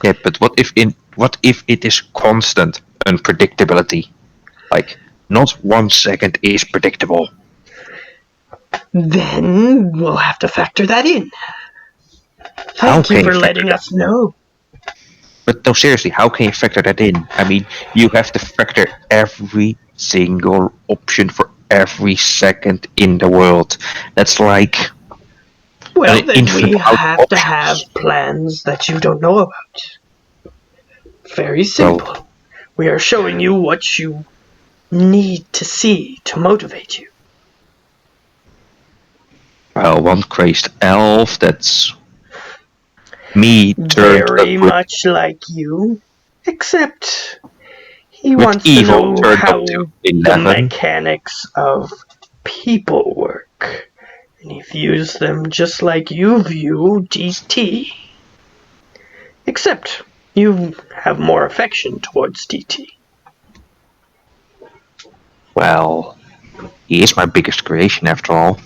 Yeah, but what if it is constant unpredictability? Like, not 1 second is predictable. Then we'll have to factor that in. Thank you for letting us know. But no, seriously, how can you factor that in? I mean, you have to factor every single option for every second in the world. That's like... Well, then we have to have plans that you don't know about. Very simple. Well, we are showing you what you need to see to motivate you. Well, one crazed elf, that's... me turned Very up much like you, except he with wants to evil know turned how up to the 11. mechanics of people work. And he views them just like you view DT. Except you have more affection towards DT. Well, he is my biggest creation after all.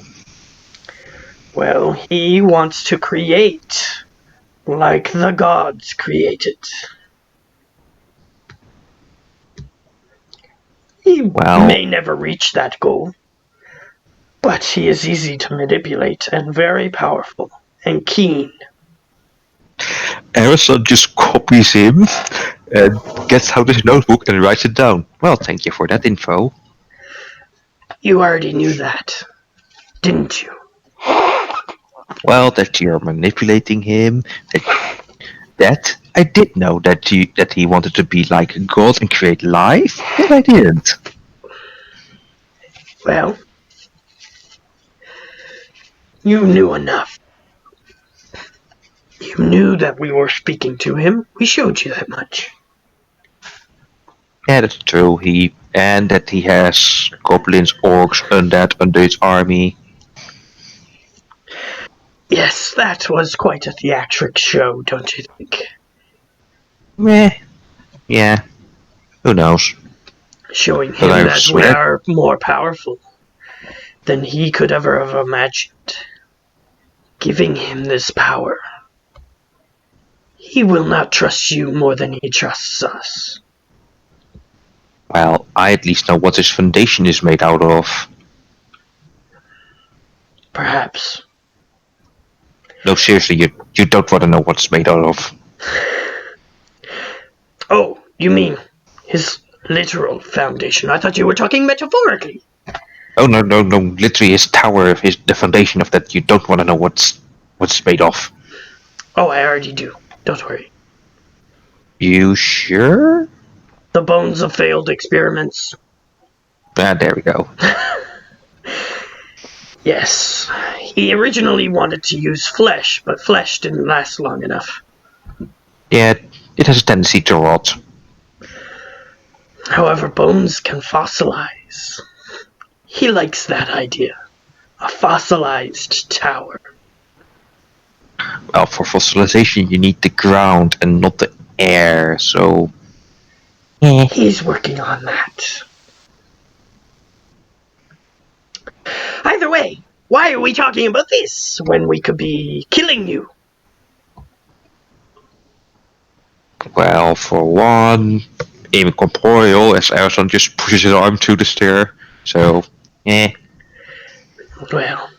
Well, he wants to create like the gods created. He may never reach that goal, but he is easy to manipulate and very powerful and keen. Harrison just copies him and gets out his notebook and writes it down. Well, thank you for that info. You already knew that, didn't you? Well, that you're manipulating him. That I did know that he wanted to be like a god and create life, but I didn't. Well, you knew enough. You knew that we were speaking to him. We showed you that much. Yeah, that's true. And that he has goblins, orcs, undead under his army. Yes, that was quite a theatric show, don't you think? Meh. Yeah. Who knows? Showing him that we are more powerful than he could ever have imagined. Giving him this power. He will not trust you more than he trusts us. Well, I at least know what his foundation is made out of. Perhaps. No, seriously, you don't want to know what it's made out of. Oh, you mean his literal foundation? I thought you were talking metaphorically. Oh no, no, no! Literally, his tower, the foundation of that. You don't want to know what's made of. Oh, I already do. Don't worry. You sure? The bones of failed experiments. Ah, there we go. Yes. He originally wanted to use flesh, but flesh didn't last long enough. Yeah, it has a tendency to rot. However, bones can fossilize. He likes that idea. A fossilized tower. Well, for fossilization, you need the ground and not the air. So, He's working on that. Either way, why are we talking about this when we could be killing you? well, for one, incorporeal, as Erson just pushes his arm to the stair. So, Well,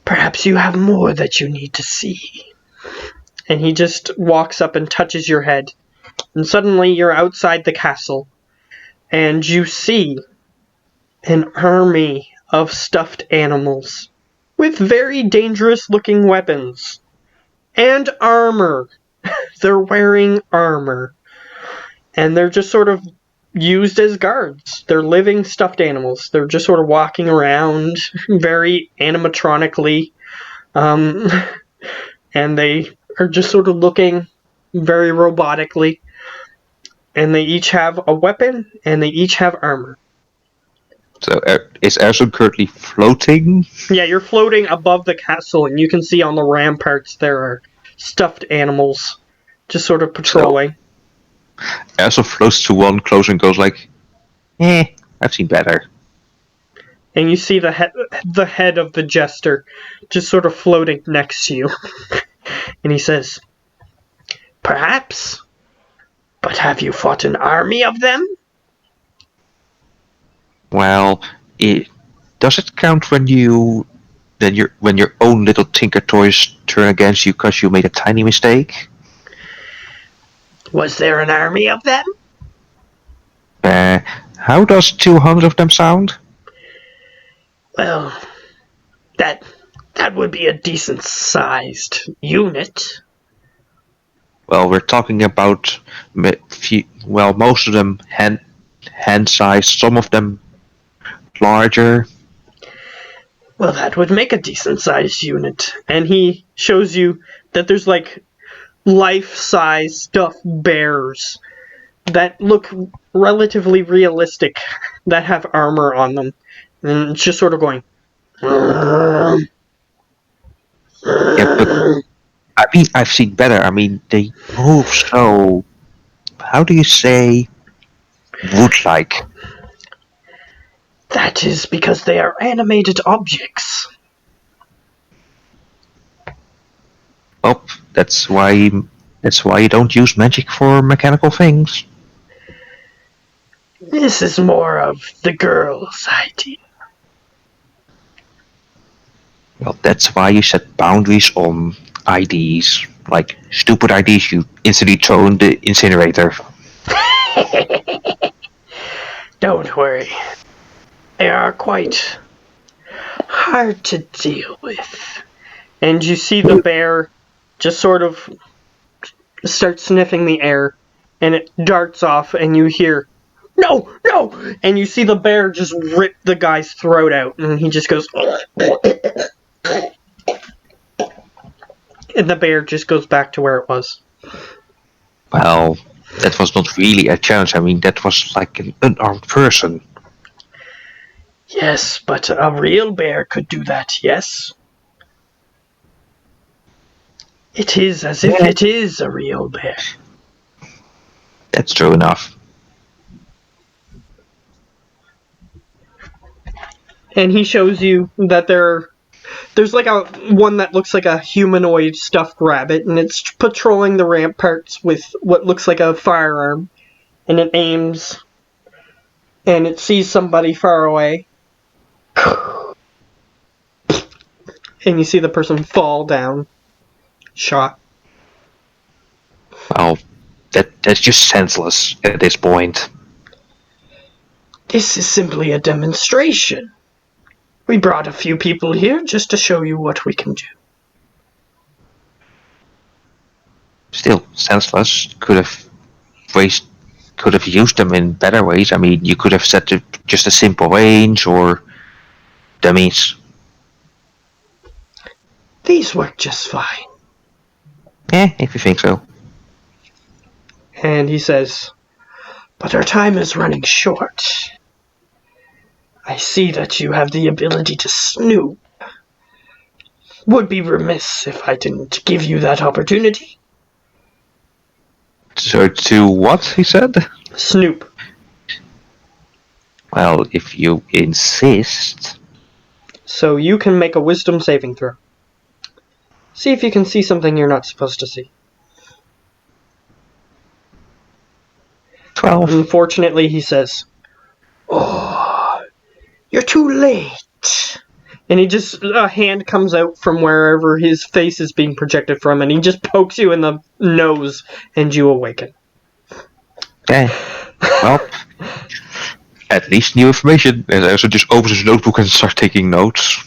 perhaps you have more that you need to see. And he just walks up and touches your head. And suddenly you're outside the castle. And you see an army of stuffed animals with very dangerous looking weapons and armor. They're wearing armor. And they're just sort of used as guards. They're living stuffed animals. They're just sort of walking around very animatronically. And they are just sort of looking very robotically. And they each have a weapon and they each have armor. so is Erson currently floating? Yeah, you're floating above the castle, and you can see on the ramparts there are stuffed animals just sort of patrolling. Erson floats to one close and goes like, I've seen better. And you see the head of the jester just sort of floating next to you. And he says, "Perhaps, but have you fought an army of them?" Well, does it count when when your own little tinker toys turn against you because you made a tiny mistake? Was there an army of them? How does 200 of them sound? Well, that would be a decent sized unit. Well, we're talking about most of them hand sized, some of them larger. Well, that would make a decent sized unit. And he shows you that there's like life-size stuffed bears that look relatively realistic, that have armor on them. And it's just sort of going. Yeah, but I mean, I've seen better. I mean, they move so. How do you say wood-like? That is because they are animated objects. Well, that's why you don't use magic for mechanical things. This is more of the girl's idea. Well, that's why you set boundaries on IDs. Like stupid IDs, you instantly throw in the incinerator. Don't worry. They are quite hard to deal with. And you see the bear just sort of start sniffing the air, and it darts off, and you hear, "No, no!" And you see the bear just rip the guy's throat out, and he just goes, and the bear just goes back to where it was. Well, that was not really a challenge. I mean, that was like an unarmed person. Yes, but a real bear could do that, yes? It is as if it is a real bear. That's true enough. And he shows you that there's like a one that looks like a humanoid stuffed rabbit, and it's patrolling the ramparts with what looks like a firearm, and it aims, and it sees somebody far away, and you see the person fall down, shot. Well, that's just senseless at this point. This is simply a demonstration. We brought a few people here just to show you what we can do. Still senseless. Could have used them in better ways. I mean, you could have set just a simple range or dummies. These work just fine. If you think so. And he says, but our time is running short. I see that you have the ability to snoop. Would be remiss if I didn't give you that opportunity. So to what, he said? Snoop. Well, if you insist. So you can make a wisdom saving throw. See if you can see something you're not supposed to see. 12. Unfortunately, he says, oh, you're too late. And he just, a hand comes out from wherever his face is being projected from, and he just pokes you in the nose, and you awaken. Okay. Well, at least new information. And so just opens his notebook and starts taking notes.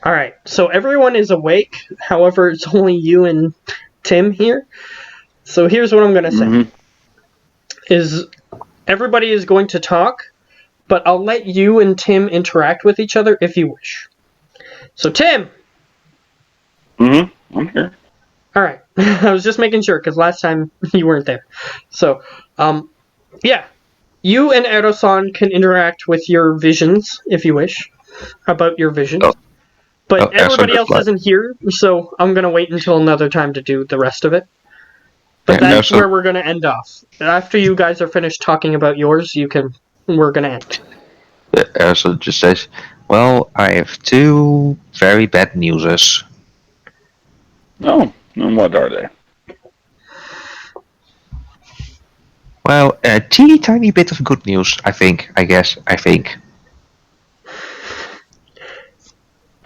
Alright, so everyone is awake. However, it's only you and Tim here. So here's what I'm going to say. Is everybody is going to talk, but I'll let you and Tim interact with each other if you wish. So Tim! I'm here. Alright, I was just making sure, because last time you weren't there. So, yeah. You and Erosan can interact with your visions, if you wish, about your visions. Oh. But everybody else like... isn't here, so I'm going to wait until another time to do the rest of it. But Yeah, that's where we're going to end off. After you guys are finished talking about yours, we're going to end. Erso just says, well, I have two very bad newses. Oh, and what are they? Well, a teeny tiny bit of good news, I think. I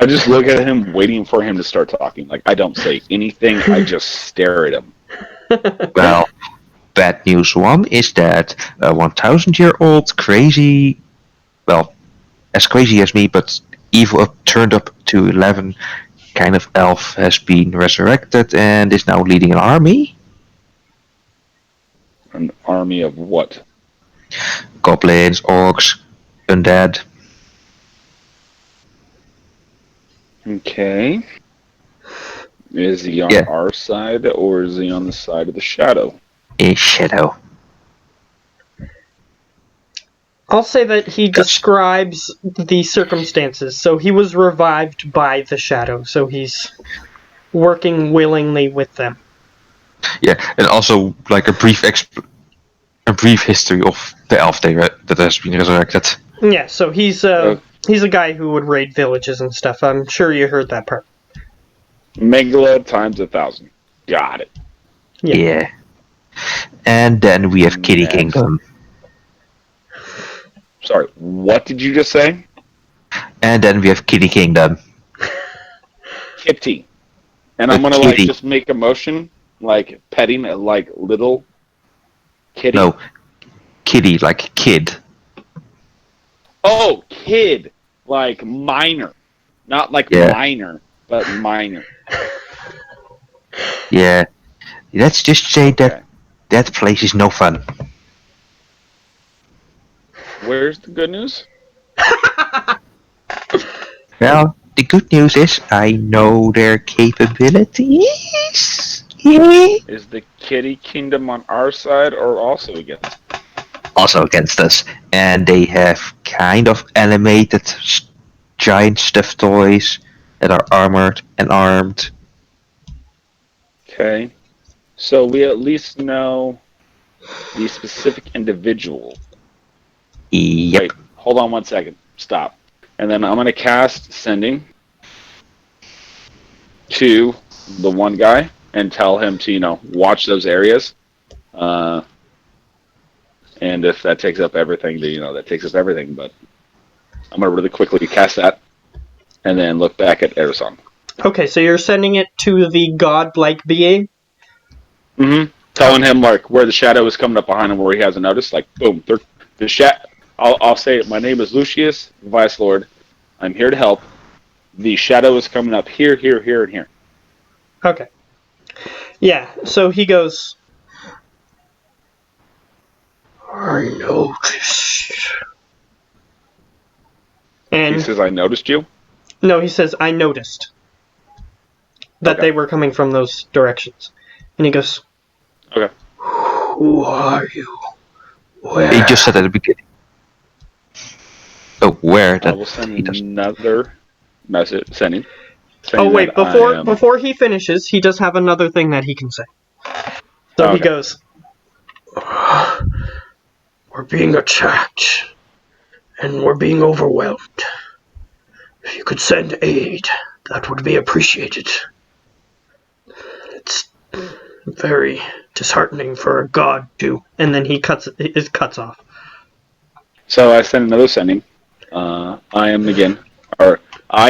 just look at him, waiting for him to start talking. Like, I don't say anything, I just stare at him. Well, bad news one is that a 1,000-year-old crazy, well, as crazy as me, but evil turned up to 11 kind of elf has been resurrected and is now leading an army. An army of what? Goblins, orcs, undead. Okay. Is he on our side, or is he on the side of the shadow? A shadow. I'll say that he describes the circumstances. So he was revived by the shadow, so he's working willingly with them. Yeah, and also like a brief history of the elf that has been resurrected. Yeah, so he's a guy who would raid villages and stuff. I'm sure you heard that part. Megala times 1,000. Got it. Yeah. And then we have Kitty Kingdom. Sorry, what did you just say? And then we have Kitty Kingdom. Kitty. And I'm gonna like just make a motion, like petting a like little kitty. No, kitty like kid. Oh, kid, like minor, not like minor, but minor. Yeah, let's just say that that place is no fun. Where's the good news? Well, the good news is I know their capabilities. Yeah. Is the kitty kingdom on our side or also against? Also against us, and they have kind of animated giant stuffed toys that are armored and armed. Okay, so we at least know the specific individual. Yep. Wait, hold on 1 second. Stop. And then I'm going to cast Sending to the one guy and tell him to, watch those areas. And if that takes up everything, then, that takes up everything. But I'm going to really quickly cast that and then look back at Erosan. Okay, so you're sending it to the godlike being? Mm-hmm. telling him like where the shadow is coming up behind him, where he hasn't noticed. Like, boom, I'll say it. My name is Lucius, Vice Lord. I'm here to help. The shadow is coming up here, here, here, and here. Okay. Yeah, so he goes, I noticed. And He says, "I noticed you." no, he says, I noticed that Okay. they were coming from those directions. And he goes, Okay. who are you? Where? He just said at the beginning. Oh, where? I That will send he doesn't. another message. Saying Oh wait, that I am. before he finishes, he does have another thing that he can say. So he Okay. goes, we're being attacked, and we're being overwhelmed. If you could send aid, that would be appreciated. It's very disheartening for a god to. And then he cuts off. So I send another sending. I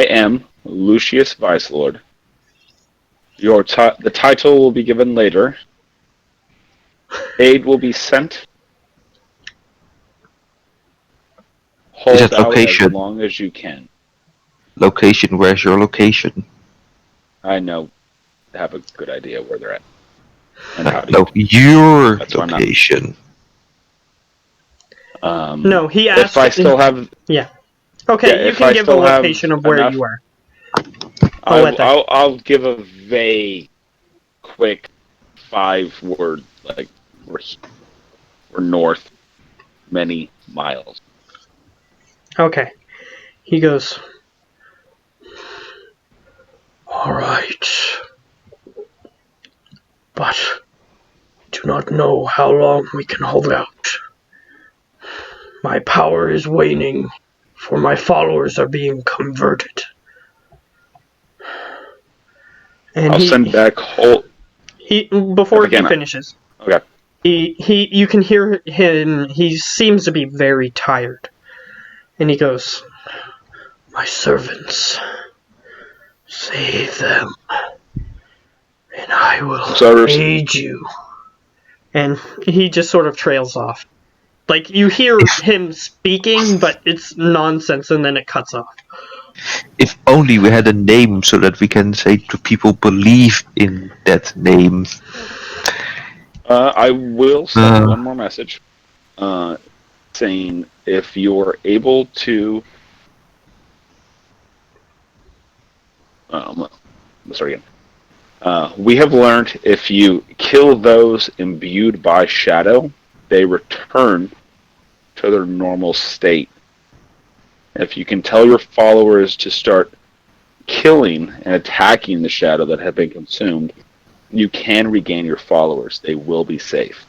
am Lucius Vice Lord. The title will be given later. Aid will be sent. Is Hold that out as location? long as you can. Location? Where's your location? I know, have a good idea where they're at. And how to No, your That's why I'm not- location. No, he asked. If I still have, Yeah. Okay, Yeah, you if can I give the still have location of where enough- you are. I'll let that. I'll give a vague, quick 5-word, like we're north many miles. Okay. He goes, alright. But do not know how long we can hold out. My power is waning, for my followers are being converted. And I'll send back whole. before he Again, finishes, Okay. you can hear him, he seems to be very tired. And he goes, my servants, save them, and I will aid you. And he just sort of trails off. Like, you hear him speaking, but it's nonsense, and then it cuts off. If only we had a name so that we can say to people believe in that name. I will send one more message, saying if you're able to. Let's start again. We have learned if you kill those imbued by shadow, they return to their normal state. If you can tell your followers to start killing and attacking the shadow that have been consumed, you can regain your followers. They will be safe.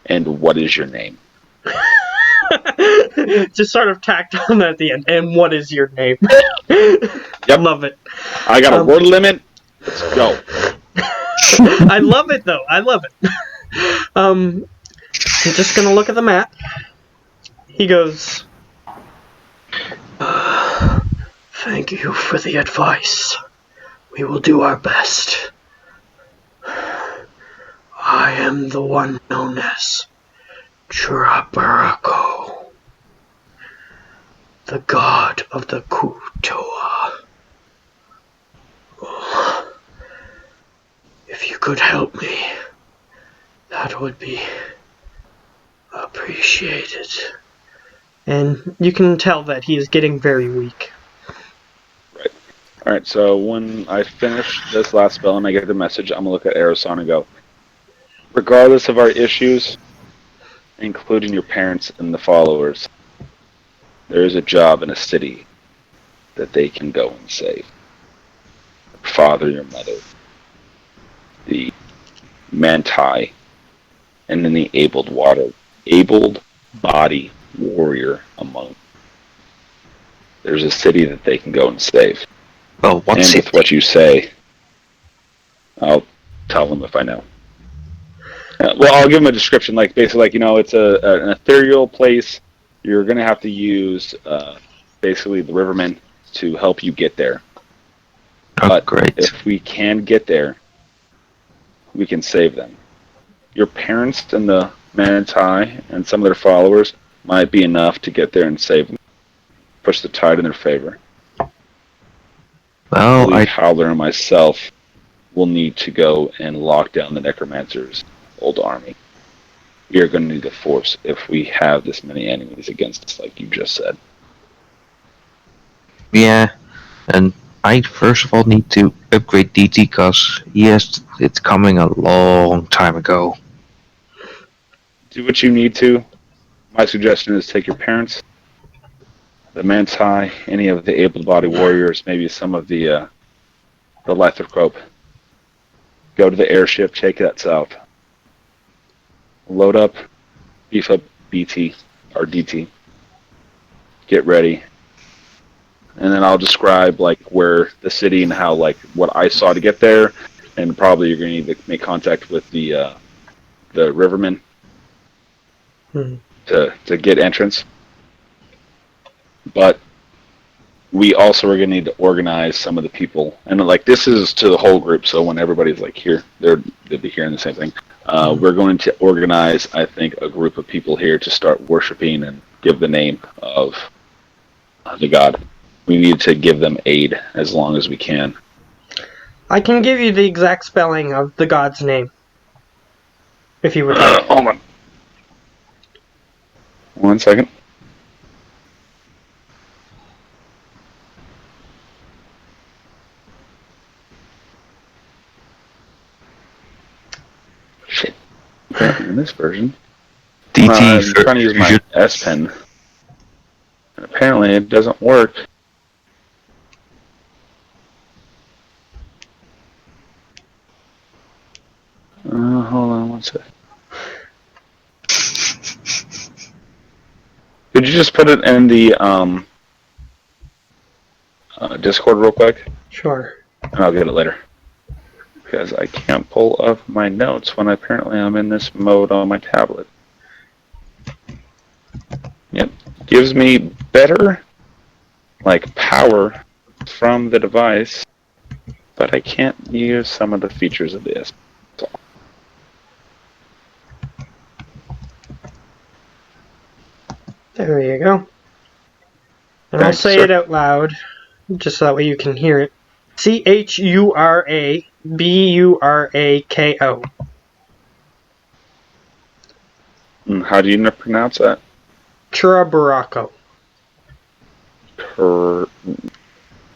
And what is your name? Just sort of tacked on at the end. And what is your name? Yep. Love it. I got a word limit. Let's go. I love it, though. I love it. I'm just gonna look at the map. He goes, thank you for the advice. We will do our best. I am the one known as Churabarako, the god of the Kutoa. If you could help me, that would be appreciated. And you can tell that he is getting very weak. Right. Alright, so when I finish this last spell and I get the message, I'm going to look at Aeroson and go, regardless of our issues, including your parents and the followers, there is a job in a city that they can go and save. Your father, your mother, the Manti, and then the able body warrior among them. There's a city that they can go and save. Well, what And city? with what you say, I'll tell them if I know. Well, I'll give them a description, like basically, like it's an ethereal place. You're gonna have to use basically the rivermen to help you get there. Oh, But great. if we can get there, we can save them. your parents and the Manti and some of their followers might be enough to get there and save them, push the tide in their favor. I Well, believe Howler and myself will need to go and lock down the Necromancer's old army. We are going to need the force if we have this many enemies against us, like you just said. yeah, and I first of all need to upgrade DT because it's coming a long time ago. Do what you need to. My suggestion is take your parents, the Manti, any of the able-bodied warriors, maybe some of the Lythrocope. Go to the airship, take that south. Load up, beef up BT or DT. Get ready. And then I'll describe like where the city and how like what I saw to get there, and probably you're going to need to make contact with the rivermen to get entrance. But we also are going to need to organize some of the people, and like this is to the whole group. So when everybody's like here, they'll be hearing the same thing. We're going to organize, I think, a group of people here to start worshiping and give the name of the god. We need to give them aid as long as we can. I can give you the exact spelling of the god's name, if you would like. Hold on. 1 second. Shit. Apparently in this version, DT I'm trying to use my S Pen. And apparently it doesn't work. Hold on 1 sec. Could you just put it in the Discord real quick? Sure. And I'll get it later. Because I can't pull up my notes when apparently I'm in this mode on my tablet. Yep. Gives me better, like, power from the device, but I can't use some of the features of this. So. There you go. And I'll Thanks, say sir. it out loud, just so that way you can hear it. CHURABURAKO. How do you pronounce that? Churaburako.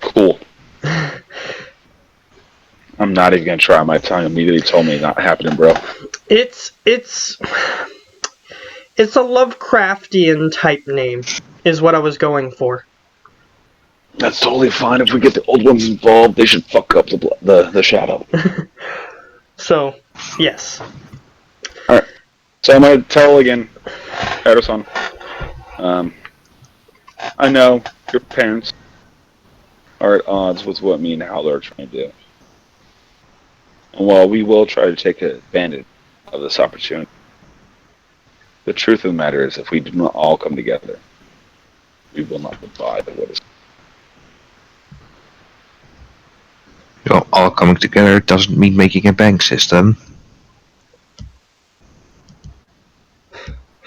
Cool. I'm not even gonna try. My tongue immediately told me not happening, bro. It's a Lovecraftian type name, is what I was going for. That's totally fine. If we get the old ones involved, they should fuck up the shadow. So, yes. Alright. So I'm going to tell again, Edo-san. I know your parents are at odds with what me and Howler are trying to do. And while we will try to take advantage of this opportunity, the truth of the matter is if we do not all come together, we will not abide by what is. All coming together doesn't mean making a bank system.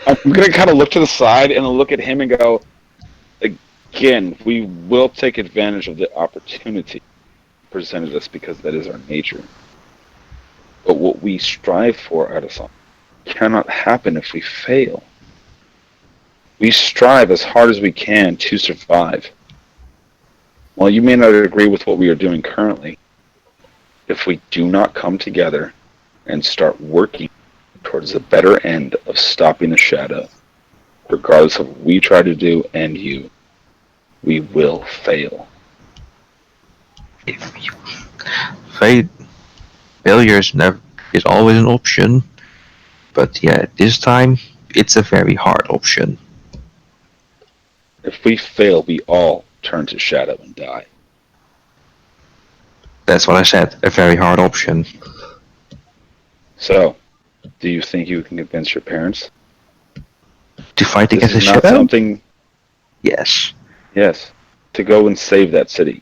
I'm going to kind of look to the side and look at him and go, again, we will take advantage of the opportunity presented us because that is our nature. But what we strive for out of something cannot happen if we fail. We strive as hard as we can to survive. While you may not agree with what we are doing currently, if we do not come together and start working towards the better end of stopping the shadow, regardless of what we try to do and you, we will fail. Failure is always an option, but yeah, this time it's a very hard option. If we fail, we all turn to shadow and die. That's what I said, a very hard option. So, do you think you can convince your parents? To fight This against a is not shadow? something. Yes. Yes, to go and save that city.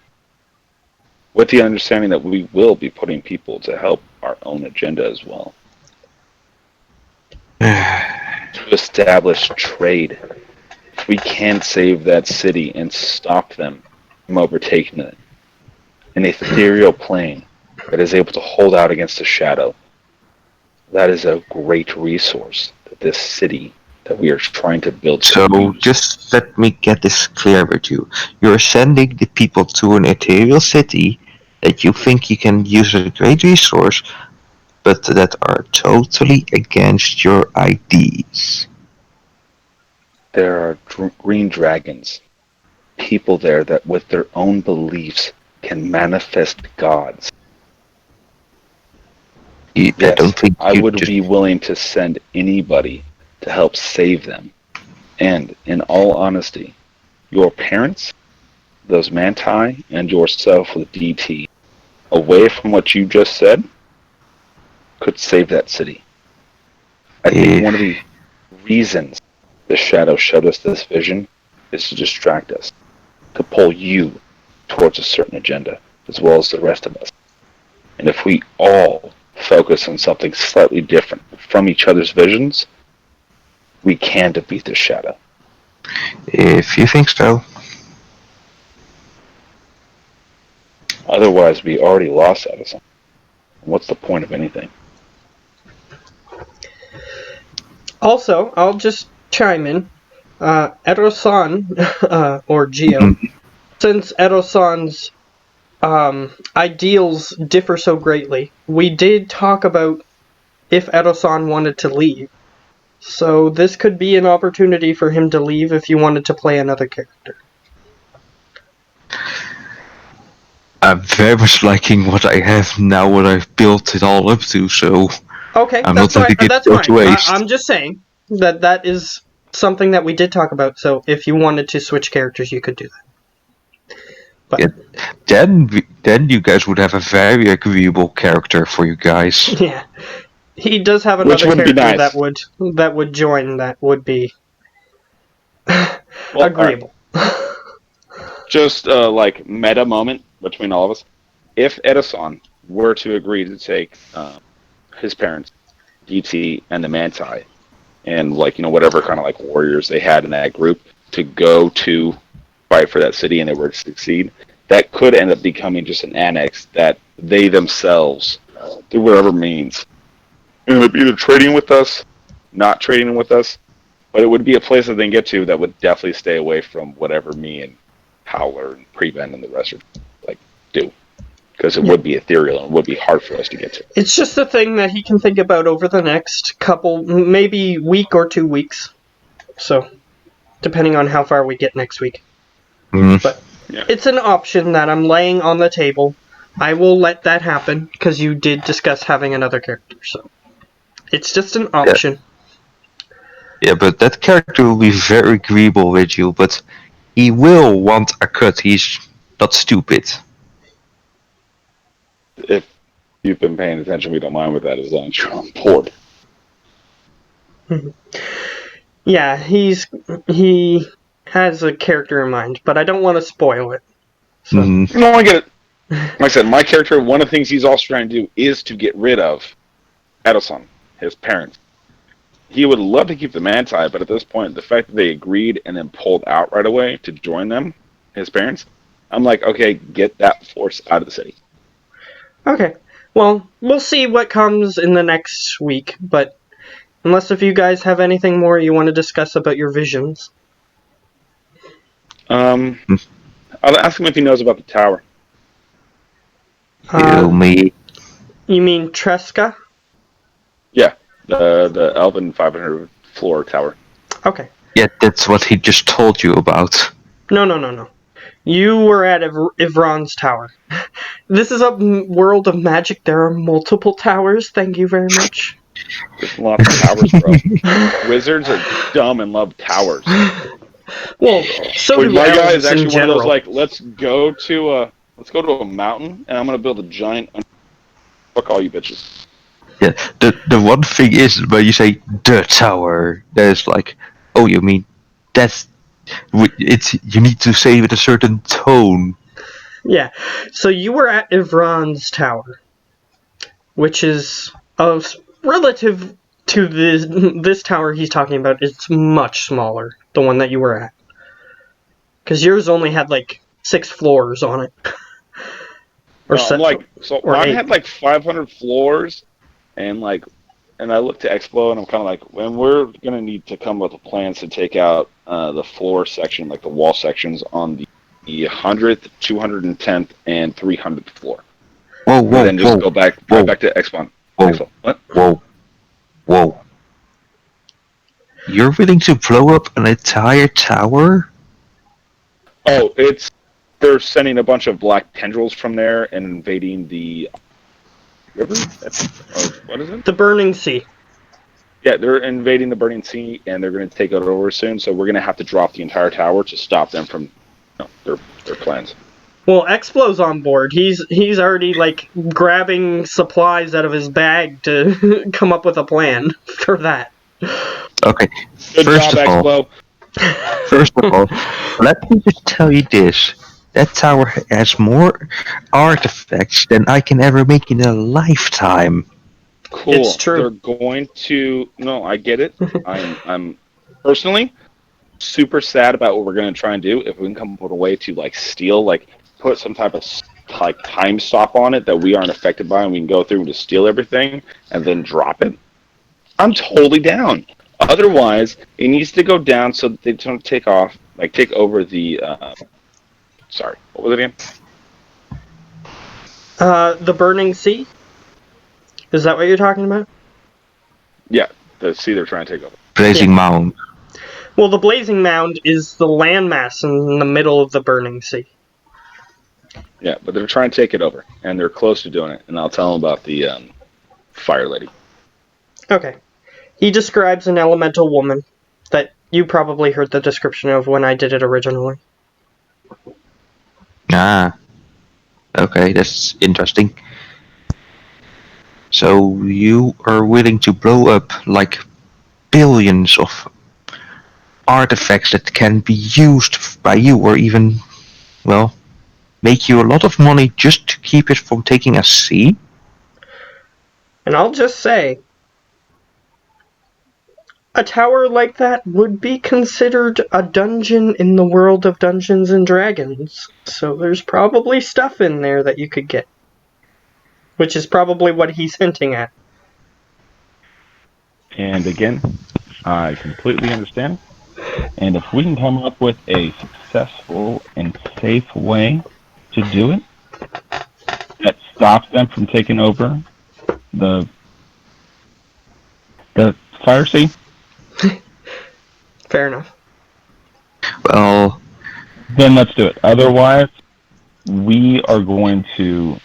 With the understanding that we will be putting people to help our own agenda as well. to establish trade. If we can save that city and stop them from overtaking it, an ethereal plane that is able to hold out against a shadow, that is a great resource that this city that we are trying to build. So just let me get this clear with you. You're sending the people to an ethereal city that you think you can use as a great resource, but that are totally against your ideas. There are green dragons, people there that with their own beliefs can manifest gods. I Yes, don't think I you would just... be willing to send anybody to help save them. And in all honesty, your parents, those Manti, and yourself with DT, away from what you just said, could save that city. I think one of the reasons the Shadow showed us this vision is to distract us, to pull you towards a certain agenda, as well as the rest of us. And if we all focus on something slightly different from each other's visions, we can defeat the Shadow. If you think so. Otherwise, we already lost Edison. What's the point of anything? Also, I'll just chime in. Edo-san, or Geo, since Edo-san's ideals differ so greatly, we did talk about if Edo-san wanted to leave. So this could be an opportunity for him to leave if you wanted to play another character. I'm very much liking what I have now, what I've built it all up to, so Okay, I'm that's not letting fine. it That's go fine. to waste. I'm just saying that is something that we did talk about. So if you wanted to switch characters, you could do that. But Then you guys would have a very agreeable character for you guys. yeah, he does have Which another would be character nice. that would join. That would be Well, agreeable. Just like meta moment between all of us. If Edison were to agree to take his parents, DT, and the Manti, and whatever kind of like warriors they had in that group to go to fight for that city, and they were to succeed, that could end up becoming just an annex that they themselves, through whatever means, end up either trading with us, not trading with us, but it would be a place that they can get to that would definitely stay away from whatever me and Howler and Prevent and the rest are do, because it would be ethereal and would be hard for us to get to. It's just a thing that he can think about over the next couple, maybe week or 2 weeks. So, depending on how far we get next week. But it's an option that I'm laying on the table. I will let that happen because you did discuss having another character. So, it's just an option. Yeah, but that character will be very agreeable with you, but he will want a cut. He's not stupid. If you've been paying attention, we don't mind with that as long as you're on board. Yeah, he has a character in mind, but I don't want to spoil it. So. You don't want to get it. Like I said, my character, one of the things he's also trying to do is to get rid of Edison, his parents. He would love to keep the Manti, but at this point, the fact that they agreed and then pulled out right away to join them, his parents, I'm like, okay, get that force out of the city. Okay. Well, we'll see what comes in the next week, but unless if you guys have anything more you want to discuss about your visions. I'll ask him if he knows about the tower. Kill me. You mean Tresca? Yeah, the Elven 500 floor tower. Okay. Yeah, that's what he just told you about. No. You were at Ivron's tower. This is a world of magic. There are multiple towers. Thank you very much. There's lots of towers, bro. Wizards are dumb and love towers. Well, so do my guy elves is actually in one general. of those like, let's go to a mountain, and I'm gonna build a giant. Fuck all you bitches. Yeah, the one thing is when you say the tower, there's like, oh, you mean that's it's you need to say it with a certain tone. Yeah. So you were at Ivron's tower, which is a relative to this tower he's talking about, it's much smaller. The one that you were at, because yours only had like 6 floors on it. No, I'm like, so or mine 8. had like 500 floors, and I looked to Expo, and I'm kind of like, when we're gonna need to come up with plans to take out the floor section, like the wall sections on the 100th, 210th, and 300th floor. Whoa, And whoa, then just whoa, go back whoa, right back to Expo. whoa, Expo. What? whoa. You're willing to blow up an entire tower? Oh, they're sending a bunch of black tendrils from there and invading the river. Or what is it? The Burning Sea. Yeah, they're invading the Burning Sea, and they're going to take it over soon. So we're going to have to drop the entire tower to stop them from their plans. Well, Explo's on board. He's already like grabbing supplies out of his bag to come up with a plan for that. Okay, Good first job, of Expo. all, let me just tell you this. That tower has more artifacts than I can ever make in a lifetime. Cool. It's true. They're going to. No, I get it. I'm personally super sad about what we're going to try and do. If we can come up with a way to like steal, like put some type of like time stop on it that we aren't affected by, and we can go through and just steal everything and then drop it. I'm totally down. Otherwise, it needs to go down so that they don't take over the. Sorry, what was it again? The Burning Sea? Is that what you're talking about? Yeah, the sea they're trying to take over. Blazing Mound. Well, the Blazing Mound is the landmass in the middle of the Burning Sea. Yeah, but they're trying to take it over, and they're close to doing it. And I'll tell them about the fire lady. Okay. He describes an elemental woman that you probably heard the description of when I did it originally. Ah. Okay, that's interesting. So you are willing to blow up like billions of artifacts that can be used by you, or even, well, make you a lot of money just to keep it from taking a sea? And I'll just say, a tower like that would be considered a dungeon in the world of Dungeons and Dragons. So there's probably stuff in there that you could get. Which is probably what he's hinting at. And again, I completely understand. And if we can come up with a successful and safe way to do it that stops them from taking over the fire sea, Fair enough. Well, then let's do it. Otherwise, we are going to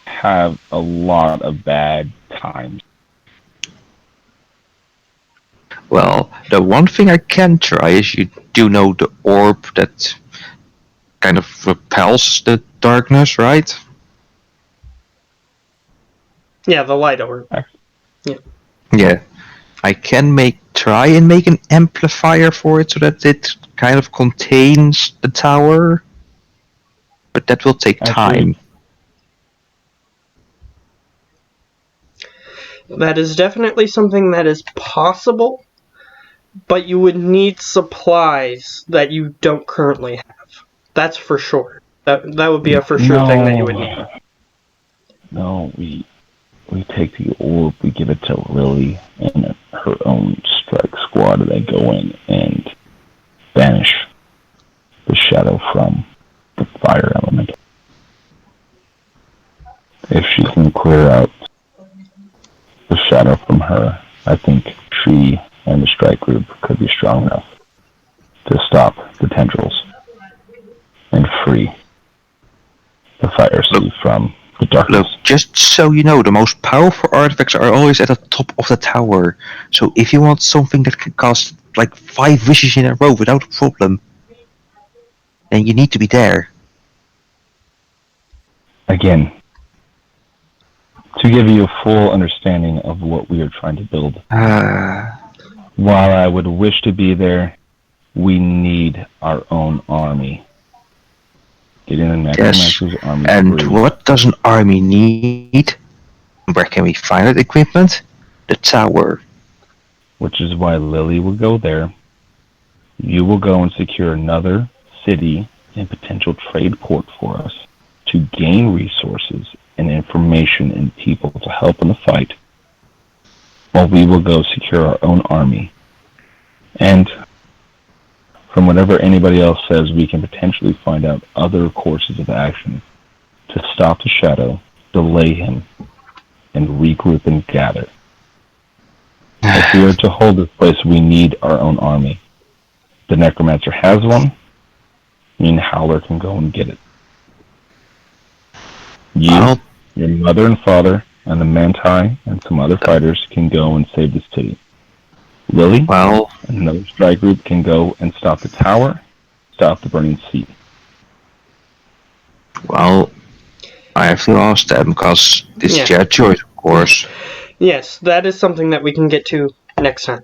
have a lot of bad times. well, the one thing I can try is, you do know the orb that kind of repels the darkness, right? Yeah, the light orb. Yeah. I can try and make an amplifier for it so that it kind of contains the tower, but that will take time. That is definitely something that is possible, but you would need supplies that you don't currently have. That's for sure. That would be a for sure thing that you would need. No, we take the orb, we give it to Lily and her own strike squad, and they go in and banish the shadow from the fire element. If she can clear out the shadow from her, I think she and the strike group could be strong enough to stop the tendrils and free the fire sea from the darkness. Look, just so you know, the most powerful artifacts are always at the top of the tower. So if you want something that can cast like 5 wishes in a row without a problem, then you need to be there. Again, to give you a full understanding of what we are trying to build, while I would wish to be there, we need our own army. Getting the necromancer's army And free. what does an army need? Where can we find that equipment? The tower. which is why Lily will go there. You will go and secure another city and potential trade port for us to gain resources and information and people to help in the fight, while we will go secure our own army. And from whatever anybody else says, we can potentially find out other courses of action to stop the Shadow, delay him, and regroup and gather. If we are to hold this place, we need our own army. The Necromancer has one. Me and Howler can go and get it. You, your mother and father, and the Manti and some other fighters can go and save the city. Lily and another strike group can go and stop the tower, stop the burning sea. Well, I have to ask them because this is their choice, of course. Yes, that is something that we can get to next time.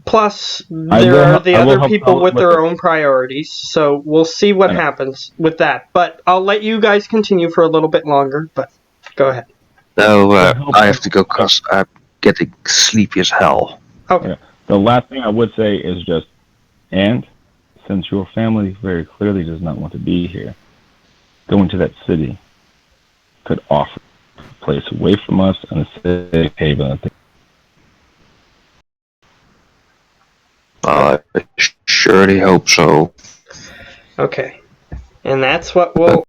Plus, there are the other people with their own priorities, so we'll see what happens with that. But I'll let you guys continue for a little bit longer, but go ahead. No, I have to go because I'm getting sleepy as hell. Okay. Yeah. The last thing I would say is just, and since your family very clearly does not want to be here, going to that city could offer a place away from us and a safe haven. I surely hope so. Okay. And that's what we'll